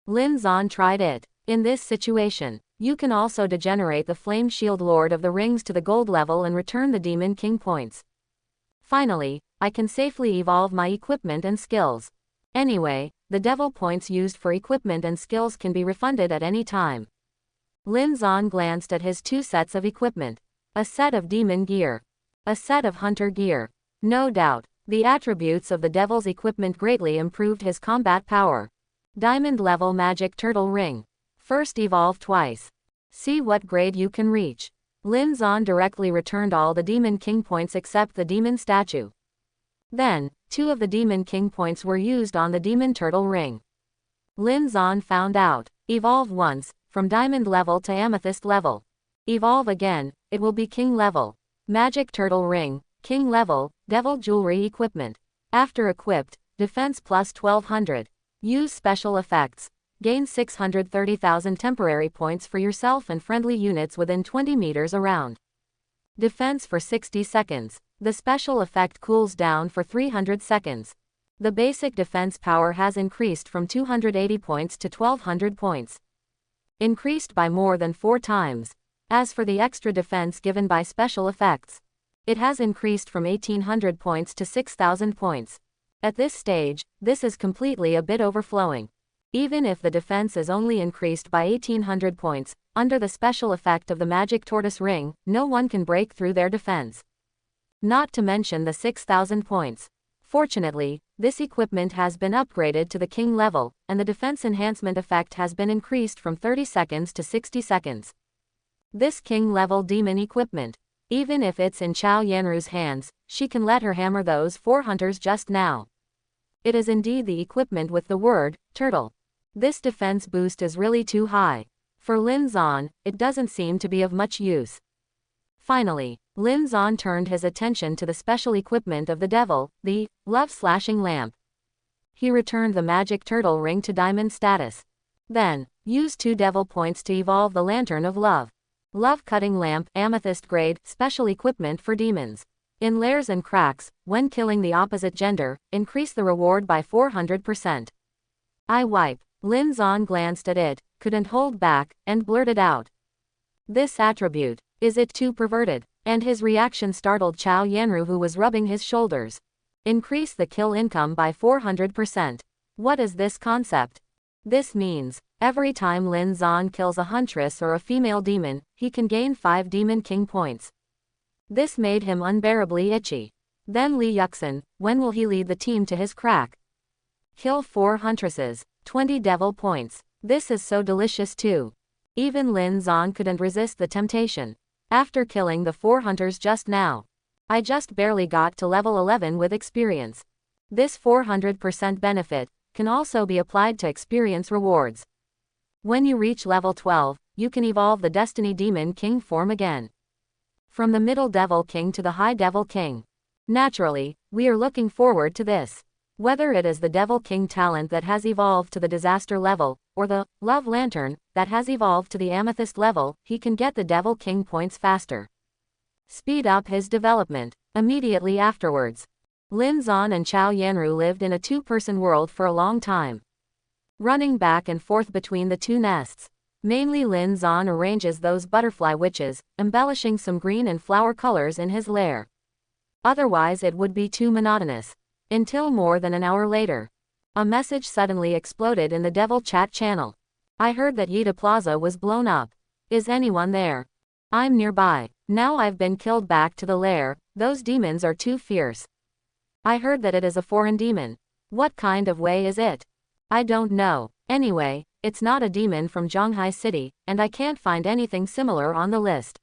Lin Zan tried it. In this situation, you can also degenerate the Flame Shield Lord of the Rings to the gold level and return the Demon King points. Finally, I can safely evolve my equipment and skills. Anyway, the devil points used for equipment and skills can be refunded at any time. Lin Zan glanced at his 2 sets of equipment. A set of demon gear. A set of hunter gear. No doubt, the attributes of the devil's equipment greatly improved his combat power. Diamond level magic turtle ring. First evolve twice. See what grade you can reach. Lin Zan directly returned all the Demon King points except the demon statue. Then, 2 of the Demon King points were used on the demon turtle ring. Lin Zan found out. Evolve once, from diamond level to amethyst level. Evolve again, it will be king level. Magic turtle ring, king level, devil jewelry equipment. After equipped, defense plus 1200. Use special effects. Gain 630,000 temporary points for yourself and friendly units within 20 meters around. Defense for 60 seconds. The special effect cools down for 300 seconds. The basic defense power has increased from 280 points to 1200 points. increased by more than 4 times. As for the extra defense given by special effects, it has increased from 1800 points to 6000 points. At this stage, this is completely a bit overflowing. Even if the defense is only increased by 1800 points, under the special effect of the magic tortoise ring, no one can break through their defense. Not to mention the 6000 points. Fortunately, this equipment has been upgraded to the king level, and the defense enhancement effect has been increased from 30 seconds to 60 seconds. This king level demon equipment, even if it's in Chao Yanru's hands, she can let her hammer those 4 hunters just now. It is indeed the equipment with the word turtle. This defense boost is really too high. For Lin Zan, it doesn't seem to be of much use. Finally, Lin Zan turned his attention to the special equipment of the devil, the love-slashing lamp. He returned the magic turtle ring to diamond status. Then, used 2 devil points to evolve the lantern of love. Love-cutting lamp, amethyst grade, special equipment for demons. In layers and cracks, when killing the opposite gender, increase the reward by 400%. Eye wipe. Lin Zan glanced at it, couldn't hold back, and blurted out. This attribute, is it too perverted? And his reaction startled Chao Yanru, who was rubbing his shoulders. Increase the kill income by 400%. What is this concept? This means, every time Lin Zan kills a huntress or a female demon, he can gain 5 Demon King points. This made him unbearably itchy. Then Li Yuxin, when will he lead the team to his crack? Kill 4 huntresses, 20 devil points. This is so delicious too. Even Lin Zan couldn't resist the temptation. After killing the 4 hunters just now, I just barely got to level 11 with experience. This 400% benefit can also be applied to experience rewards. When you reach level 12, you can evolve the Destiny Demon King form again. From the Middle Devil King to the High Devil King. Naturally, we are looking forward to this. Whether it is the Devil King talent that has evolved to the Disaster level, or the Love Lantern that has evolved to the Amethyst level, he can get the Devil King points faster. Speed up his development. Immediately afterwards, Lin Zan and Chao Yanru lived in a 2-person world for a long time. Running back and forth between the 2 nests. Mainly Lin Zan arranges those butterfly witches, embellishing some green and flower colors in his lair. Otherwise it would be too monotonous. Until more than an hour later, a message suddenly exploded in the Devil Chat channel. I heard that Yida Plaza was blown up. Is anyone there? I'm nearby. Now I've been killed. Back to the lair. Those demons are too fierce. I heard that it is a foreign demon. What kind of way is it? I don't know. Anyway, it's not a demon from Zhonghai City, and I can't find anything similar on the list.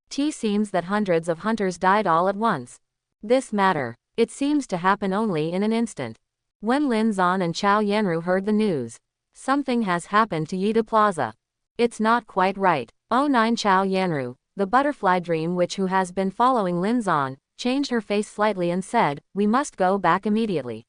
Seems that hundreds of hunters died all at once. This matter, it seems to happen only in an instant. When Lin Zan and Chao Yanru heard the news, something has happened to Yida Plaza. It's not quite right. Oh 9 Chao Yanru, the butterfly dream witch who has been following Lin Zan, changed her face slightly and said, we must go back immediately.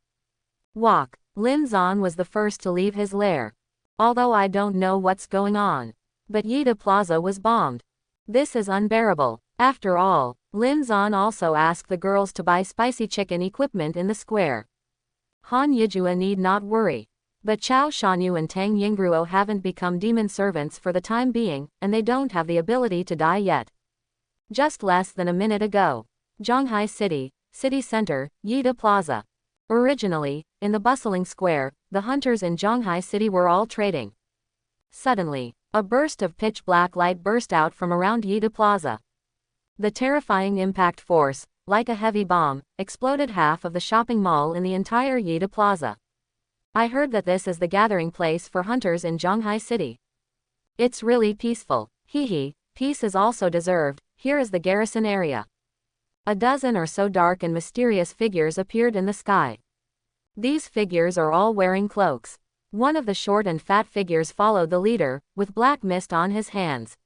Walk. Lin Zan was the first to leave his lair. Although I don't know what's going on. But Yida Plaza was bombed. This is unbearable. After all, Lin Zan also asked the girls to buy spicy chicken equipment in the square. Han Yijua need not worry. But Chao Shanyu and Tang Yingruo haven't become demon servants for the time being, and they don't have the ability to die yet. Just less than a minute ago. Zhonghai City, city center, Yida Plaza. Originally, in the bustling square, the hunters in Zhonghai City were all trading. Suddenly, a burst of pitch-black light burst out from around Yida Plaza. The terrifying impact force, like a heavy bomb, exploded half of the shopping mall in the entire Yida Plaza. I heard that this is the gathering place for hunters in Zhonghai City. It's really peaceful. Hehe, peace is also deserved. Here is the garrison area. A dozen or so dark and mysterious figures appeared in the sky. These figures are all wearing cloaks. One of the short and fat figures followed the leader, with black mist on his hands.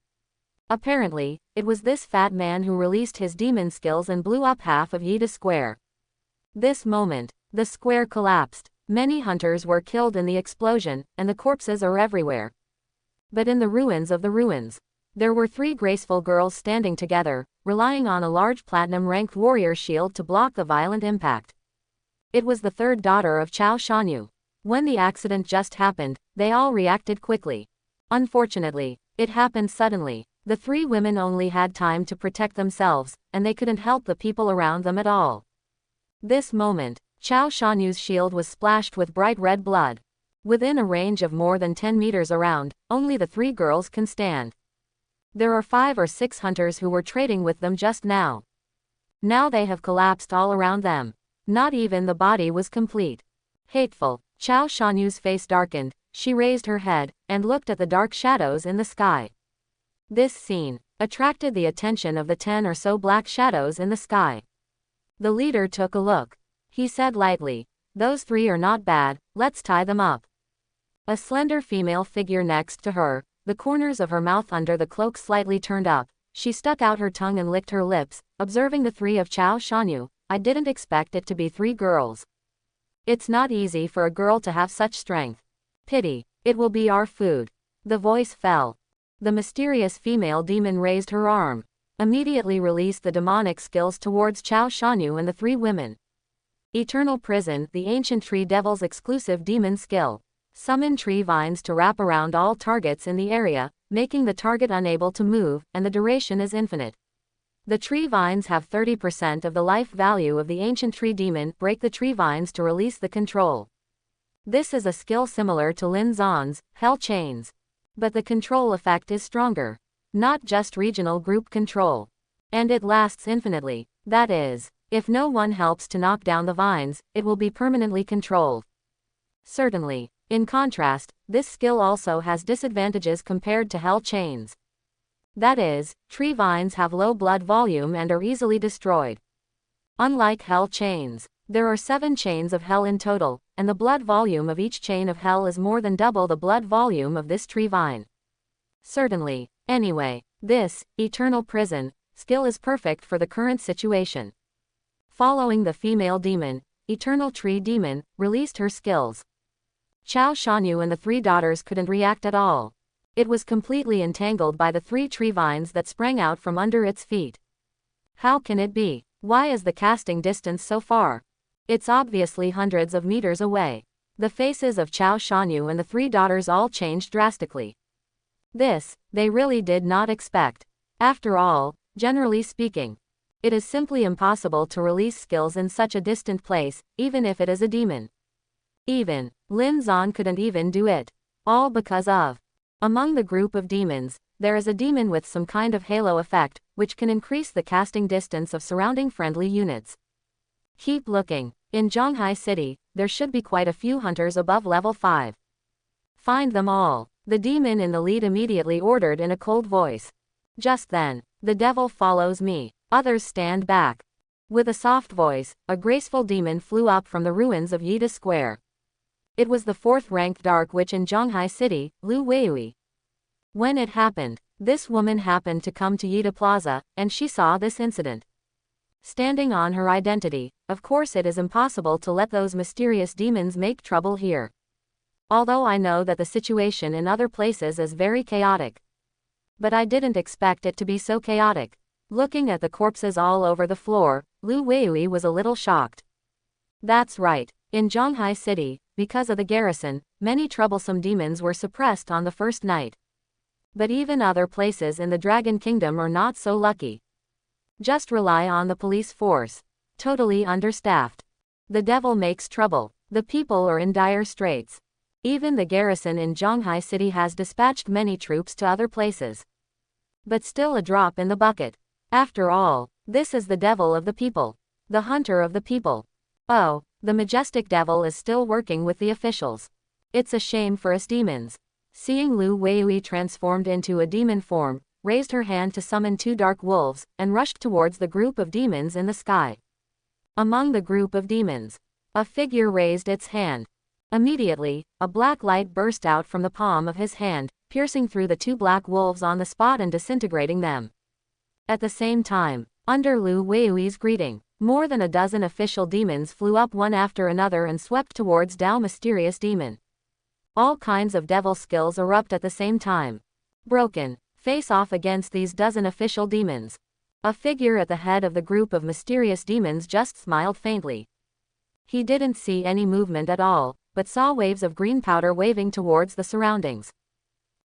Apparently, it was this fat man who released his demon skills and blew up half of Yida Square. This moment, the square collapsed. Many hunters were killed in the explosion, and the corpses are everywhere. But in the ruins of the ruins, there were 3 graceful girls standing together, relying on a large platinum-ranked warrior shield to block the violent impact. It was the 3rd daughter of Chao Shanyu. When the accident just happened, they all reacted quickly. Unfortunately, it happened suddenly. The three women only had time to protect themselves, and they couldn't help the people around them at all. This moment, Chao Shanyu's shield was splashed with bright red blood. Within a range of more than 10 meters around, only the three girls can stand. There are 5 or 6 hunters who were trading with them just now. Now they have collapsed all around them. Not even the body was complete. Hateful. Chao Shanyu's face darkened, she raised her head, and looked at the dark shadows in the sky. This scene attracted the attention of the 10 or so black shadows in the sky. The leader took a look. He said lightly, "Those 3 are not bad, let's tie them up." A slender female figure next to her, the corners of her mouth under the cloak slightly turned up, she stuck out her tongue and licked her lips, observing the 3 of Chao Shanyu. "I didn't expect it to be 3 girls. It's not easy for a girl to have such strength. Pity, it will be our food." The voice fell. The mysterious female demon raised her arm, immediately released the demonic skills towards Chao Shanyu and the 3 women. Eternal Prison, the ancient tree devil's exclusive demon skill. Summon tree vines to wrap around all targets in the area, making the target unable to move, and the duration is infinite. The tree vines have 30% of the life value of the ancient tree demon. Break the tree vines to release the control. This is a skill similar to Lin Zan's Hell Chains. But the control effect is stronger. Not just regional group control. And it lasts infinitely. That is, if no one helps to knock down the vines, it will be permanently controlled. Certainly. In contrast, this skill also has disadvantages compared to Hell Chains. That is, tree vines have low blood volume and are easily destroyed. Unlike Hell Chains, there are 7 chains of hell in total, and the blood volume of each chain of hell is more than double the blood volume of this tree vine. Certainly. Anyway, this Eternal Prison skill is perfect for the current situation. Following the female demon, Eternal Tree Demon released her skills. Chao Shanyu and the 3 daughters couldn't react at all. It was completely entangled by the 3 tree vines that sprang out from under its feet. How can it be? Why is the casting distance so far? It's obviously hundreds of meters away. The faces of Chao Shanyu and the 3 daughters all changed drastically. This, they really did not expect. After all, generally speaking, it is simply impossible to release skills in such a distant place, even if it is a demon. Even Lin Zan couldn't even do it. All because of. Among the group of demons, there is a demon with some kind of halo effect, which can increase the casting distance of surrounding friendly units. Keep looking. In Zhonghai City, there should be quite a few hunters above level 5. Find them all. The demon in the lead immediately ordered in a cold voice. Just then, "The devil follows me. Others stand back." With a soft voice, a graceful demon flew up from the ruins of Yida Square. It was the 4th-ranked dark witch in Zhonghai City, Lu Weiyui. When it happened, this woman happened to come to Yida Plaza, and she saw this incident. Standing on her identity, of course it is impossible to let those mysterious demons make trouble here. Although I know that the situation in other places is very chaotic. But I didn't expect it to be so chaotic. Looking at the corpses all over the floor, Lu Weiyui was a little shocked. That's right. In Zhonghai City, because of the garrison, many troublesome demons were suppressed on the first night. But even other places in the Dragon Kingdom are not so lucky. Just rely on the police force. Totally understaffed. The devil makes trouble. The people are in dire straits. Even the garrison in Zhonghai City has dispatched many troops to other places. But still a drop in the bucket. After all, this is the devil of the people. The hunter of the people. Oh, the majestic devil is still working with the officials. It's a shame for us demons. Seeing Lu Weiyui transformed into a demon form, raised her hand to summon 2 dark wolves, and rushed towards the group of demons in the sky. Among the group of demons, a figure raised its hand. Immediately, a black light burst out from the palm of his hand, piercing through the 2 black wolves on the spot and disintegrating them. At the same time, under Lu Weiyui's greeting, more than a dozen official demons flew up one after another and swept towards Dao mysterious demon. All kinds of devil skills erupt at the same time. Broken. Face off against these dozen official demons. A figure at the head of the group of mysterious demons just smiled faintly. He didn't see any movement at all, but saw waves of green powder waving towards the surroundings.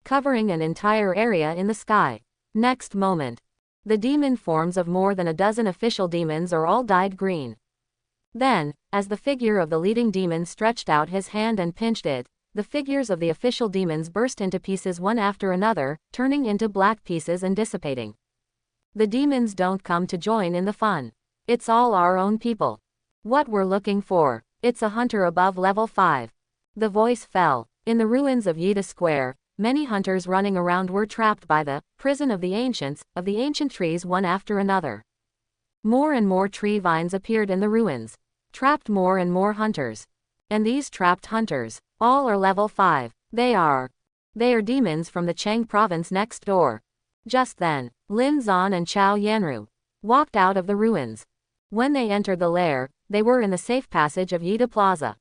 covering an entire area in the sky. Next moment, the demon forms of more than a dozen official demons are all dyed green. Then, as the figure of the leading demon stretched out his hand and pinched it, the figures of the official demons burst into pieces one after another, turning into black pieces and dissipating. The demons don't come to join in the fun. It's all our own people. What we're looking for. It's a hunter above level 5. The voice fell. In the ruins of Yida Square, many hunters running around were trapped by the prison of the ancient trees one after another. More and more tree vines appeared in the ruins, trapped more and more hunters. And these trapped hunters, all are level 5. They are demons from the Chang province next door. Just then, Lin Zan and Chao Yanru walked out of the ruins. When they entered the lair, they were in the safe passage of Yida Plaza.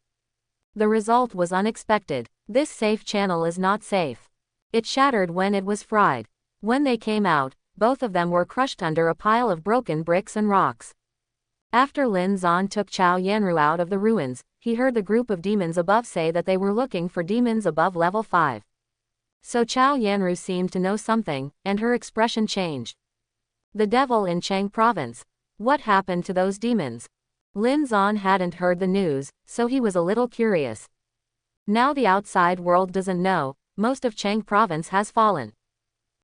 The result was unexpected. This safe channel is not safe. It shattered when it was fried. When they came out, both of them were crushed under a pile of broken bricks and rocks. After Lin Zan took Chao Yanru out of the ruins, he heard the group of demons above say that they were looking for demons above level 5. So Chao Yanru seemed to know something, and her expression changed. The devil in Chang province. What happened to those demons? Lin Zan hadn't heard the news, so he was a little curious. Now the outside world doesn't know, most of Chang province has fallen.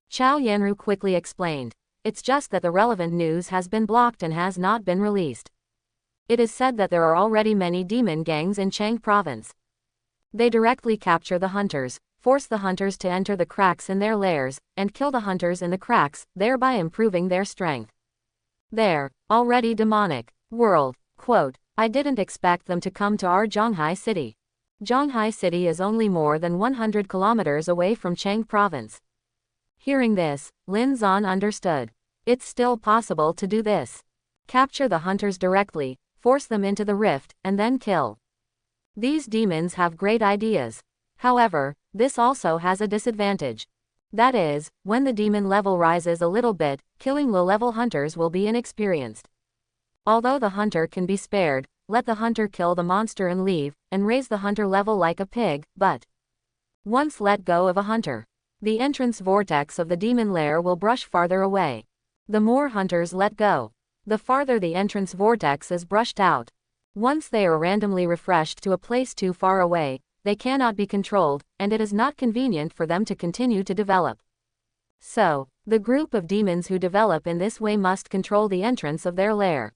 Chao Yanru quickly explained. It's just that the relevant news has been blocked and has not been released. It is said that there are already many demon gangs in Chang province. They directly capture the hunters, force the hunters to enter the cracks in their lairs, and kill the hunters in the cracks, thereby improving their strength. They're already demonic. World. Quote, I didn't expect them to come to our Zhonghai city. Zhonghai city is only more than 100 kilometers away from Chang province. Hearing this, Lin Zan understood. It's still possible to do this. Capture the hunters directly, force them into the rift, and then kill. These demons have great ideas. However, this also has a disadvantage. That is, when the demon level rises a little bit, killing low-level hunters will be inexperienced. Although the hunter can be spared, let the hunter kill the monster and leave, and raise the hunter level like a pig, but once let go of a hunter, the entrance vortex of the demon lair will brush farther away. The more hunters let go, the farther the entrance vortex is brushed out. Once they are randomly refreshed to a place too far away, they cannot be controlled, and it is not convenient for them to continue to develop. So, the group of demons who develop in this way must control the entrance of their lair.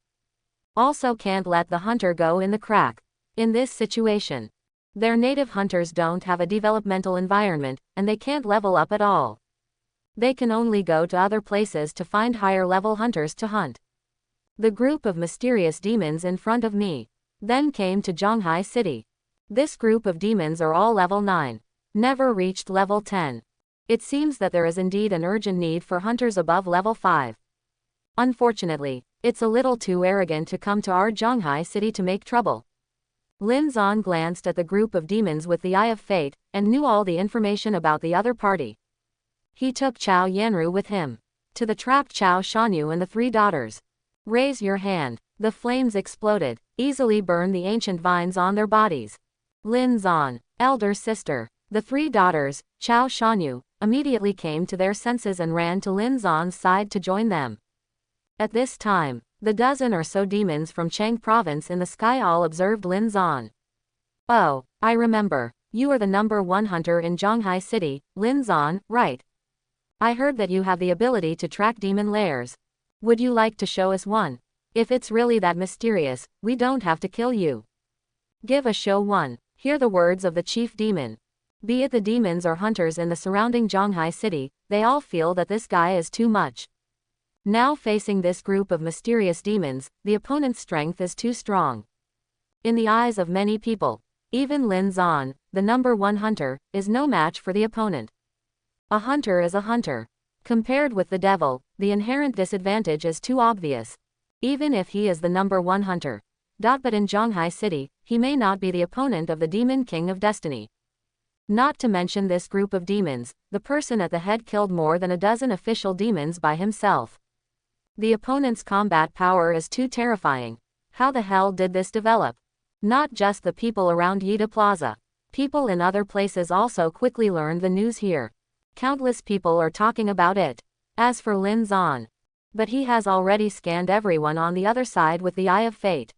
Also can't let the hunter go in the crack. In this situation, their native hunters don't have a developmental environment, and they can't level up at all. They can only go to other places to find higher level hunters to hunt. The group of mysterious demons in front of me then came to Zhonghai city. This group of demons are all level 9. Never reached level 10. It seems that there is indeed an urgent need for hunters above level 5. Unfortunately, it's a little too arrogant to come to our Zhonghai city to make trouble. Lin Zan glanced at the group of demons with the eye of fate, and knew all the information about the other party. He took Chao Yanru with him. To the trapped Chao Shanyu and the 3 daughters. Raise your hand. The flames exploded, easily burned the ancient vines on their bodies. Lin Zan, elder sister. The 3 daughters, Chao Shanyu, immediately came to their senses and ran to Lin Zan's side to join them. At this time, the dozen or so demons from Chang province in the sky all observed Lin Zan. Oh, I remember. You are the number 1 hunter in Zhonghai city, Lin Zan, right? I heard that you have the ability to track demon lairs. Would you like to show us one? If it's really that mysterious, we don't have to kill you. Give a show one. Hear the words of the chief demon. Be it the demons or hunters in the surrounding Zhonghai city, they all feel that this guy is too much. Now facing this group of mysterious demons, the opponent's strength is too strong. In the eyes of many people, even Lin Zan, the number 1 hunter, is no match for the opponent. A hunter is a hunter. Compared with the devil, the inherent disadvantage is too obvious. Even if he is the number 1 hunter. But in Zhonghai city, he may not be the opponent of the demon king of destiny. Not to mention this group of demons, the person at the head killed more than a dozen official demons by himself. The opponent's combat power is too terrifying. How the hell did this develop? Not just the people around Yida Plaza. People in other places also quickly learned the news here. Countless people are talking about it. As for Lin Zan, but he has already scanned everyone on the other side with the eye of fate.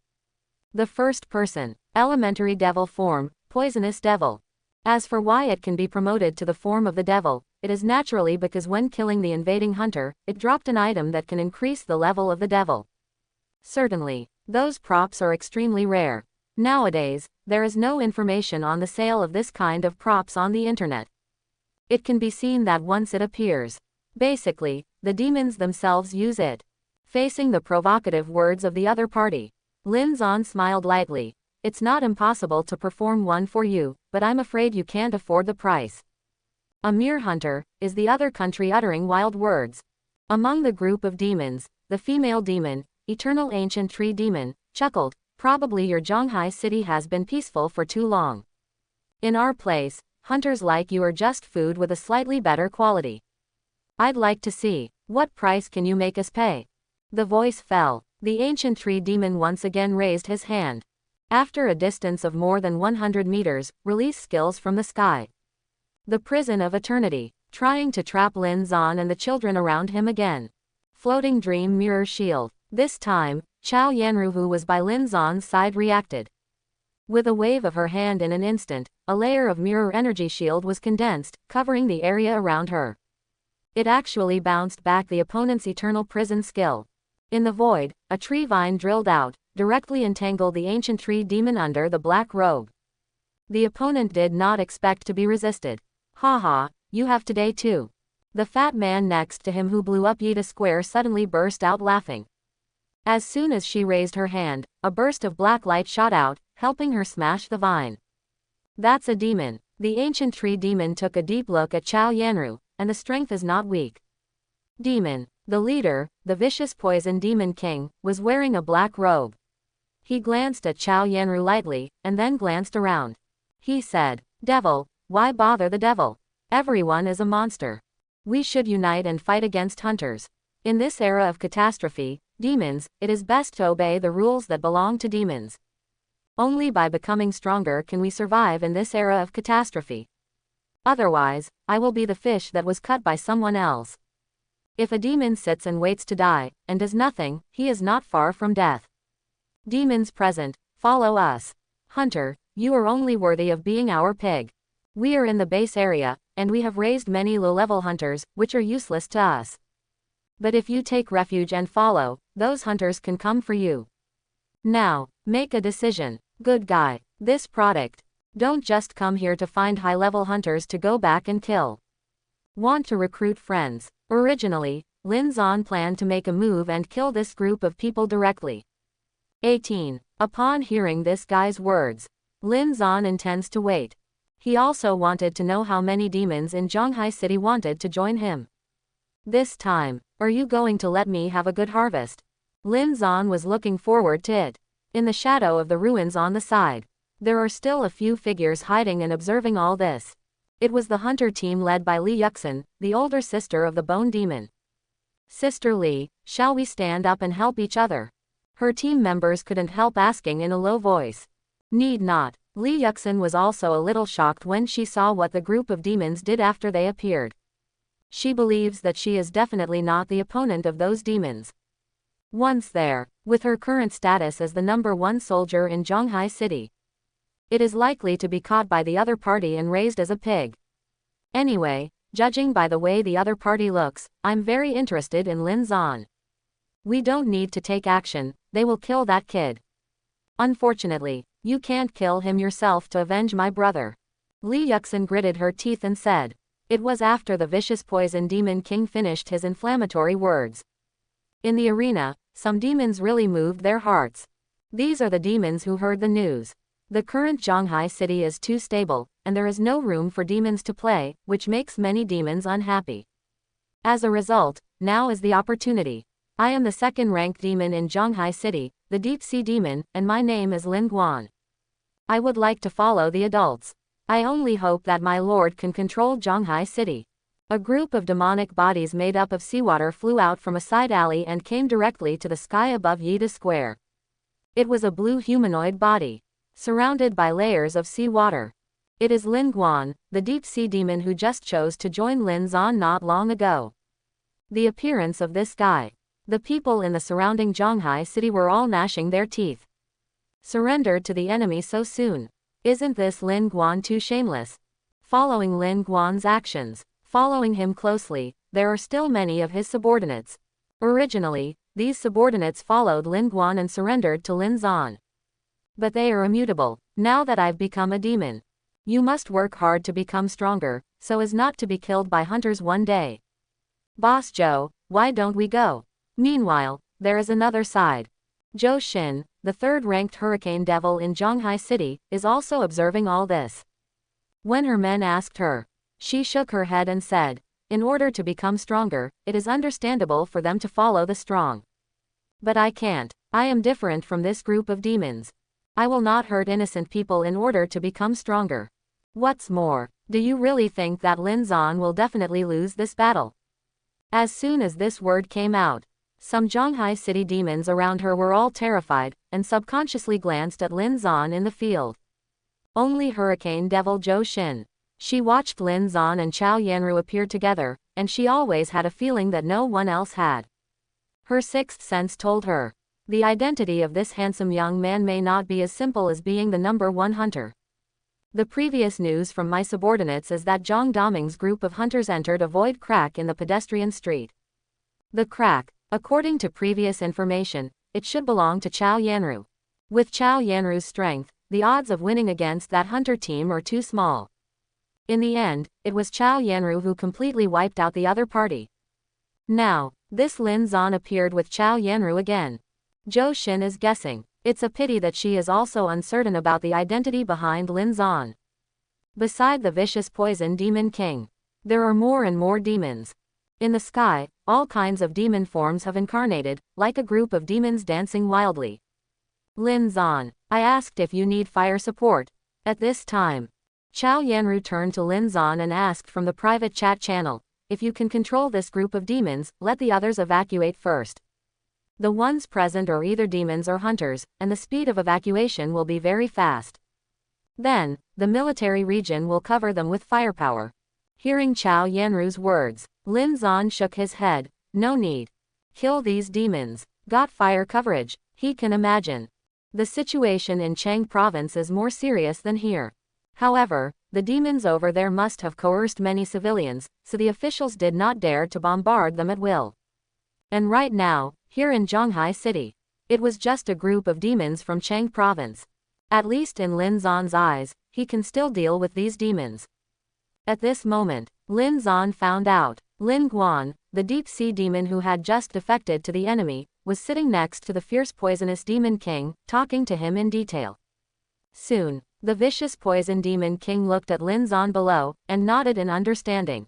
The first person, elementary devil form, poisonous devil. As for why it can be promoted to the form of the devil, it is naturally because when killing the invading hunter, it dropped an item that can increase the level of the devil. Certainly, those props are extremely rare. Nowadays, there is no information on the sale of this kind of props on the internet. It can be seen that once it appears, basically, the demons themselves use it. Facing the provocative words of the other party, Lin Zan smiled lightly. It's not impossible to perform one for you, but I'm afraid you can't afford the price. A mere hunter, is the other country uttering wild words. Among the group of demons, the female demon, eternal ancient tree demon, chuckled, probably your Zhanghai city has been peaceful for too long. In our place, hunters like you are just food with a slightly better quality. I'd like to see, what price can you make us pay? The voice fell. The ancient tree demon once again raised his hand. After a distance of more than 100 meters, release skills from the sky. The prison of eternity, trying to trap Lin Zan and the children around him again. Floating dream mirror shield. This time, Chao Yanru, who was by Lin Zan's side, reacted. With a wave of her hand in an instant, a layer of mirror energy shield was condensed, covering the area around her. It actually bounced back the opponent's eternal prison skill. In the void, a tree vine drilled out, directly entangled the ancient tree demon under the black robe. The opponent did not expect to be resisted. Haha, you have today too. The fat man next to him, who blew up Yida Square, suddenly burst out laughing. As soon as she raised her hand, a burst of black light shot out, helping her smash the vine. That's a demon. The ancient tree demon took a deep look at Chao Yanru, and the strength is not weak. Demon. The leader, the vicious poison demon king, was wearing a black robe. He glanced at Chao Yanru lightly, and then glanced around. He said, Devil, why bother the devil? Everyone is a monster. We should unite and fight against hunters. In this era of catastrophe, demons, it is best to obey the rules that belong to demons. Only by becoming stronger can we survive in this era of catastrophe. Otherwise, I will be the fish that was cut by someone else. If a demon sits and waits to die, and does nothing, he is not far from death. Demons present, follow us. Hunter, you are only worthy of being our pig. We are in the base area, and we have raised many low-level hunters, which are useless to us. But if you take refuge and follow, those hunters can come for you. Now, make a decision. Good guy. This product. Don't just come here to find high-level hunters to go back and kill. Want to recruit friends. Originally, Lin Zan planned to make a move and kill this group of people directly. 18. Upon hearing this guy's words, Lin Zan intends to wait. He also wanted to know how many demons in Zhanghai City wanted to join him. This time, are you going to let me have a good harvest? Lin Zan was looking forward to it. In the shadow of the ruins on the side, there are still a few figures hiding and observing all this. It was the hunter team led by Li Yuxin, the older sister of the bone demon. Sister Li, shall we stand up and help each other? Her team members couldn't help asking in a low voice. Need not. Li Yuxin was also a little shocked when she saw what the group of demons did after they appeared. She believes that she is definitely not the opponent of those demons. Once there, with her current status as the #1 soldier in Zhanghai City, it is likely to be caught by the other party and raised as a pig. Anyway, judging by the way the other party looks, I'm very interested in Lin Zan. We don't need to take action, they will kill that kid. Unfortunately, you can't kill him yourself to avenge my brother. Li Yuxin gritted her teeth and said. It was after the vicious poison demon king finished his inflammatory words. In the arena, some demons really moved their hearts. These are the demons who heard the news. The current Zhanghai City is too stable, and there is no room for demons to play, which makes many demons unhappy. As a result, now is the opportunity. I am the second-ranked demon in Zhanghai City, the Deep Sea Demon, and my name is Lin Guan. I would like to follow the adults. I only hope that my lord can control Zhanghai City. A group of demonic bodies made up of seawater flew out from a side alley and came directly to the sky above Yida Square. It was a blue humanoid body, surrounded by layers of seawater. It is Lin Guan, the deep-sea demon who just chose to join Lin Zan not long ago. The appearance of this guy. The people in the surrounding Zhanghai city were all gnashing their teeth. Surrendered to the enemy so soon. Isn't this Lin Guan too shameless? Following Lin Guan's actions, following him closely, there are still many of his subordinates. Originally, these subordinates followed Lin Guan and surrendered to Lin Zan. But they are immutable, now that I've become a demon. You must work hard to become stronger, so as not to be killed by hunters one day. Boss Zhou, why don't we go? Meanwhile, there is another side. Zhou Xin, the third-ranked hurricane devil in Zhanghai City, is also observing all this. When her men asked her, she shook her head and said, in order to become stronger, it is understandable for them to follow the strong. But I can't. I am different from this group of demons. I will not hurt innocent people in order to become stronger. What's more, do you really think that Lin Zan will definitely lose this battle? As soon as this word came out, some Zhanghai City demons around her were all terrified, and subconsciously glanced at Lin Zan in the field. Only Hurricane Devil Zhou Xin. She watched Lin Zan and Chao Yanru appear together, and she always had a feeling that no one else had. Her sixth sense told her, the identity of this handsome young man may not be as simple as being the number one hunter. The previous news from my subordinates is that Zhang Daming's group of hunters entered a void crack in the pedestrian street. The crack, according to previous information, it should belong to Chao Yanru. With Chao Yanru's strength, the odds of winning against that hunter team are too small. In the end, it was Chao Yanru who completely wiped out the other party. Now, this Lin Zan appeared with Chao Yanru again. Zhou Xin is guessing. It's a pity that she is also uncertain about the identity behind Lin Zan. Beside the vicious poison demon king, there are more and more demons. In the sky, all kinds of demon forms have incarnated, like a group of demons dancing wildly. Lin Zan, I asked if you need fire support. At this time, Chao Yanru turned to Lin Zan and asked from the private chat channel, if you can control this group of demons, let the others evacuate first. The ones present are either demons or hunters, and the speed of evacuation will be very fast. Then, the military region will cover them with firepower. Hearing Chao Yanru's words, Lin Zan shook his head. No need. Kill these demons. Got fire coverage. He can imagine. The situation in Chang province is more serious than here. However, the demons over there must have coerced many civilians, so the officials did not dare to bombard them at will. And right now, here in Zhanghai City, it was just a group of demons from Chang province. At least in Lin Zan's eyes, he can still deal with these demons. At this moment, Lin Zan found out, Lin Guan, the deep-sea demon who had just defected to the enemy, was sitting next to the fierce poisonous demon king, talking to him in detail. Soon, the vicious poison demon king looked at Lin Zan below, and nodded in understanding.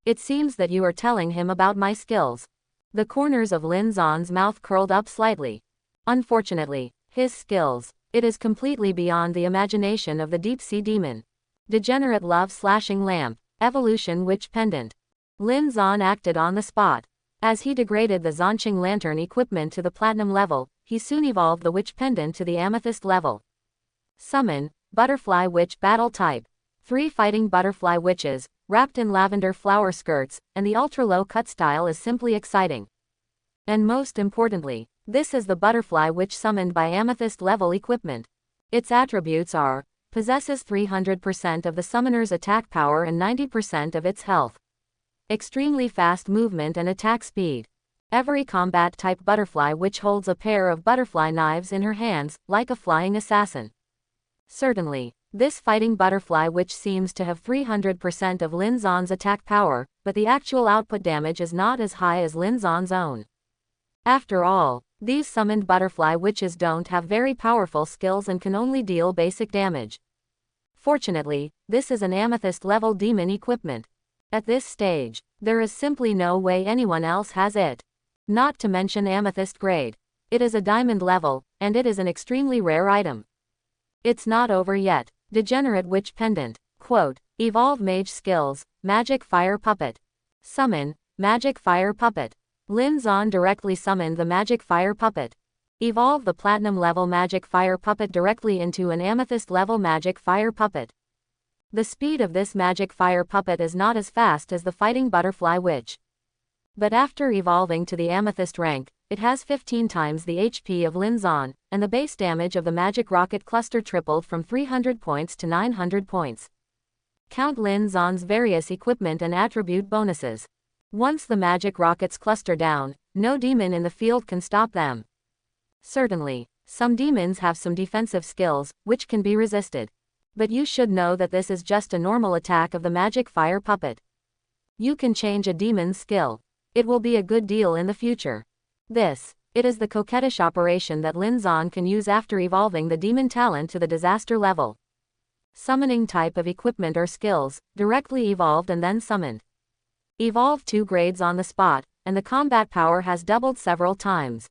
It seems that you are telling him about my skills. The corners of Lin Zan's mouth curled up slightly. Unfortunately, his skills, it is completely beyond the imagination of the deep-sea demon. Degenerate love-slashing lamp, evolution witch pendant. Lin Zan acted on the spot. As he degraded the Zanqing lantern equipment to the platinum level, he soon evolved the witch pendant to the amethyst level. Summon, butterfly witch battle type. 3 fighting butterfly witches, wrapped in lavender flower skirts, and the ultra-low cut style is simply exciting. And most importantly, this is the butterfly witch summoned by amethyst level equipment. Its attributes are, possesses 300% of the summoner's attack power and 90% of its health. Extremely fast movement and attack speed. Every combat type butterfly witch holds a pair of butterfly knives in her hands, like a flying assassin. Certainly, this fighting butterfly witch seems to have 300% of Lin Zan's attack power, but the actual output damage is not as high as Lin Zan's own. After all, these summoned butterfly witches don't have very powerful skills and can only deal basic damage. Fortunately, this is an amethyst-level demon equipment. At this stage, there is simply no way anyone else has it. Not to mention amethyst grade. It is a diamond level, and it is an extremely rare item. It's not over yet. Degenerate witch pendant. Quote, evolve mage skills, magic fire puppet. Summon, magic fire puppet. Lin Zan directly summoned the magic fire puppet. Evolve the platinum level magic fire puppet directly into an amethyst level magic fire puppet. The speed of this magic fire puppet is not as fast as the fighting butterfly witch. But after evolving to the amethyst rank, it has 15 times the HP of Lin Zan, and the base damage of the magic rocket cluster tripled from 300 points to 900 points. Count Lin Zan's various equipment and attribute bonuses. Once the magic rockets cluster down, no demon in the field can stop them. Certainly, some demons have some defensive skills, which can be resisted. But you should know that this is just a normal attack of the magic fire puppet. You can change a demon's skill. It will be a good deal in the future. It is the coquettish operation that Lin Zan can use after evolving the demon talent to the disaster level. Summoning type of equipment or skills, directly evolved and then summoned. Evolve 2 grades on the spot, and the combat power has doubled several times.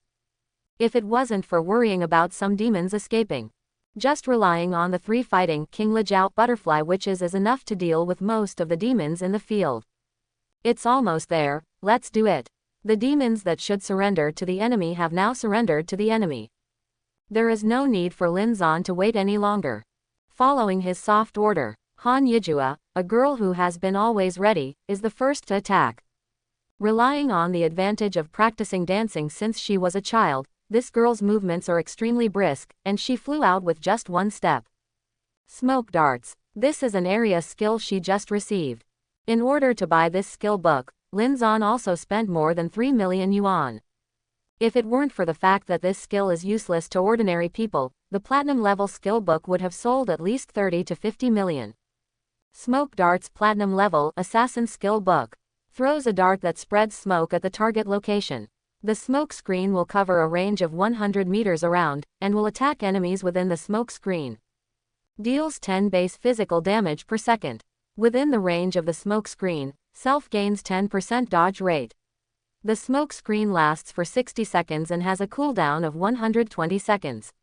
If it wasn't for worrying about some demons escaping, just relying on the 3 fighting King Lijiao butterfly witches is enough to deal with most of the demons in the field. It's almost there, let's do it. The demons that should surrender to the enemy have now surrendered to the enemy. There is no need for Lin Zan to wait any longer. Following his soft order, Han Yijua, a girl who has been always ready, is the first to attack. Relying on the advantage of practicing dancing since she was a child, this girl's movements are extremely brisk, and she flew out with just 1 step. Smoke darts. This is an area skill she just received. In order to buy this skill book, Lin Zan also spent more than 3 million yuan. If it weren't for the fact that this skill is useless to ordinary people, the platinum level skill book would have sold at least 30 to 50 million. Smoke darts platinum level assassin skill book. Throws a dart that spreads smoke at the target location. The smoke screen will cover a range of 100 meters around, and will attack enemies within the smoke screen. Deals 10 base physical damage per second. Within the range of the smoke screen, self gains 10% dodge rate. The smoke screen lasts for 60 seconds and has a cooldown of 120 seconds.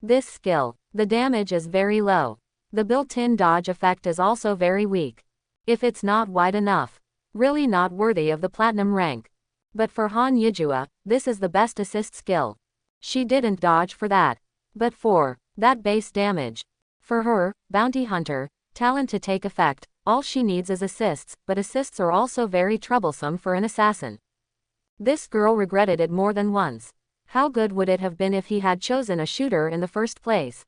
This skill, the damage is very low. The built-in dodge effect is also very weak. If it's not wide enough, really not worthy of the platinum rank. But for Han Yijua, this is the best assist skill. She didn't dodge for that. But for that base damage. For her, bounty hunter, talent to take effect, all she needs is assists, but assists are also very troublesome for an assassin. This girl regretted it more than once. How good would it have been if he had chosen a shooter in the first place?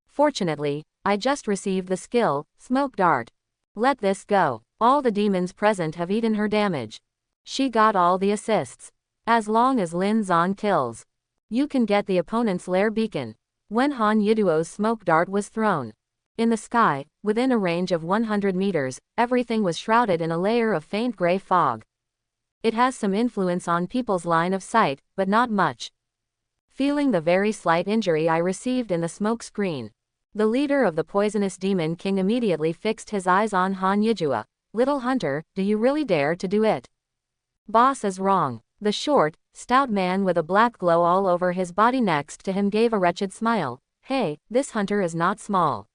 Fortunately, I just received the skill, Smoke Dart. Let this go. All the demons present have eaten her damage. She got all the assists. As long as Lin Zan kills, you can get the opponent's lair beacon. When Han Yiduo's smoke dart was thrown in the sky, within a range of 100 meters, everything was shrouded in a layer of faint gray fog. It has some influence on people's line of sight, but not much. Feeling the very slight injury I received in the smoke screen, the leader of the poisonous demon king immediately fixed his eyes on Han Yijua. Little hunter, do you really dare to do it? Boss is wrong. The short, stout man with a black glow all over his body next to him gave a wretched smile. Hey, this hunter is not small.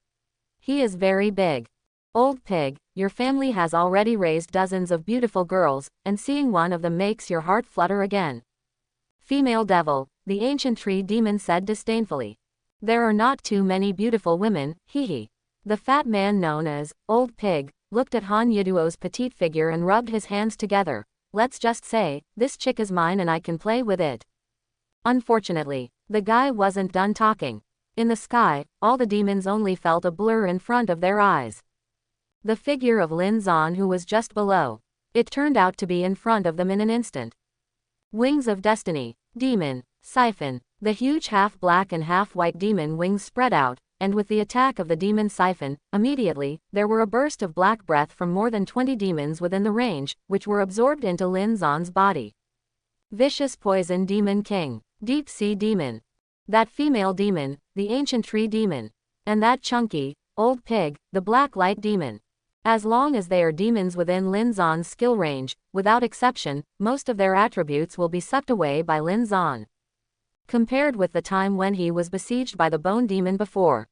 He is very big. Old pig, your family has already raised dozens of beautiful girls, and seeing one of them makes your heart flutter again. Female devil, the ancient tree demon said disdainfully. There are not too many beautiful women, hee. The fat man known as Old Pig looked at Han Yiduo's petite figure and rubbed his hands together. Let's just say, this chick is mine and I can play with it. Unfortunately, the guy wasn't done talking. In the sky, all the demons only felt a blur in front of their eyes. The figure of Lin Zan who was just below. It turned out to be in front of them in an instant. Wings of Destiny, Demon, Siphon. The huge half-black and half-white demon wings spread out, and with the attack of the demon Siphon, immediately, there were a burst of black breath from more than 20 demons within the range, which were absorbed into Lin Zan's body. Vicious Poison Demon King, Deep Sea Demon. That female demon, the ancient tree demon. And that chunky, old pig, the black light demon. As long as they are demons within Lin Zan's skill range, without exception, most of their attributes will be sucked away by Lin Zan. Compared with the time when he was besieged by the bone demon before.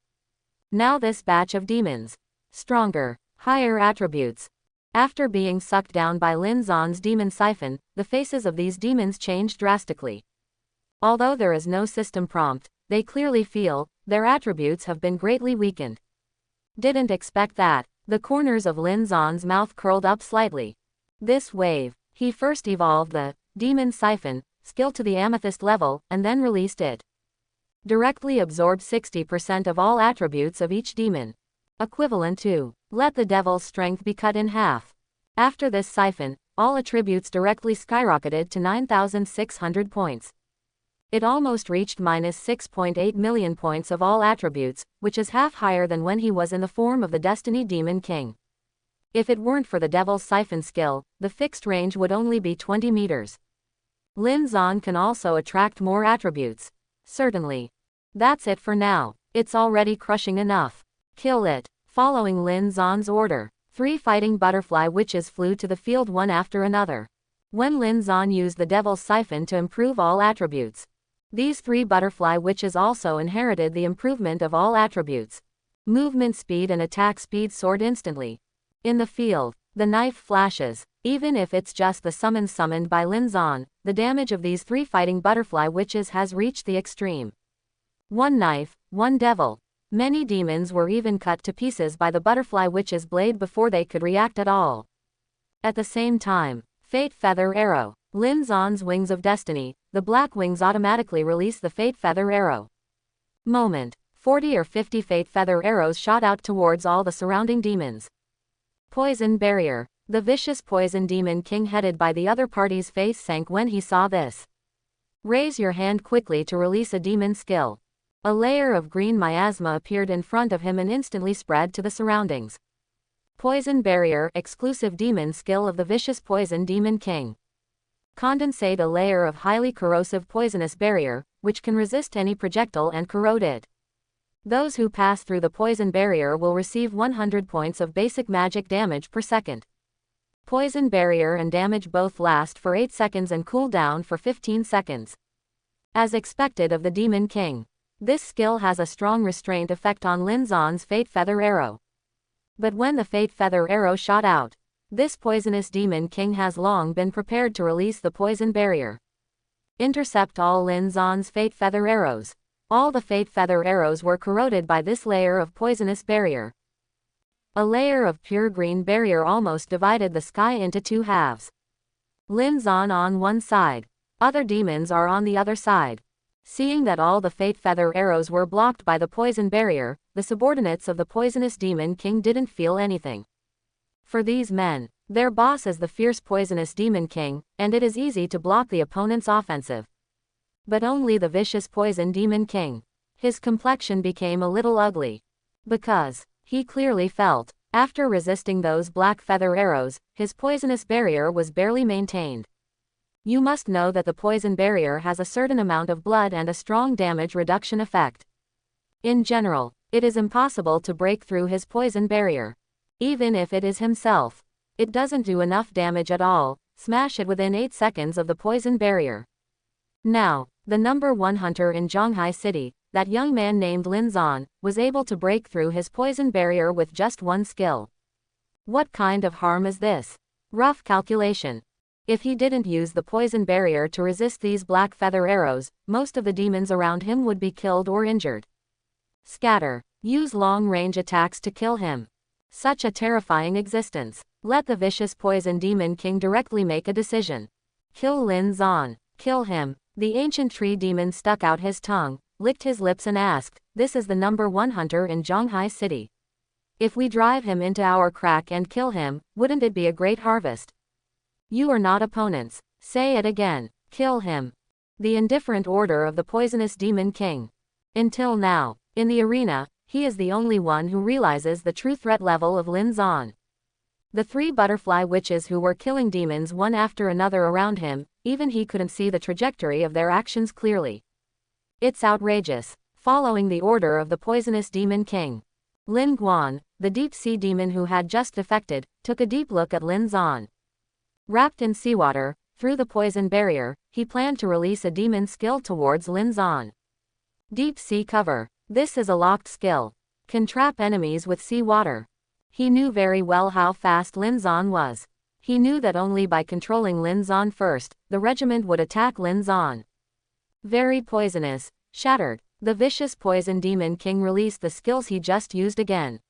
Now this batch of demons. Stronger, higher attributes. After being sucked down by Lin Zan's demon Siphon, the faces of these demons changed drastically. Although there is no system prompt, they clearly feel their attributes have been greatly weakened. Didn't expect that. The corners of Lin Zon's mouth curled up slightly. This wave. He first evolved the Demon Siphon skill to the amethyst level, and then released it. Directly absorbed 60% of all attributes of each demon. Equivalent to, let the devil's strength be cut in half. After this siphon, all attributes directly skyrocketed to 9,600 points. It almost reached minus 6.8 million points of all attributes, which is half higher than when he was in the form of the Destiny Demon King. If it weren't for the Devil's Siphon skill, the fixed range would only be 20 meters. Lin Zon can also attract more attributes. Certainly. That's it for now. It's already crushing enough. Kill it. Following Lin Zon's order, 3 fighting butterfly witches flew to the field one after another. When Lin Zon used the Devil's Siphon to improve all attributes, these 3 butterfly witches also inherited the improvement of all attributes. Movement speed and attack speed soared instantly. In the field, the knife flashes. Even if it's just the summons summoned by Lin Zon, the damage of these 3 fighting butterfly witches has reached the extreme. 1 knife, 1 devil. Many demons were even cut to pieces by the butterfly witch's blade before they could react at all. At the same time, Fate Feather Arrow. Lin Zon's Wings of Destiny, the black wings automatically release the Fate Feather Arrow. Moment. 40 or 50 Fate Feather Arrows shot out towards all the surrounding demons. Poison Barrier. The vicious poison demon king headed by the other party's face sank when he saw this. Raise your hand quickly to release a demon skill. A layer of green miasma appeared in front of him and instantly spread to the surroundings. Poison Barrier, exclusive demon skill of the vicious poison demon king. Condensate a layer of highly corrosive poisonous barrier, which can resist any projectile and corrode it. Those who pass through the poison barrier will receive 100 points of basic magic damage per second. Poison Barrier and damage both last for 8 seconds and cool down for 15 seconds. As expected of the Demon King, this skill has a strong restraint effect on Lin Zon's Fate Feather Arrow. But when the Fate Feather Arrow shot out, this poisonous Demon King has long been prepared to release the Poison Barrier. Intercept all Lin Zon's Fate Feather Arrows. All the Fate Feather Arrows were corroded by this layer of poisonous barrier. A layer of pure green barrier almost divided the sky into 2 halves. Lin Zon on one side. Other demons are on the other side. Seeing that all the Fate Feather Arrows were blocked by the poison barrier, the subordinates of the poisonous Demon King didn't feel anything. For these men, their boss is the fierce poisonous Demon King, and it is easy to block the opponent's offensive. But only the vicious poison Demon King. His complexion became a little ugly. Because, he clearly felt, after resisting those black feather arrows, his poisonous barrier was barely maintained. You must know that the poison barrier has a certain amount of blood and a strong damage reduction effect. In general, it is impossible to break through his poison barrier. Even if it is himself, it doesn't do enough damage at all. Smash it within 8 seconds of the poison barrier. Now, the number 1 hunter in Zhonghai City, that young man named Lin Zon, was able to break through his poison barrier with just 1 skill. What kind of harm is this? Rough calculation. If he didn't use the poison barrier to resist these black feather arrows, most of the demons around him would be killed or injured. Scatter. Use long-range attacks to kill him. Such a terrifying existence. Let the vicious poison demon king directly make a decision. Kill Lin Zon. Kill him. The ancient tree demon stuck out his tongue, licked his lips and asked, "This is the number 1 hunter in Zhonghai City. If we drive him into our crack and kill him, wouldn't it be a great harvest?" You are not opponents. Say it again. Kill him. The indifferent order of the poisonous demon king. Until now, in the arena, he is the only one who realizes the true threat level of Lin Zon. The 3 butterfly witches who were killing demons one after another around him, even he couldn't see the trajectory of their actions clearly. It's outrageous. Following the order of the poisonous demon king, Lin Guan, the deep-sea demon who had just defected, took a deep look at Lin Zon. Wrapped in seawater, through the poison barrier, he planned to release a demon skill towards Lin Zon. Deep sea cover. This is a locked skill. Can trap enemies with seawater. He knew very well how fast Lin Zon was. He knew that only by controlling Lin Zon first, the regiment would attack Lin Zon. Very poisonous. Shattered. The vicious poison demon king released the skills he just used again.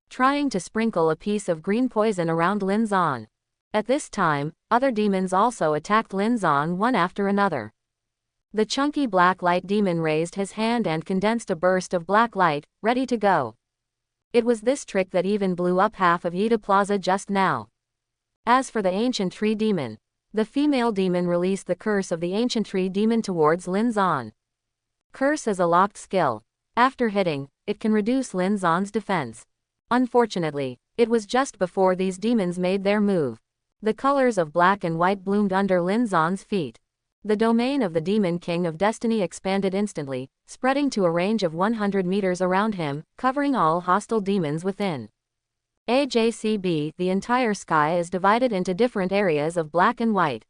trying to sprinkle a piece of green poison around Lin Zan. At this time, other demons also attacked Lin Zan one after another. The chunky black light demon raised his hand and condensed a burst of black light, ready to go. It was this trick that even blew up half of Yida Plaza just now. As for the ancient tree demon, the female demon released the curse of the ancient tree demon towards Lin Zan. Curse is a locked skill. After hitting, it can reduce Lin Zan's defense. Unfortunately, it was just before these demons made their move. The colors of black and white bloomed under Lin Zan's feet. The domain of the Demon King of Destiny expanded instantly, spreading to a range of 100 meters around him, covering all hostile demons within. AJCB, the entire sky is divided into different areas of black and white.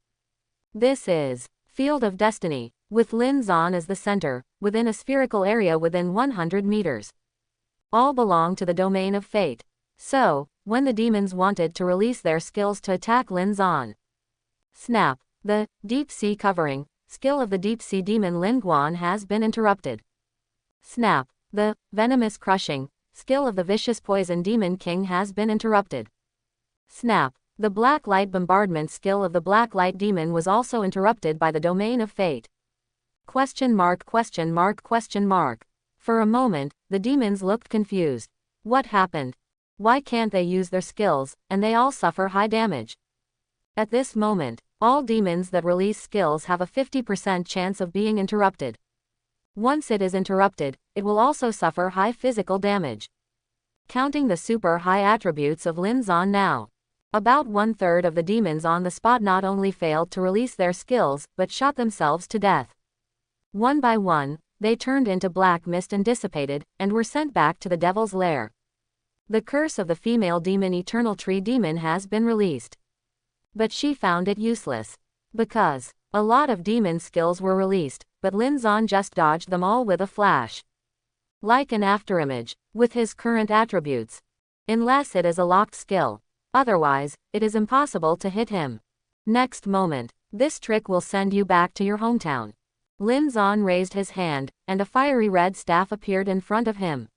This is Field of Destiny, with Lin Zan as the center, within a spherical area within 100 meters. All belong to the domain of fate. So, when the demons wanted to release their skills to attack Lin Zan, snap. The Deep Sea Covering skill of the Deep Sea Demon Lin Guan has been interrupted. Snap. The Venomous Crushing skill of the Vicious Poison Demon King has been interrupted. Snap. The Black Light Bombardment skill of the Black Light Demon was also interrupted by the Domain of Fate. Question mark, question mark, question mark. For a moment, the demons looked confused. What happened? Why can't they use their skills, and they all suffer high damage? At this moment, all demons that release skills have a 50% chance of being interrupted. Once it is interrupted, it will also suffer high physical damage. Counting the super high attributes of Lin Zan now, about 1/3 of the demons on the spot not only failed to release their skills, but shot themselves to death. One by one, they turned into black mist and dissipated, and were sent back to the devil's lair. The curse of the female demon Eternal Tree Demon has been released. But she found it useless. Because a lot of demon skills were released, but Lin Zan just dodged them all with a flash. Like an afterimage, with his current attributes. Unless it is a locked skill. Otherwise, it is impossible to hit him. Next moment, this trick will send you back to your hometown. Lin Zan raised his hand, and a fiery red staff appeared in front of him.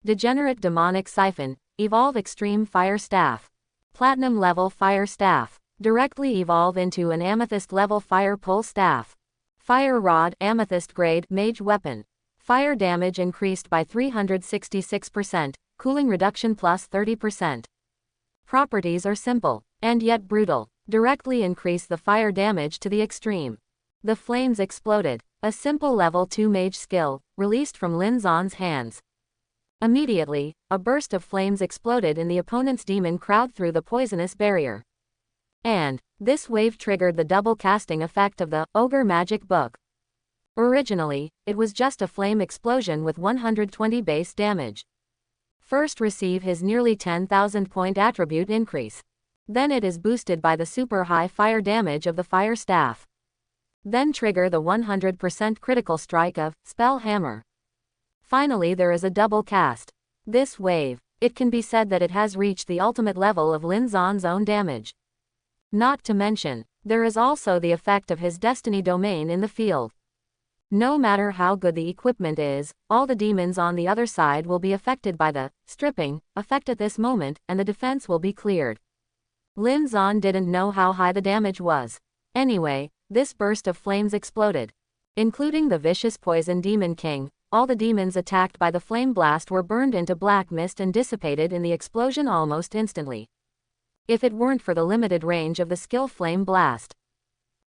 Degenerate Demonic Siphon, Evolve Extreme Fire Staff. Platinum Level Fire Staff. Directly evolve into an Amethyst Level Fire Pole Staff. Fire Rod, Amethyst Grade, Mage Weapon. Fire damage increased by 366%, cooling reduction plus 30%. Properties are simple, and yet brutal. Directly increase the fire damage to the extreme. The flames exploded, a simple level 2 mage skill, released from Lin Zan's hands. Immediately, a burst of flames exploded in the opponent's demon crowd through the poisonous barrier. And this wave triggered the double casting effect of the Ogre Magic Book. Originally, it was just a flame explosion with 120 base damage. First receive his nearly 10,000 point attribute increase. Then it is boosted by the super high fire damage of the fire staff. Then trigger the 100% critical strike of Spell Hammer. Finally there is a double cast. This wave, it can be said that it has reached the ultimate level of Lin Zan's own damage. Not to mention, there is also the effect of his destiny domain in the field. No matter how good the equipment is, all the demons on the other side will be affected by the stripping effect at this moment, and the defense will be cleared. Lin Zan didn't know how high the damage was. Anyway, this burst of flames exploded. Including the Vicious Poison Demon King, all the demons attacked by the flame blast were burned into black mist and dissipated in the explosion almost instantly. If it weren't for the limited range of the skill Flame Blast,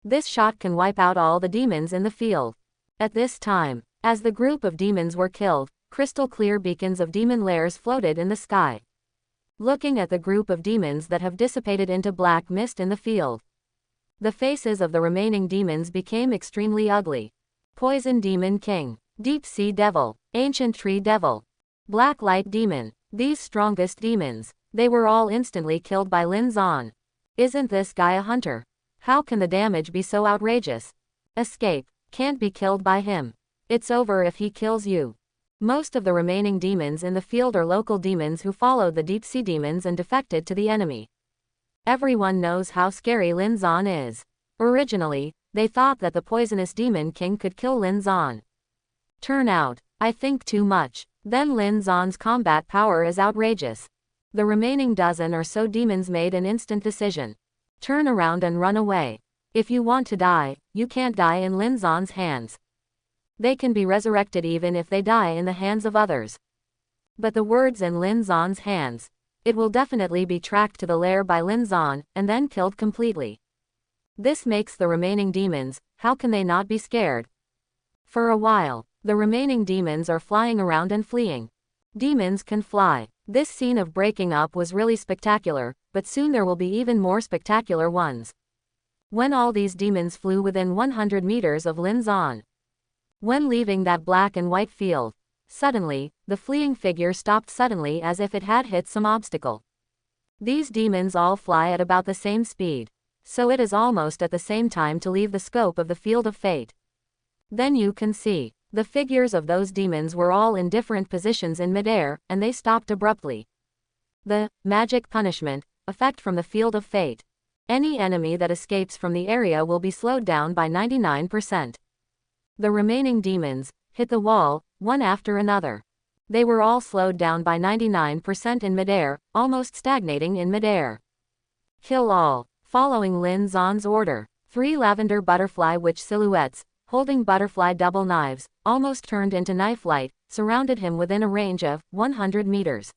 this shot can wipe out all the demons in the field. At this time, as the group of demons were killed, crystal clear beacons of demon lairs floated in the sky. Looking at the group of demons that have dissipated into black mist in the field, the faces of the remaining demons became extremely ugly. Poison Demon King, Deep Sea Devil, Ancient Tree Devil, Black Light Demon, these strongest demons, they were all instantly killed by Lin Zan. Isn't this guy a hunter? How can the damage be so outrageous? Escape. Can't be killed by him. It's over if he kills you. Most of the remaining demons in the field are local demons who followed the deep sea demons and defected to the enemy. Everyone knows how scary Lin Zan is. Originally, they thought that the poisonous demon king could kill Lin Zan. Turn out, I think too much. Then Lin Zan's combat power is outrageous. The remaining dozen or so demons made an instant decision. Turn around and run away. If you want to die, you can't die in Lin Zon's hands. They can be resurrected even if they die in the hands of others. But the word's in Lin Zon's hands. It will definitely be tracked to the lair by Lin Zon, and then killed completely. This makes the remaining demons, how can they not be scared? For a while, the remaining demons are flying around and fleeing. Demons can fly. This scene of breaking up was really spectacular, but soon there will be even more spectacular ones. When all these demons flew within 100 meters of Lin Zon. When leaving that black and white field, suddenly, the fleeing figure stopped suddenly as if it had hit some obstacle. These demons all fly at about the same speed, so it is almost at the same time to leave the scope of the field of fate. Then you can see, the figures of those demons were all in different positions in midair, and they stopped abruptly. The magic punishment effect from the field of fate. Any enemy that escapes from the area will be slowed down by 99%. The remaining demons hit the wall, one after another. They were all slowed down by 99% in midair, almost stagnating in midair. Kill all. Following Lin Zon's order, 3 lavender butterfly witch silhouettes, holding butterfly double knives, almost turned into knife light, surrounded him within a range of 100 meters.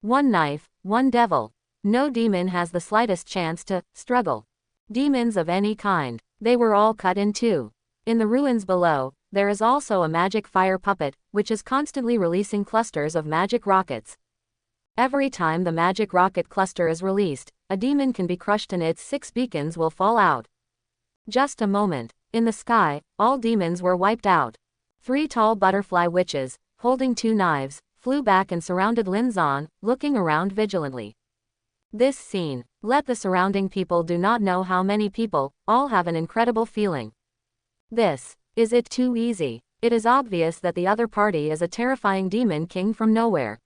One knife, one devil. No demon has the slightest chance to struggle. Demons of any kind. They were all cut in two. In the ruins below, there is also a magic fire puppet, which is constantly releasing clusters of magic rockets. Every time the magic rocket cluster is released, a demon can be crushed and its 6 beacons will fall out. Just a moment. In the sky, all demons were wiped out. 3 tall butterfly witches, holding 2 knives, flew back and surrounded Lin Zon, looking around vigilantly. This scene, let the surrounding people do not know how many people, all have an incredible feeling. This, is it too easy? It is obvious that the other party is a terrifying demon king from nowhere.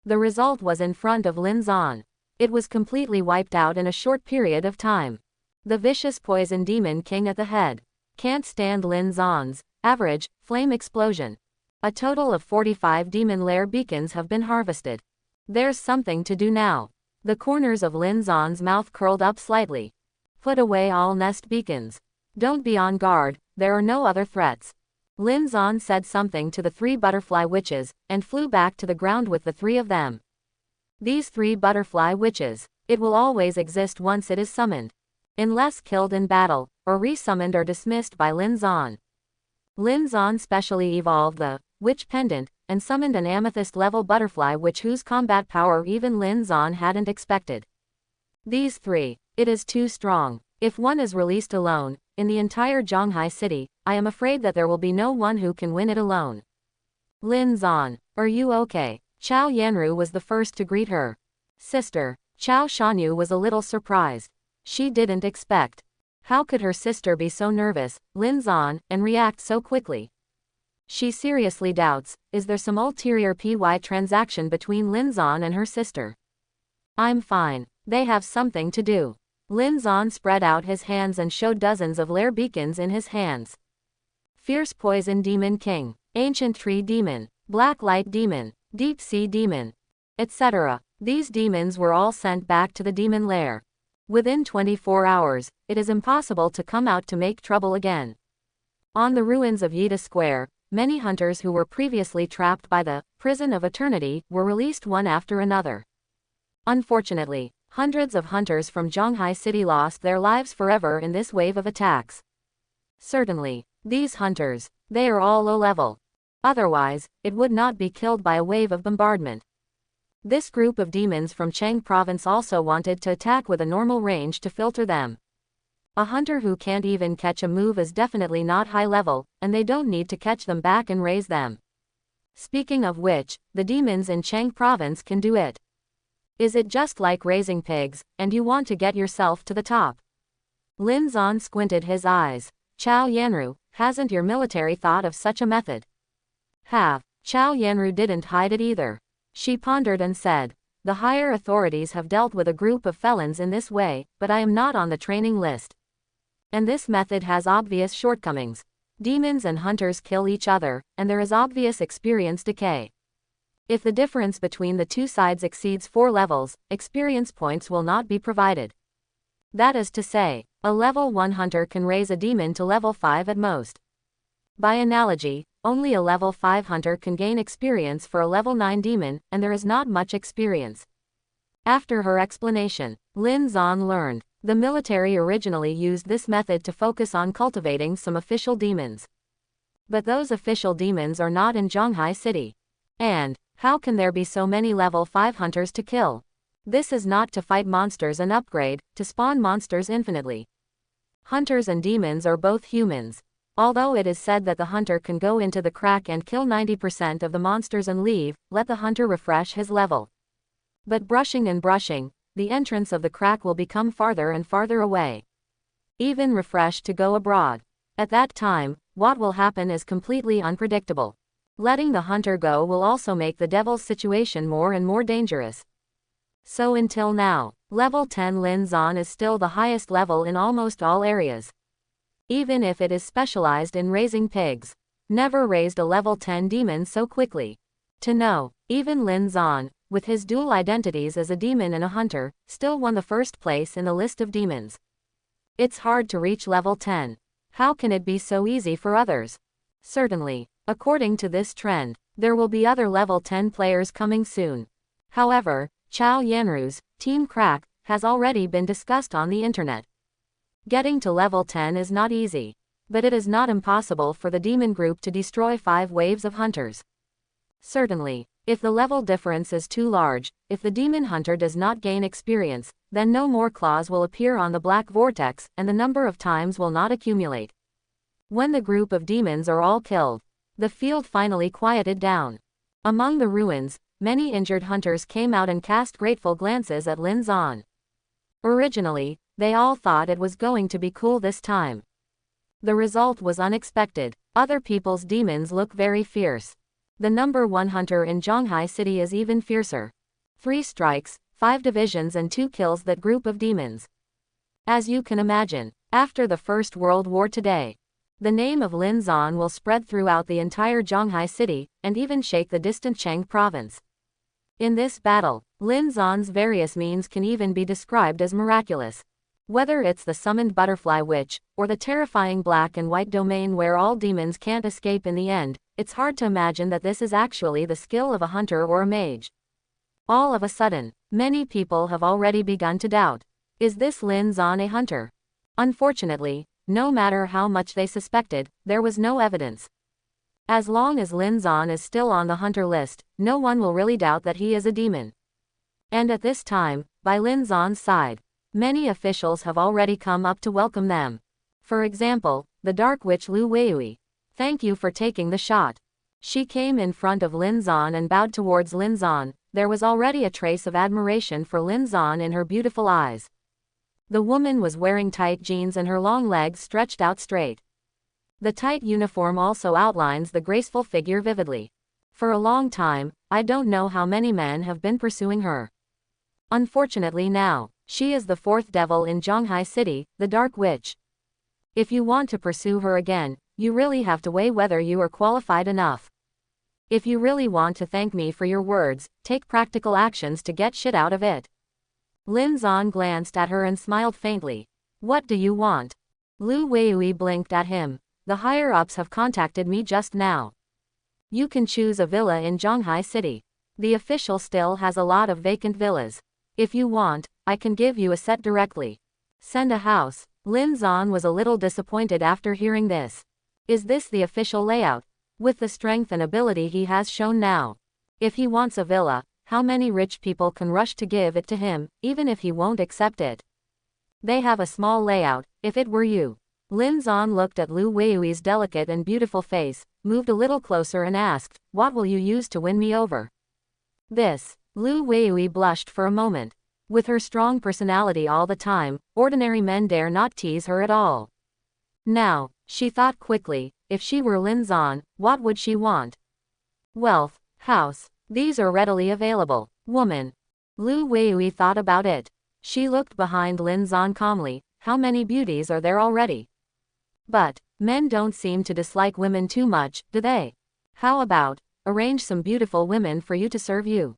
The result was in front of Lin Zon. It was completely wiped out in a short period of time. The vicious poison demon king at the head. Can't stand Lin Zon's average flame explosion. A total of 45 demon lair beacons have been harvested. There's something to do now. The corners of Lin Zon's mouth curled up slightly. Put away all nest beacons. Don't be on guard, there are no other threats. Lin Zon said something to the 3 butterfly witches, and flew back to the ground with the 3 of them. These 3 butterfly witches, it will always exist once it is summoned. Unless killed in battle, or resummoned or dismissed by Lin Zon. Lin Zon specially evolved the witch pendant, and summoned an amethyst-level butterfly witch whose combat power even Lin Zon hadn't expected. These 3, it is too strong. If one is released alone, in the entire Zhonghai city, I am afraid that there will be no one who can win it alone. Lin Zon, are you okay? Chao Yanru was the first to greet her. Sister. Chao Shanyu was a little surprised. She didn't expect. How could her sister be so nervous, Lin Zon, and react so quickly? She seriously doubts, is there some ulterior transaction between Lin Zon and her sister? I'm fine. They have something to do. Lin Zon spread out his hands and showed dozens of lair beacons in his hands. Fierce Poison Demon King, Ancient Tree Demon, Black Light Demon, Deep Sea Demon, etc. These demons were all sent back to the demon lair. Within 24 hours, it is impossible to come out to make trouble again. On the ruins of Yida Square, many hunters who were previously trapped by the prison of eternity were released one after another. Unfortunately, hundreds of hunters from Zhonghai City lost their lives forever in this wave of attacks. Certainly, these hunters, they are all low level. Otherwise, it would not be killed by a wave of bombardment. This group of demons from Cheng province also wanted to attack with a normal range to filter them. A hunter who can't even catch a move is definitely not high level, and they don't need to catch them back and raise them. Speaking of which, the demons in Cheng province can do it. Is it just like raising pigs, and you want to get yourself to the top? Lin Zon squinted his eyes. Chao Yanru, hasn't your military thought of such a method? Have. Chao Yanru didn't hide it either. She pondered and said, the higher authorities have dealt with a group of felons in this way, but I am not on the training list. And this method has obvious shortcomings. Demons and hunters kill each other, and there is obvious experience decay. If the difference between the two sides exceeds 4 levels, experience points will not be provided. That is to say, a level 1 hunter can raise a demon to level 5 at most. By analogy, only a level 5 hunter can gain experience for a level 9 demon, and there is not much experience. After her explanation, Lin Zan learned. The military originally used this method to focus on cultivating some official demons. But those official demons are not in Zhonghai City. And how can there be so many level 5 hunters to kill? This is not to fight monsters and upgrade, to spawn monsters infinitely. Hunters and demons are both humans. Although it is said that the hunter can go into the crack and kill 90% of the monsters and leave, let the hunter refresh his level. But brushing and brushing, the entrance of the crack will become farther and farther away. Even refreshed to go abroad. At that time, what will happen is completely unpredictable. Letting the hunter go will also make the devil's situation more and more dangerous. So until now, level 10 Lin Zan is still the highest level in almost all areas. Even if it is specialized in raising pigs. Never raised a level 10 demon so quickly. To know, even Lin Zan, with his dual identities as a demon and a hunter, still won the first place in the list of demons. It's hard to reach level 10. How can it be so easy for others? Certainly, according to this trend, there will be other level 10 players coming soon. However, Chao Yanru's Team Crack has already been discussed on the internet. Getting to level 10 is not easy, but it is not impossible for the demon group to destroy 5 waves of hunters. Certainly, if the level difference is too large, if the demon hunter does not gain experience, then no more claws will appear on the black vortex, and the number of times will not accumulate. When the group of demons are all killed, the field finally quieted down. Among the ruins, many injured hunters came out and cast grateful glances at Lin Zan. Originally, they all thought it was going to be cool this time. The result was unexpected. Other people's demons look very fierce. The number 1 hunter in Zhonghai City is even fiercer. 3 strikes, 5 divisions and 2 kills that group of demons. As you can imagine, after the First World War today, the name of Lin Zan will spread throughout the entire Zhonghai City, and even shake the distant Cheng province. In this battle, Lin Zan's various means can even be described as miraculous. Whether it's the summoned butterfly witch, or the terrifying black and white domain where all demons can't escape in the end, it's hard to imagine that this is actually the skill of a hunter or a mage. All of a sudden, many people have already begun to doubt. Is this Lin Zan a hunter? Unfortunately, no matter how much they suspected, there was no evidence. As long as Lin Zan is still on the hunter list, no one will really doubt that he is a demon. And at this time, by Lin Zan's side, many officials have already come up to welcome them. For example, the Dark Witch Lu Weiyui. Thank you for taking the shot. She came in front of Lin Zan and bowed towards Lin Zan. There was already a trace of admiration for Lin Zan in her beautiful eyes. The woman was wearing tight jeans and her long legs stretched out straight. The tight uniform also outlines the graceful figure vividly. For a long time, I don't know how many men have been pursuing her. Unfortunately now, she is the 4th devil in Zhonghai City, the Dark Witch. If you want to pursue her again, you really have to weigh whether you are qualified enough. If you really want to thank me for your words, take practical actions to get shit out of it. Lin Zan glanced at her and smiled faintly. What do you want? Lu Weiyui blinked at him. The higher-ups have contacted me just now. You can choose a villa in Zhonghai City. The official still has a lot of vacant villas. If you want, I can give you a set directly. Send a house. Lin Zan was a little disappointed after hearing this. Is this the official layout? With the strength and ability he has shown now. If he wants a villa, how many rich people can rush to give it to him, even if he won't accept it? They have a small layout. If it were you. Lin Zan looked at Lu Weiyui's delicate and beautiful face, moved a little closer and asked, what will you use to win me over? This. Lu Weiyui blushed for a moment. With her strong personality all the time, ordinary men dare not tease her at all. Now, she thought quickly, if she were Lin Zan, what would she want? Wealth, house, these are readily available. Woman. Lu Weiyui thought about it. She looked behind Lin Zan calmly. How many beauties are there already? But men don't seem to dislike women too much, do they? How about arrange some beautiful women for you to serve you.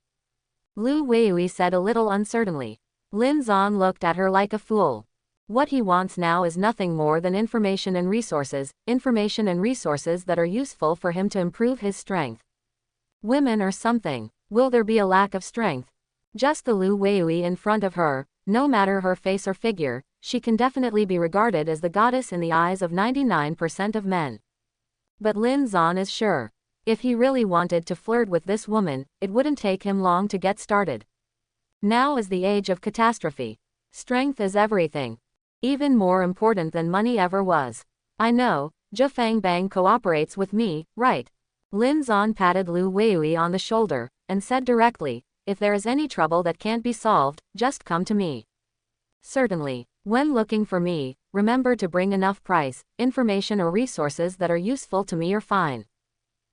Lu Weiwei said a little uncertainly. Lin Zan looked at her like a fool. What he wants now is nothing more than information and resources that are useful for him to improve his strength. Women or something. Will there be a lack of strength? Just the Lu Weiwei in front of her, no matter her face or figure, she can definitely be regarded as the goddess in the eyes of 99% of men. But Lin Zan is sure. If he really wanted to flirt with this woman, it wouldn't take him long to get started. Now is the age of catastrophe. Strength is everything. Even more important than money ever was. I know, Zhe Fangbang cooperates with me, right? Lin Zan patted Lu Weiwei on the shoulder, and said directly, if there is any trouble that can't be solved, just come to me. Certainly. When looking for me, remember to bring enough price, information or resources that are useful to me or fine.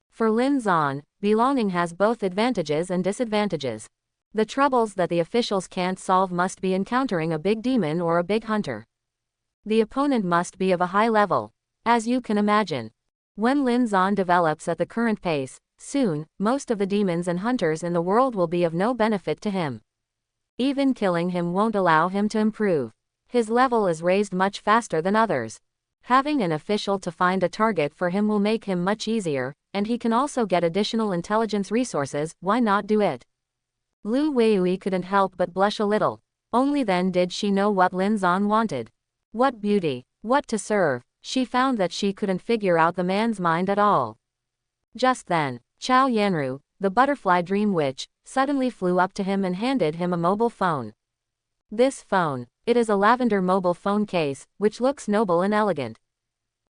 For Lin Zan, belonging has both advantages and disadvantages. The troubles that the officials can't solve must be encountering a big demon or a big hunter. The opponent must be of a high level. As you can imagine. When Lin Zan develops at the current pace, soon, most of the demons and hunters in the world will be of no benefit to him. Even killing him won't allow him to improve. His level is raised much faster than others. Having an official to find a target for him will make him much easier, and he can also get additional intelligence resources. Why not do it? Lu Weiwei couldn't help but blush a little. Only then did she know what Lin Zan wanted. What beauty, what to serve. She found that she couldn't figure out the man's mind at all. Just then, Chao Yanru, the butterfly dream witch, suddenly flew up to him and handed him a mobile phone. This phone, it is a lavender mobile phone case, which looks noble and elegant.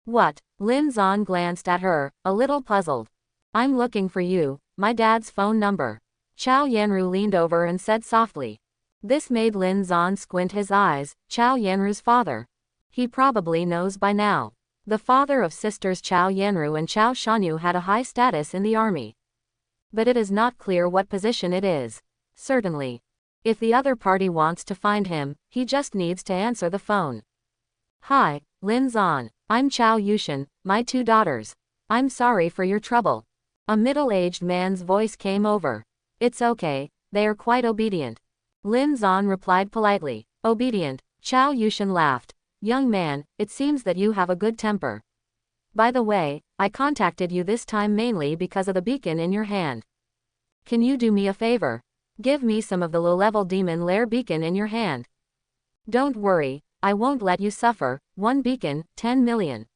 What? Lin Zan glanced at her, a little puzzled. I'm looking for you, my dad's phone number. Chao Yanru leaned over and said softly. This made Lin Zan squint his eyes. Chao Yanru's father. He probably knows by now. The father of sisters Chao Yanru and Chao Shanyu had a high status in the army. But it is not clear what position it is. Certainly. If the other party wants to find him, he just needs to answer the phone. Hi, Lin Zan. I'm Chao Yushin, my 2 daughters. I'm sorry for your trouble. A middle-aged man's voice came over. It's okay, they are quite obedient. Lin Zan replied politely. Obedient. Chao Yushin laughed. Young man, it seems that you have a good temper. By the way, I contacted you this time mainly because of the beacon in your hand. Can you do me a favor? Give me some of the low-level demon lair beacon in your hand. Don't worry, I won't let you suffer. 1 beacon, 10 million.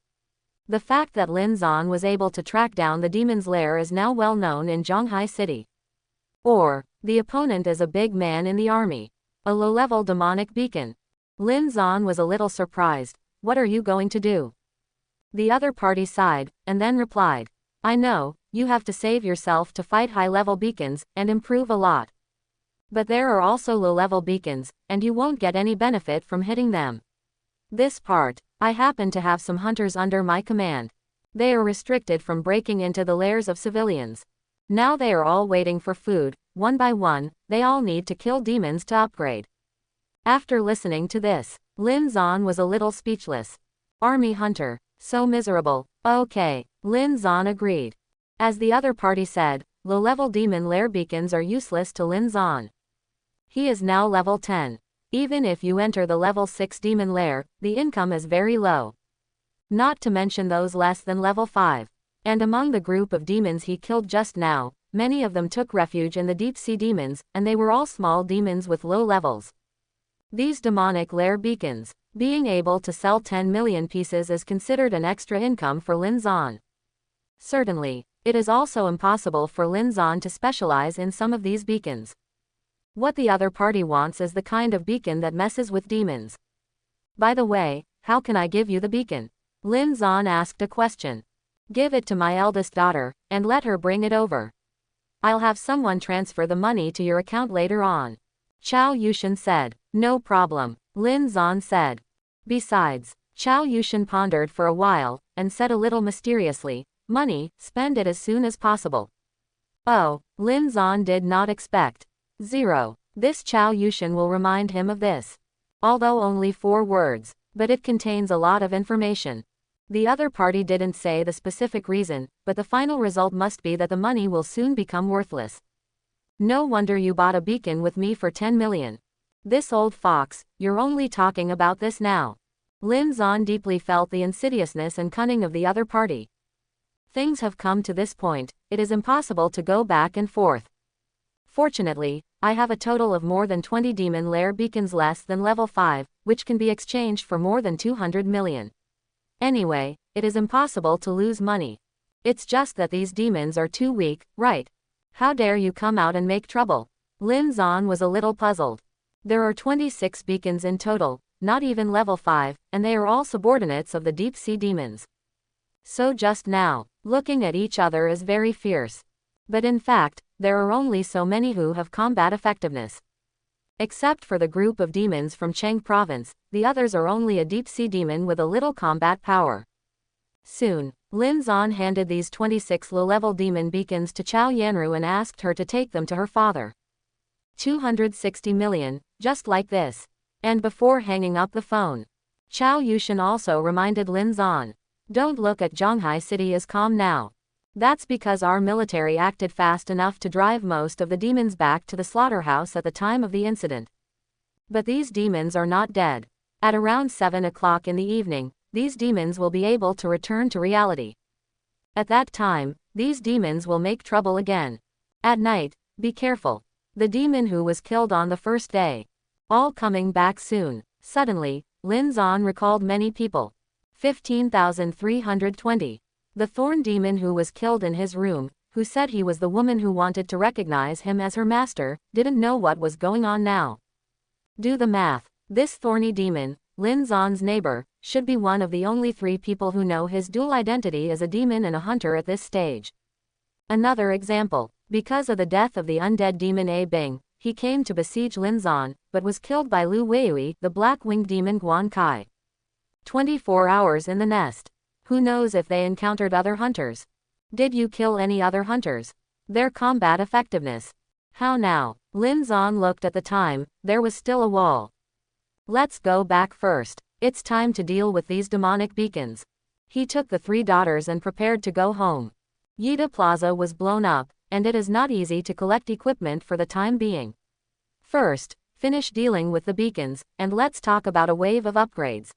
The fact that Lin Zan was able to track down the demon's lair is now well known in Zhonghai City. Or, the opponent is a big man in the army. A low-level demonic beacon. Lin Zan was a little surprised. What are you going to do? The other party sighed, and then replied. I know, you have to save yourself to fight high-level beacons, and improve a lot. But there are also low-level beacons, and you won't get any benefit from hitting them. This part, I happen to have some hunters under my command. They are restricted from breaking into the lairs of civilians. Now they are all waiting for food. One by one, they all need to kill demons to upgrade. After listening to this, Lin Zan was a little speechless. Army hunter, so miserable. Okay, Lin Zan agreed. As the other party said, low-level demon lair beacons are useless to Lin Zan. He is now level 10. Even if you enter the level 6 demon lair, the income is very low. Not to mention those less than level 5. And among the group of demons he killed just now, many of them took refuge in the deep-sea demons, and they were all small demons with low levels. These demonic lair beacons, being able to sell 10 million pieces is considered an extra income for Lin Zan. Certainly, it is also impossible for Lin Zan to specialize in some of these beacons. What the other party wants is the kind of beacon that messes with demons. By the way, how can I give you the beacon? Lin Zan asked a question. Give it to my eldest daughter, and let her bring it over. I'll have someone transfer the money to your account later on. Chao Yushin said. No problem, Lin Zan said. Besides, Chao Yushin pondered for a while, and said a little mysteriously, money, spend it as soon as possible. Oh, Lin Zan did not expect. 0. This Chao Yushin will remind him of this. Although only 4 words, but it contains a lot of information. The other party didn't say the specific reason, but the final result must be that the money will soon become worthless. No wonder you bought a beacon with me for 10 million. This old fox, you're only talking about this now. Lin Zan deeply felt the insidiousness and cunning of the other party. Things have come to this point, it is impossible to go back and forth. Fortunately, I have a total of more than 20 demon lair beacons less than level 5, which can be exchanged for more than 200 million. Anyway, it is impossible to lose money. It's just that these demons are too weak, right? How dare you come out and make trouble? Lin Zan was a little puzzled. There are 26 beacons in total, not even level 5, and they are all subordinates of the deep sea demons. So just now, looking at each other is very fierce. But in fact, there are only so many who have combat effectiveness. Except for the group of demons from Cheng province, the others are only a deep sea demon with a little combat power. Soon, Lin Zan handed these 26 low-level demon beacons to Chao Yanru and asked her to take them to her father. 260 million, just like this. And before hanging up the phone, Chao Yushan also reminded Lin Zan, don't look at Zhanghai City as calm now. That's because our military acted fast enough to drive most of the demons back to the slaughterhouse at the time of the incident. But these demons are not dead. At around 7 o'clock in the evening, these demons will be able to return to reality. At that time, these demons will make trouble again. At night, be careful. The demon who was killed on the first day. All coming back soon. Suddenly, Lin Zan recalled many people. 15,320. The thorn demon who was killed in his room, who said he was the woman who wanted to recognize him as her master, didn't know what was going on now. Do the math. This thorny demon, Lin Zan's neighbor, should be one of the only 3 people who know his dual identity as a demon and a hunter at this stage. Another example. Because of the death of the undead demon A Bing, he came to besiege Lin Zan, but was killed by Lu Weiyue, the black-winged demon Guan Kai. 24 hours in the nest. Who knows if they encountered other hunters? Did you kill any other hunters? Their combat effectiveness. How now? Lin Zan looked at the time, there was still a wall. Let's go back first. It's time to deal with these demonic beacons. He took the 3 daughters and prepared to go home. Yida Plaza was blown up, and it is not easy to collect equipment for the time being. First, finish dealing with the beacons, and let's talk about a wave of upgrades.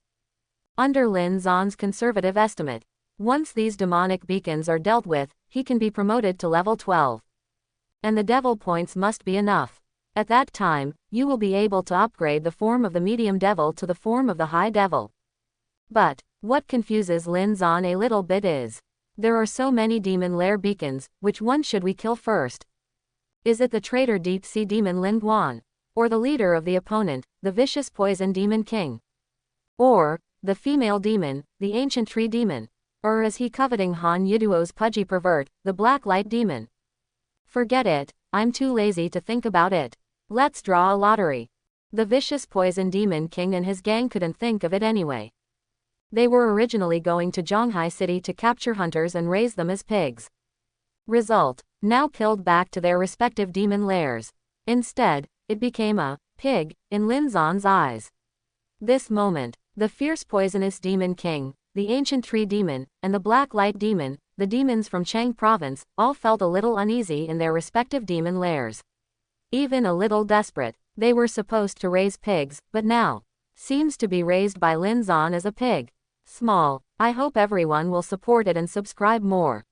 Under Lin Zan's conservative estimate, once these demonic beacons are dealt with, he can be promoted to level 12. And the devil points must be enough. At that time, you will be able to upgrade the form of the medium devil to the form of the high devil. But, what confuses Lin Zan a little bit is, there are so many demon lair beacons, which one should we kill first? Is it the traitor deep sea demon Lin Guan? Or the leader of the opponent, the vicious poison demon king? Or, the female demon, the ancient tree demon? Or is he coveting Han Yiduo's pudgy pervert, the black light demon? Forget it, I'm too lazy to think about it. Let's draw a lottery. The vicious poison demon king and his gang couldn't think of it anyway. They were originally going to Zhanghai City to capture hunters and raise them as pigs. Result, now killed back to their respective demon lairs. Instead, it became a pig in Lin Zan's eyes. This moment, the fierce poisonous demon king, the ancient tree demon, and the black light demon, the demons from Cheng province, all felt a little uneasy in their respective demon lairs. Even a little desperate. They were supposed to raise pigs, but now, seems to be raised by Lin Zan as a pig. Small. I hope everyone will support it and subscribe more.